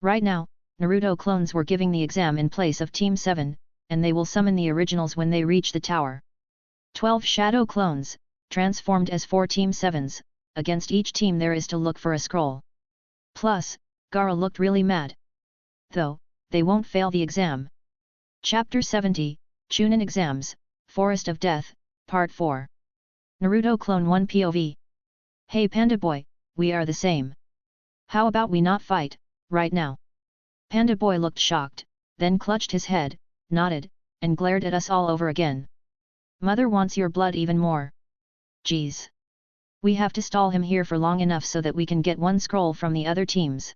Right now, Naruto clones were giving the exam in place of Team 7, and they will summon the originals when they reach the tower. 12 shadow clones, transformed as 4 Team 7s, against each team there is to look for a scroll. Plus, Gaara looked really mad. Though, they won't fail the exam. Chapter 70, Chunin Exams, Forest of Death, Part 4. Naruto Clone 1 POV. Hey Panda Boy, we are the same. How about we not fight, right now? Panda Boy looked shocked, then clutched his head, nodded, and glared at us all over again. Mother wants your blood even more. Geez. We have to stall him here for long enough so that we can get one scroll from the other teams.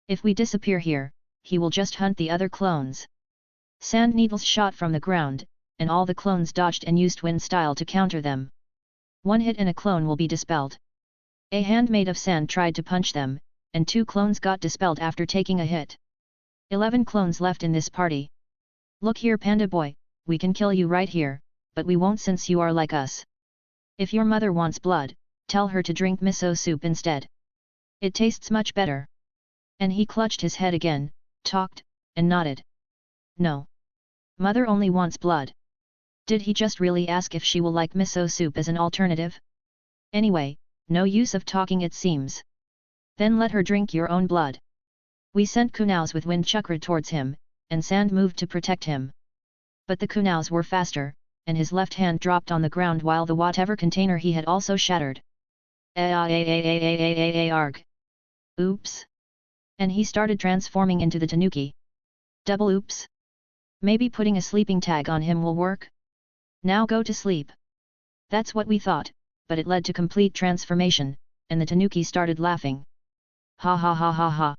If we disappear here, he will just hunt the other clones. Sand needles shot from the ground, and all the clones dodged and used wind style to counter them. One hit and a clone will be dispelled. A hand made of sand tried to punch them, and 2 clones got dispelled after taking a hit. 11 clones left in this party. Look here Panda Boy, we can kill you right here, but we won't since you are like us. If your mother wants blood, tell her to drink miso soup instead. It tastes much better. And he clutched his head again, talked, and nodded. No. Mother only wants blood. Did he just really ask if she will like miso soup as an alternative? Anyway, no use of talking it seems. Then let her drink your own blood. We sent kunaus with wind chakra towards him, and sand moved to protect him. But the kunaus were faster, and his left hand dropped on the ground while the whatever container he had also shattered. Arg. Oops. And he started transforming into the tanuki. Double oops. Maybe putting a sleeping tag on him will work? Now go to sleep. That's what we thought, but it led to complete transformation, and the tanuki started laughing. Ha ha ha ha ha.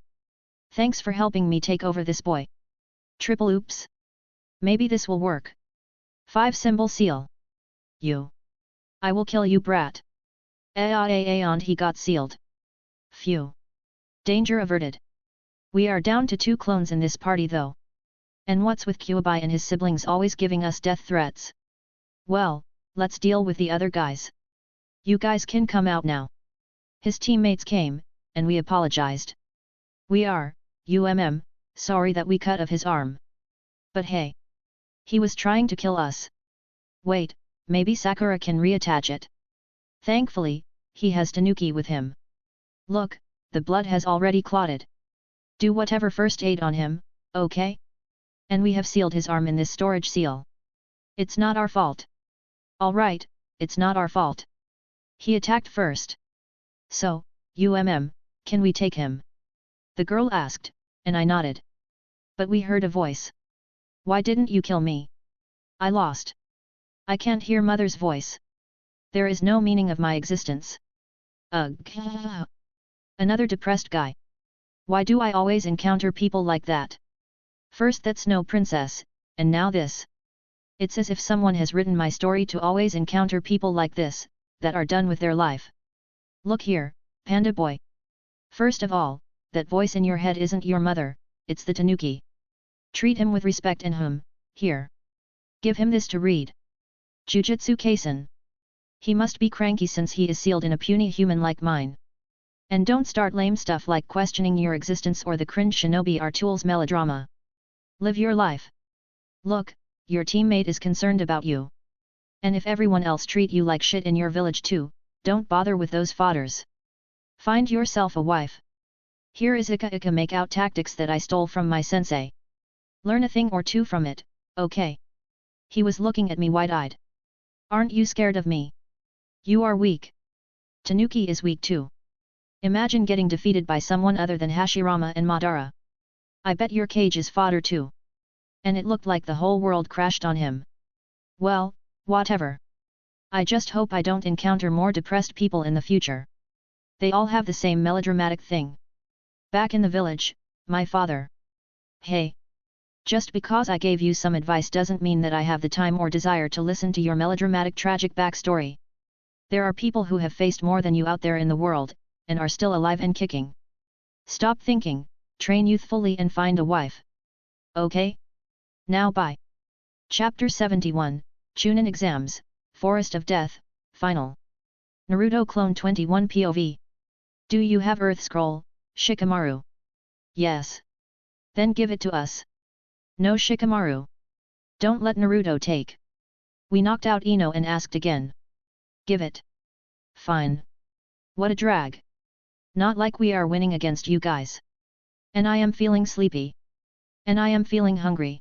Thanks for helping me take over this boy. Triple oops. Maybe this will work. 5 symbol seal. You. I will kill you brat. And he got sealed. Phew. Danger averted. We are down to 2 clones in this party though. And what's with Kyuubi and his siblings always giving us death threats? Well, let's deal with the other guys. You guys can come out now. His teammates came, and we apologized. We are, sorry that we cut off his arm. But hey. He was trying to kill us. Wait, maybe Sakura can reattach it. Thankfully, he has Tanuki with him. Look, the blood has already clotted. Do whatever first aid on him, okay? And we have sealed his arm in this storage seal. It's not our fault. Alright, it's not our fault. He attacked first. So, can we take him? The girl asked, and I nodded. But we heard a voice. Why didn't you kill me? I lost. I can't hear mother's voice. There is no meaning of my existence. Ugh. Another depressed guy. Why do I always encounter people like that? First that snow princess, and now this. It's as if someone has written my story to always encounter people like this, that are done with their life. Look here, Panda Boy. First of all, that voice in your head isn't your mother, it's the Tanuki. Treat him with respect and here. Give him this to read. Jujutsu Kaisen. He must be cranky since he is sealed in a puny human like mine. And don't start lame stuff like questioning your existence or the cringe shinobi are tools melodrama. Live your life. Look, your teammate is concerned about you. And if everyone else treat you like shit in your village too, don't bother with those fodders. Find yourself a wife. Here is Ika make out tactics that I stole from my sensei. Learn a thing or two from it, okay? He was looking at me wide-eyed. Aren't you scared of me? You are weak. Tanuki is weak too. Imagine getting defeated by someone other than Hashirama and Madara. I bet your cage is fodder too. and it looked like the whole world crashed on him. Well, whatever. I just hope I don't encounter more depressed people in the future. They all have the same melodramatic thing. Back in the village, my father. Hey! Just because I gave you some advice doesn't mean that I have the time or desire to listen to your melodramatic tragic backstory. There are people who have faced more than you out there in the world, and are still alive and kicking. Stop thinking, train youthfully and find a wife. Okay? Now bye. Chapter 71, Chunin Exams, Forest of Death, Final. Naruto Clone 21 POV. Do you have Earth Scroll, Shikamaru? Yes. Then give it to us. No Shikamaru. Don't let Naruto take. We knocked out Ino and asked again. Give it. Fine. What a drag. Not like we are winning against you guys. And I am feeling sleepy. And I am feeling hungry.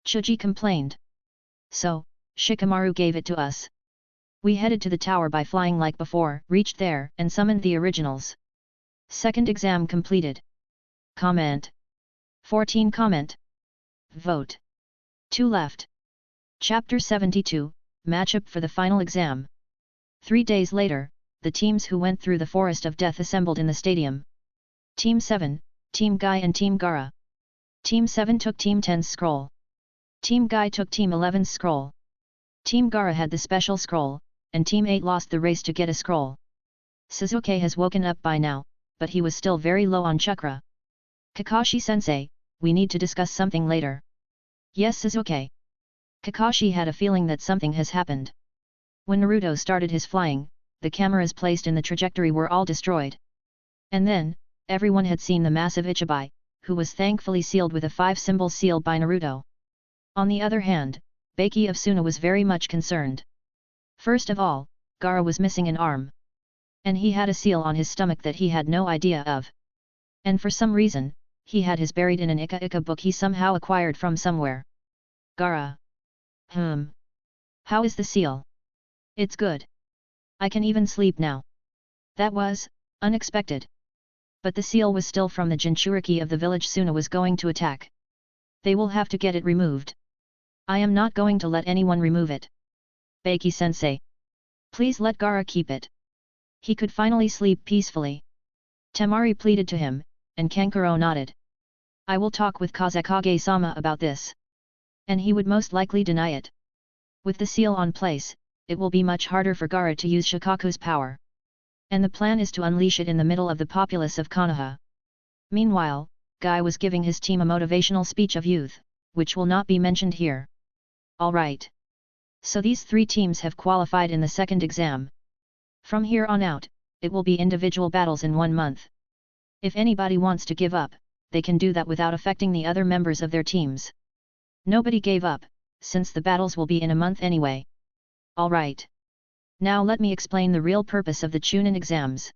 Chuji complained. So, Shikamaru gave it to us. We headed to the tower by flying like before, reached there, and summoned the originals. Second exam completed. Comment. 14 comment. Vote. 2 left. Chapter 72, Matchup for the final exam. 3 days later, the teams who went through the Forest of Death assembled in the stadium. Team 7, Team Guy and Team Gara. Team 7 took Team 10's scroll. Team Guy took Team 11's scroll. Team Gara had the special scroll, and Team 8 lost the race to get a scroll. Sasuke has woken up by now, but he was still very low on chakra. Kakashi-sensei, we need to discuss something later. Yes, Sasuke. Kakashi had a feeling that something has happened. When Naruto started his flying, the cameras placed in the trajectory were all destroyed. And then, everyone had seen the massive Ichibai, who was thankfully sealed with a 5-symbol seal by Naruto. On the other hand, Baki of Suna was very much concerned. First of all, Gara was missing an arm. And he had a seal on his stomach that he had no idea of. And for some reason, he had his buried in an Ika book he somehow acquired from somewhere. Gara. How is the seal? It's good. I can even sleep now. That was unexpected. But the seal was still from the Jinchuriki of the village Suna was going to attack. They will have to get it removed. I am not going to let anyone remove it. Baki-sensei. Please let Gara keep it. He could finally sleep peacefully. Temari pleaded to him, and Kankuro nodded. I will talk with Kazekage-sama about this. And he would most likely deny it. With the seal on place, it will be much harder for Gara to use Shikaku's power. And the plan is to unleash it in the middle of the populace of Konoha. Meanwhile, Guy was giving his team a motivational speech of youth, which will not be mentioned here. Alright. So these 3 teams have qualified in the second exam. From here on out, it will be individual battles in 1 month. If anybody wants to give up, they can do that without affecting the other members of their teams. Nobody gave up, since the battles will be in a month anyway. Alright. Now let me explain the real purpose of the Chunin exams.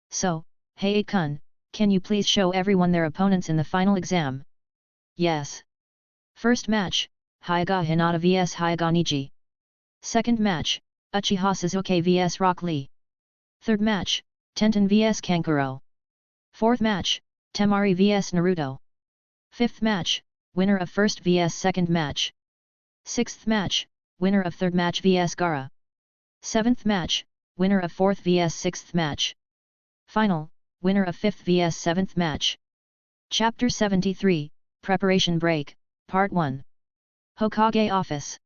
So, hey 8-kun, can you please show everyone their opponents in the final exam? Yes. First match, Hyuga Hinata vs Hyuga Niji. Second match, Uchiha Sasuke vs Rock Lee. Third match, Tenten vs Kankuro. Fourth match, Temari vs Naruto. Fifth match, winner of first vs second match. Sixth match, winner of third match vs Gara. Seventh match, winner of fourth vs sixth match. Final, winner of fifth vs seventh match. Chapter 73, Preparation Break, Part 1. Hokage Office.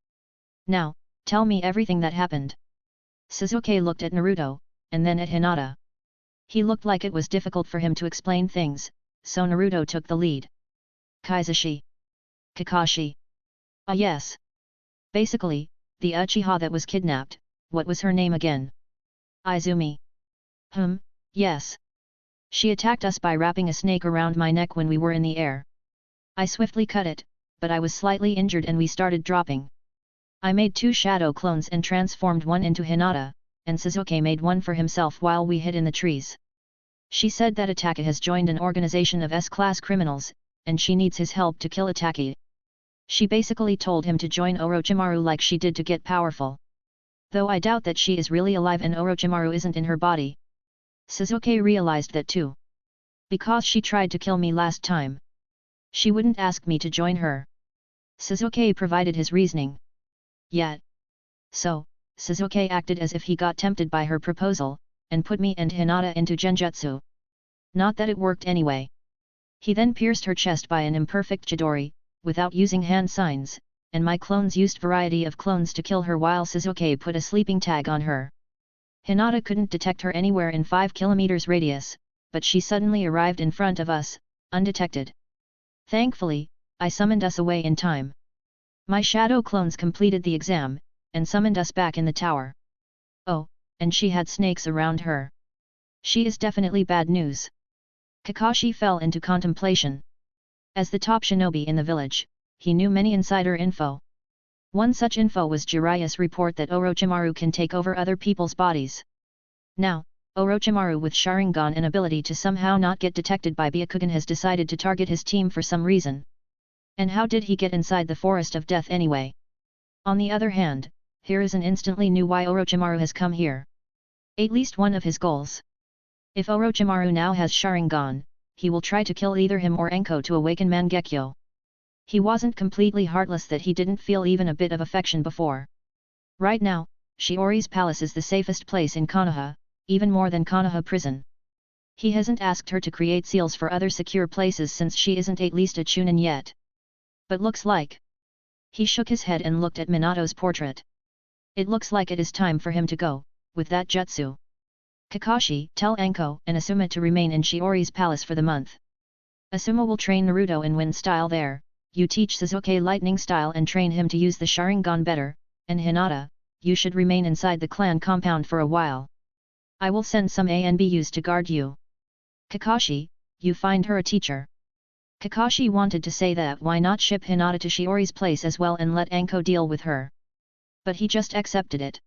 Now, tell me everything that happened. Sasuke looked at Naruto, and then at Hinata. He looked like it was difficult for him to explain things, so Naruto took the lead. Kaizashi. Kakashi. Ah yes. Basically, the Uchiha that was kidnapped, what was her name again? Izumi. Yes. She attacked us by wrapping a snake around my neck when we were in the air. I swiftly cut it, but I was slightly injured and we started dropping. I made 2 shadow clones and transformed one into Hinata, and Sasuke made one for himself while we hid in the trees. She said that Ataki has joined an organization of S-class criminals, and she needs his help to kill Ataki. She basically told him to join Orochimaru like she did to get powerful. Though I doubt that she is really alive and Orochimaru isn't in her body. Sasuke realized that too. Because she tried to kill me last time. She wouldn't ask me to join her. Suzuki provided his reasoning. Yet. So, Suzuki acted as if he got tempted by her proposal, and put me and Hinata into genjutsu. Not that it worked anyway. He then pierced her chest by an imperfect chidori, without using hand signs, and my clones used variety of clones to kill her while Suzuki put a sleeping tag on her. Hinata couldn't detect her anywhere in 5 kilometers radius, but she suddenly arrived in front of us, undetected. Thankfully, I summoned us away in time. My shadow clones completed the exam, and summoned us back in the tower. Oh, and she had snakes around her. She is definitely bad news. Kakashi fell into contemplation. As the top shinobi in the village, he knew many insider info. One such info was Jiraiya's report that Orochimaru can take over other people's bodies. Now, Orochimaru with Sharingan and ability to somehow not get detected by Byakugan has decided to target his team for some reason. And how did he get inside the Forest of Death anyway? On the other hand, Hiruzen instantly knew why Orochimaru has come here. At least one of his goals. If Orochimaru now has Sharingan, he will try to kill either him or Enko to awaken Mangekyo. He wasn't completely heartless that he didn't feel even a bit of affection before. Right now, Shiori's palace is the safest place in Konoha, even more than Konoha prison. He hasn't asked her to create seals for other secure places since she isn't at least a Chunin yet. But looks like... He shook his head and looked at Minato's portrait. It looks like it is time for him to go, with that jutsu. Kakashi, tell Enko and Asuma to remain in Shiori's palace for the month. Asuma will train Naruto in wind style there, you teach Suzuki lightning style and train him to use the Sharingan better, and Hinata, you should remain inside the clan compound for a while. I will send some ANBUs to guard you. Kakashi, you find her a teacher. Kakashi wanted to say that why not ship Hinata to Shiori's place as well and let Enko deal with her. But he just accepted it.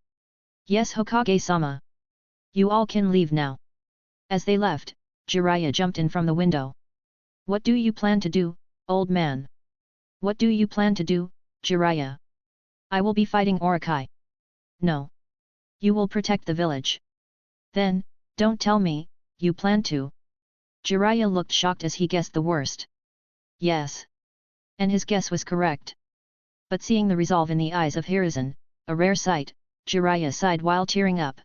Yes, Hokage-sama. You all can leave now. As they left, Jiraiya jumped in from the window. What do you plan to do, old man? What do you plan to do, Jiraiya? I will be fighting Orokai. No. You will protect the village. Then, don't tell me, you plan to. Jiraiya looked shocked as he guessed the worst. Yes. And his guess was correct. But seeing the resolve in the eyes of Hiruzen, a rare sight, Jiraiya sighed while tearing up.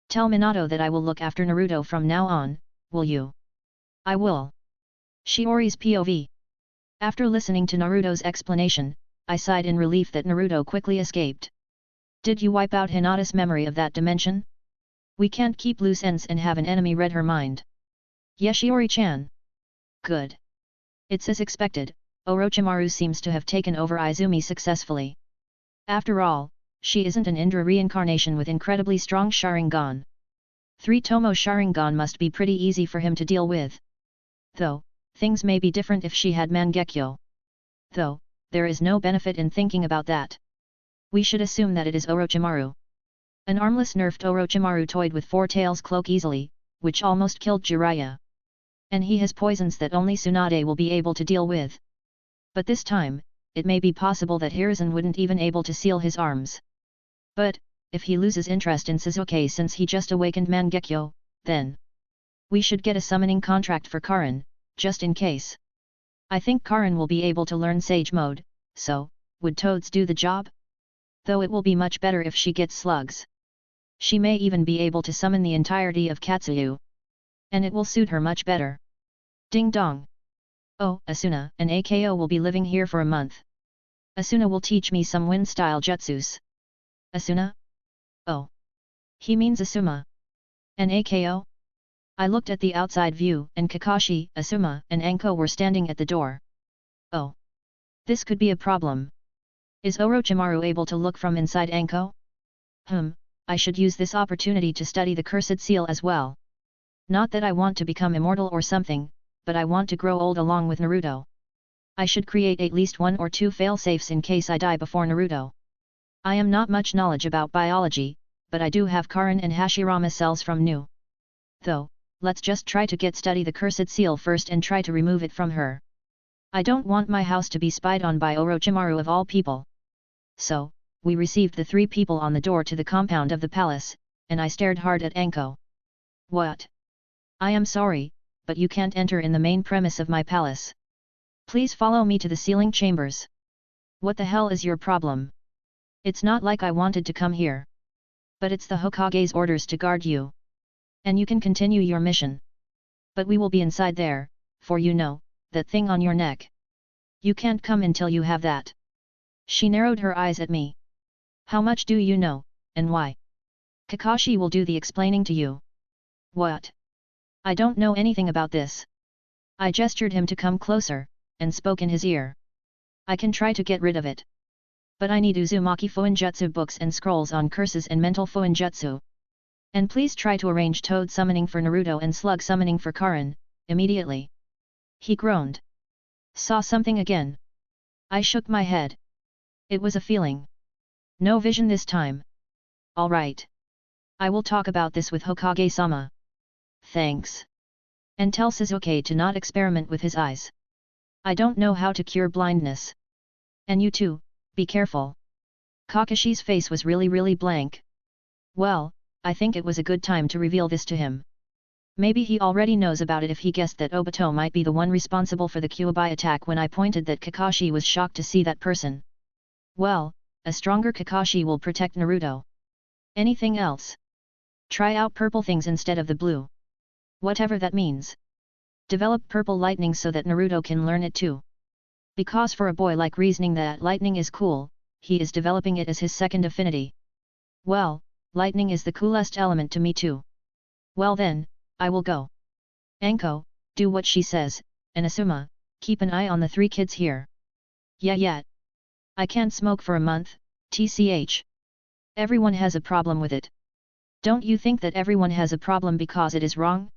Tell Minato that I will look after Naruto from now on, will you? I will. Shiori's POV. After listening to Naruto's explanation, I sighed in relief that Naruto quickly escaped. Did you wipe out Hinata's memory of that dimension? We can't keep loose ends and have an enemy read her mind. Yes, Shiori-chan. Good. It's as expected, Orochimaru seems to have taken over Izumi successfully. After all, she isn't an Indra reincarnation with incredibly strong Sharingan. 3 Tomo Sharingan must be pretty easy for him to deal with. Though, things may be different if she had Mangekyo. Though, there is no benefit in thinking about that. We should assume that it is Orochimaru. An armless nerfed Orochimaru toyed with 4 Tails cloak easily, which almost killed Jiraiya. And he has poisons that only Tsunade will be able to deal with. But this time, it may be possible that Hiruzen wouldn't even able to seal his arms. But, if he loses interest in Suzuki since he just awakened Mangekyo, then we should get a summoning contract for Karin, just in case. I think Karin will be able to learn Sage Mode, so, would Toads do the job? Though it will be much better if she gets slugs. She may even be able to summon the entirety of Katsuyu. And it will suit her much better. Ding dong. Oh, Asuna and Ako will be living here for a month. Asuna will teach me some wind-style jutsus. Asuna? Oh. He means Asuma. And Ako? I looked at the outside view and Kakashi, Asuma and Enko were standing at the door. Oh. This could be a problem. Is Orochimaru able to look from inside Enko? I should use this opportunity to study the cursed seal as well. Not that I want to become immortal or something, but I want to grow old along with Naruto. I should create at least 1 or 2 fail-safes in case I die before Naruto. I am not much knowledge about biology, but I do have Karin and Hashirama cells from Nu. Though, let's just try to study the cursed seal first and try to remove it from her. I don't want my house to be spied on by Orochimaru of all people. So, we received the 3 people on the door to the compound of the palace, and I stared hard at Enko. What? I am sorry, but you can't enter in the main premise of my palace. Please follow me to the sealing chambers. What the hell is your problem? It's not like I wanted to come here. But it's the Hokage's orders to guard you. And you can continue your mission. But we will be inside there, for you know, that thing on your neck. You can't come until you have that. She narrowed her eyes at me. How much do you know, and why? Kakashi will do the explaining to you. What? I don't know anything about this. I gestured him to come closer, and spoke in his ear. I can try to get rid of it. But I need Uzumaki Fuinjutsu books and scrolls on curses and mental Fuinjutsu. And please try to arrange toad summoning for Naruto and slug summoning for Karin, immediately. He groaned. Saw something again. I shook my head. It was a feeling. No vision this time. All right. I will talk about this with Hokage-sama. Thanks. And tell Sasuke to not experiment with his eyes. I don't know how to cure blindness. And you too, be careful. Kakashi's face was really blank. Well, I think it was a good time to reveal this to him. Maybe he already knows about it if he guessed that Obito might be the one responsible for the Kyuubi attack when I pointed that Kakashi was shocked to see that person. Well, a stronger Kakashi will protect Naruto. Anything else? Try out purple things instead of the blue. Whatever that means. Develop purple lightning so that Naruto can learn it too. Because for a boy like reasoning that lightning is cool, he is developing it as his second affinity. Well, lightning is the coolest element to me too. Well then, I will go. Anko, do what she says, and Asuma, keep an eye on the 3 kids here. Yeah. I can't smoke for a month, tch. Everyone has a problem with it. Don't you think that everyone has a problem because it is wrong?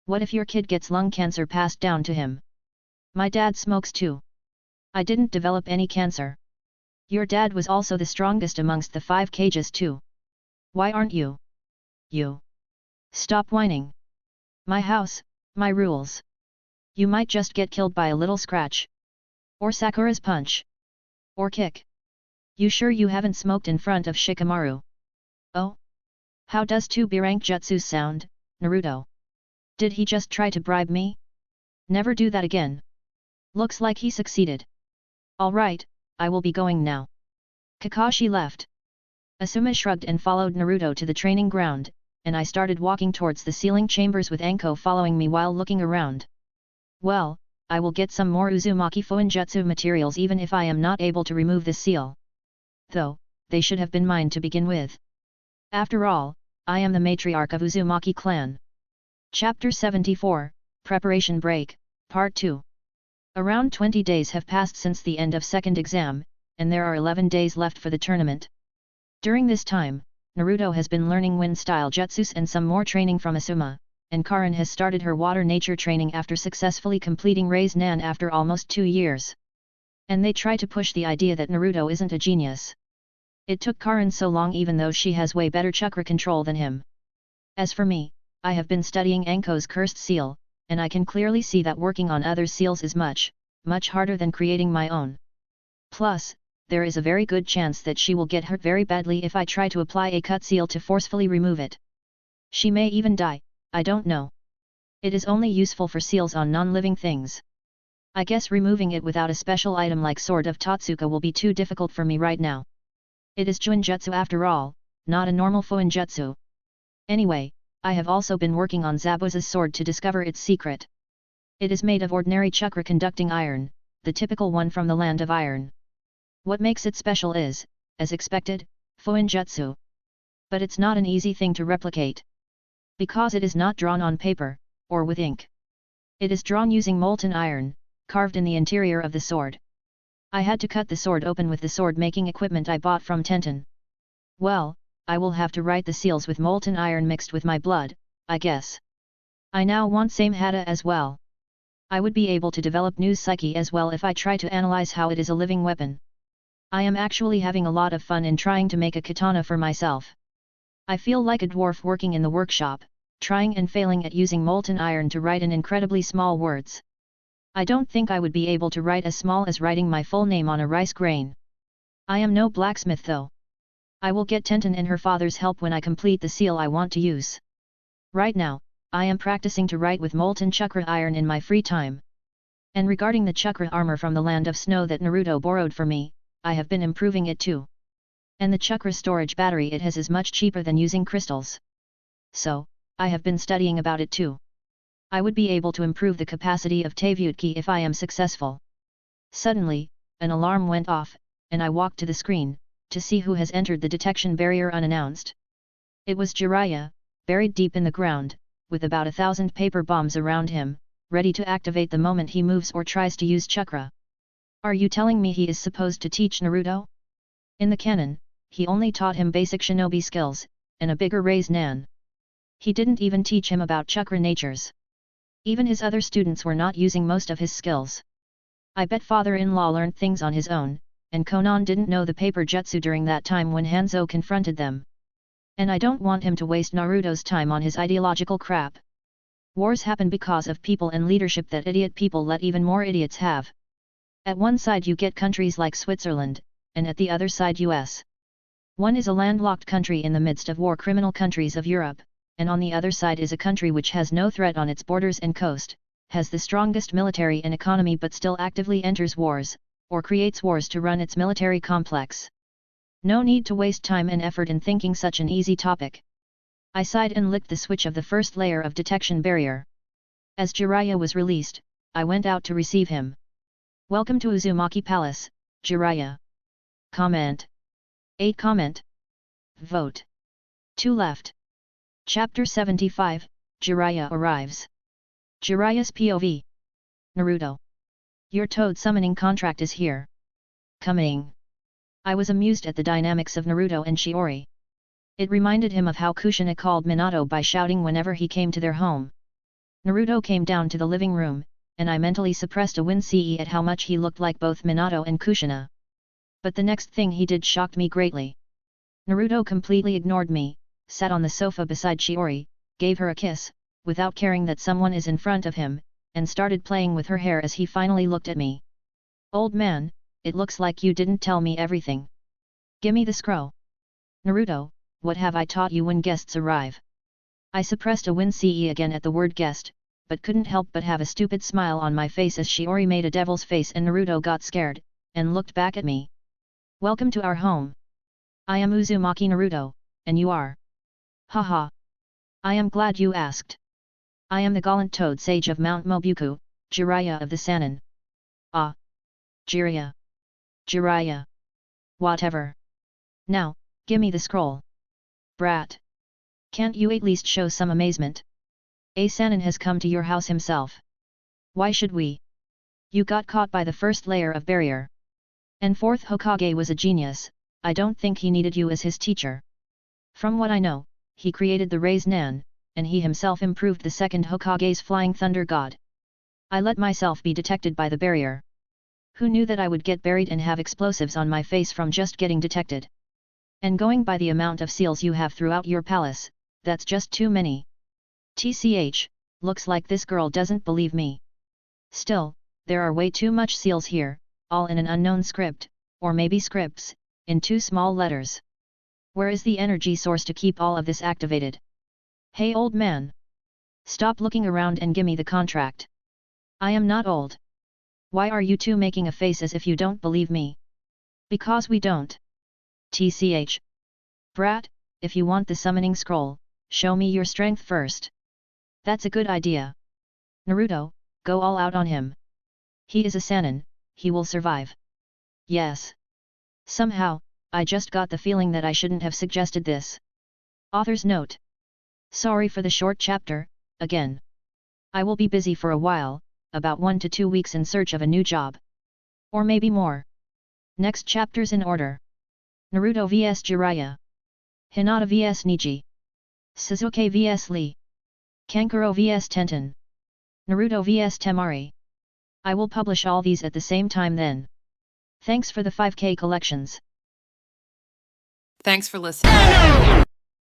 What if your kid gets lung cancer passed down to him? My dad smokes too. I didn't develop any cancer. Your dad was also the strongest amongst the 5 cages too. Why aren't you? You. Stop whining. My house, my rules. You might just get killed by a little scratch. Or Sakura's punch. Or kick. You sure you haven't smoked in front of Shikamaru? Oh? How does 2B rank jutsu sound, Naruto? Did he just try to bribe me? Never do that again. Looks like he succeeded. Alright, I will be going now. Kakashi left. Asuma shrugged and followed Naruto to the training ground, and I started walking towards the sealing chambers with Anko following me while looking around. Well, I will get some more Uzumaki Fuinjutsu materials even if I am not able to remove this seal. Though, they should have been mine to begin with. After all, I am the matriarch of Uzumaki clan. Chapter 74, Preparation Break, Part 2. Around 20 days have passed since the end of second exam, and there are 11 days left for the tournament. During this time, Naruto has been learning wind-style jutsus and some more training from Asuma, and Karin has started her water nature training after successfully completing Rei's Nan after almost 2 years. And they try to push the idea that Naruto isn't a genius. It took Karin so long even though she has way better chakra control than him. As for me, I have been studying Anko's cursed seal, and I can clearly see that working on other seals is much harder than creating my own. Plus, there is a very good chance that she will get hurt very badly if I try to apply a cut seal to forcefully remove it. She may even die, I don't know. It is only useful for seals on non-living things. I guess removing it without a special item like Sword of Totsuka will be too difficult for me right now. It is Juinjutsu after all, not a normal Fuinjutsu. Anyway, I have also been working on Zabuza's sword to discover its secret. It is made of ordinary chakra-conducting iron, the typical one from the land of iron. What makes it special is, as expected, Fuinjutsu. But it's not an easy thing to replicate. Because it is not drawn on paper, or with ink. It is drawn using molten iron, carved in the interior of the sword. I had to cut the sword open with the sword-making equipment I bought from Tenten. Well, I will have to write the seals with molten iron mixed with my blood, I guess. I now want same Hata as well. I would be able to develop new psyche as well if I try to analyze how it is a living weapon. I am actually having a lot of fun in trying to make a katana for myself. I feel like a dwarf working in the workshop, trying and failing at using molten iron to write in incredibly small words. I don't think I would be able to write as small as writing my full name on a rice grain. I am no blacksmith though. I will get Tenten and her father's help when I complete the seal I want to use. Right now, I am practicing to write with molten chakra iron in my free time. And regarding the chakra armor from the land of snow that Naruto borrowed for me, I have been improving it too. And the chakra storage battery it has is much cheaper than using crystals. So, I have been studying about it too. I would be able to improve the capacity of Tavyutki if I am successful. Suddenly, an alarm went off, and I walked to the screen, to see who has entered the detection barrier unannounced. It was Jiraiya, buried deep in the ground, with about 1,000 paper bombs around him, ready to activate the moment he moves or tries to use chakra. Are you telling me he is supposed to teach Naruto? In the canon, he only taught him basic shinobi skills, and a bigger raise nan. He didn't even teach him about chakra natures. Even his other students were not using most of his skills. I bet father-in-law learned things on his own, and Konan didn't know the paper jutsu during that time when Hanzo confronted them. And I don't want him to waste Naruto's time on his ideological crap. Wars happen because of people and leadership that idiot people let even more idiots have. At one side you get countries like Switzerland, and at the other side US. One is a landlocked country in the midst of war criminal countries of Europe, and on the other side is a country which has no threat on its borders and coast, has the strongest military and economy but still actively enters wars, or creates wars to run its military complex. No need to waste time and effort in thinking such an easy topic. I sighed and licked the switch of the first layer of detection barrier. As Jiraiya was released, I went out to receive him. Welcome to Uzumaki Palace, Jiraiya. Comment. 8 comment. Vote. 2 left. Chapter 75, Jiraiya arrives. Jiraiya's POV. Naruto. Your toad summoning contract is here. Coming. I was amused at the dynamics of Naruto and Shiori. It reminded him of how Kushina called Minato by shouting whenever he came to their home. Naruto came down to the living room, and I mentally suppressed a wince at how much he looked like both Minato and Kushina. But the next thing he did shocked me greatly. Naruto completely ignored me, sat on the sofa beside Shiori, gave her a kiss, without caring that someone is in front of him, and started playing with her hair as he finally looked at me. Old man, it looks like you didn't tell me everything. Gimme the scroll. Naruto, what have I taught you when guests arrive? I suppressed a wince again at the word guest, but couldn't help but have a stupid smile on my face as Shiori made a devil's face and Naruto got scared, and looked back at me. Welcome to our home. I am Uzumaki Naruto, and you are? Haha. I am glad you asked. I am the gallant toad sage of Mount Mobuku, Jiraiya of the Sannin. Ah. Jiraiya. Jiraiya. Whatever. Now, gimme the scroll. Brat. Can't you at least show some amazement? A Sannin has come to your house himself. Why should we? You got caught by the first layer of barrier. And fourth Hokage was a genius, I don't think he needed you as his teacher. From what I know, he created the Raise Nan, and he himself improved the second Hokage's Flying Thunder God. I let myself be detected by the barrier. Who knew that I would get buried and have explosives on my face from just getting detected? And going by the amount of seals you have throughout your palace, that's just too many. TCH, looks like this girl doesn't believe me. Still, there are way too much seals here, all in an unknown script, or maybe scripts, in 2 small letters. Where is the energy source to keep all of this activated? Hey old man! Stop looking around and gimme the contract. I am not old. Why are you two making a face as if you don't believe me? Because we don't. TCH. Brat, if you want the summoning scroll, show me your strength first. That's a good idea. Naruto, go all out on him. He is a Sannin, he will survive. Yes. Somehow, I just got the feeling that I shouldn't have suggested this. Author's note. Sorry for the short chapter, again. I will be busy for a while, about 1 to 2 weeks in search of a new job. Or maybe more. Next chapters in order. Naruto vs Jiraiya. Hinata vs Neji. Sasuke vs Lee. Kankuro vs Tenten. Naruto vs Temari. I will publish all these at the same time then. Thanks for the 5K collections. Thanks for listening.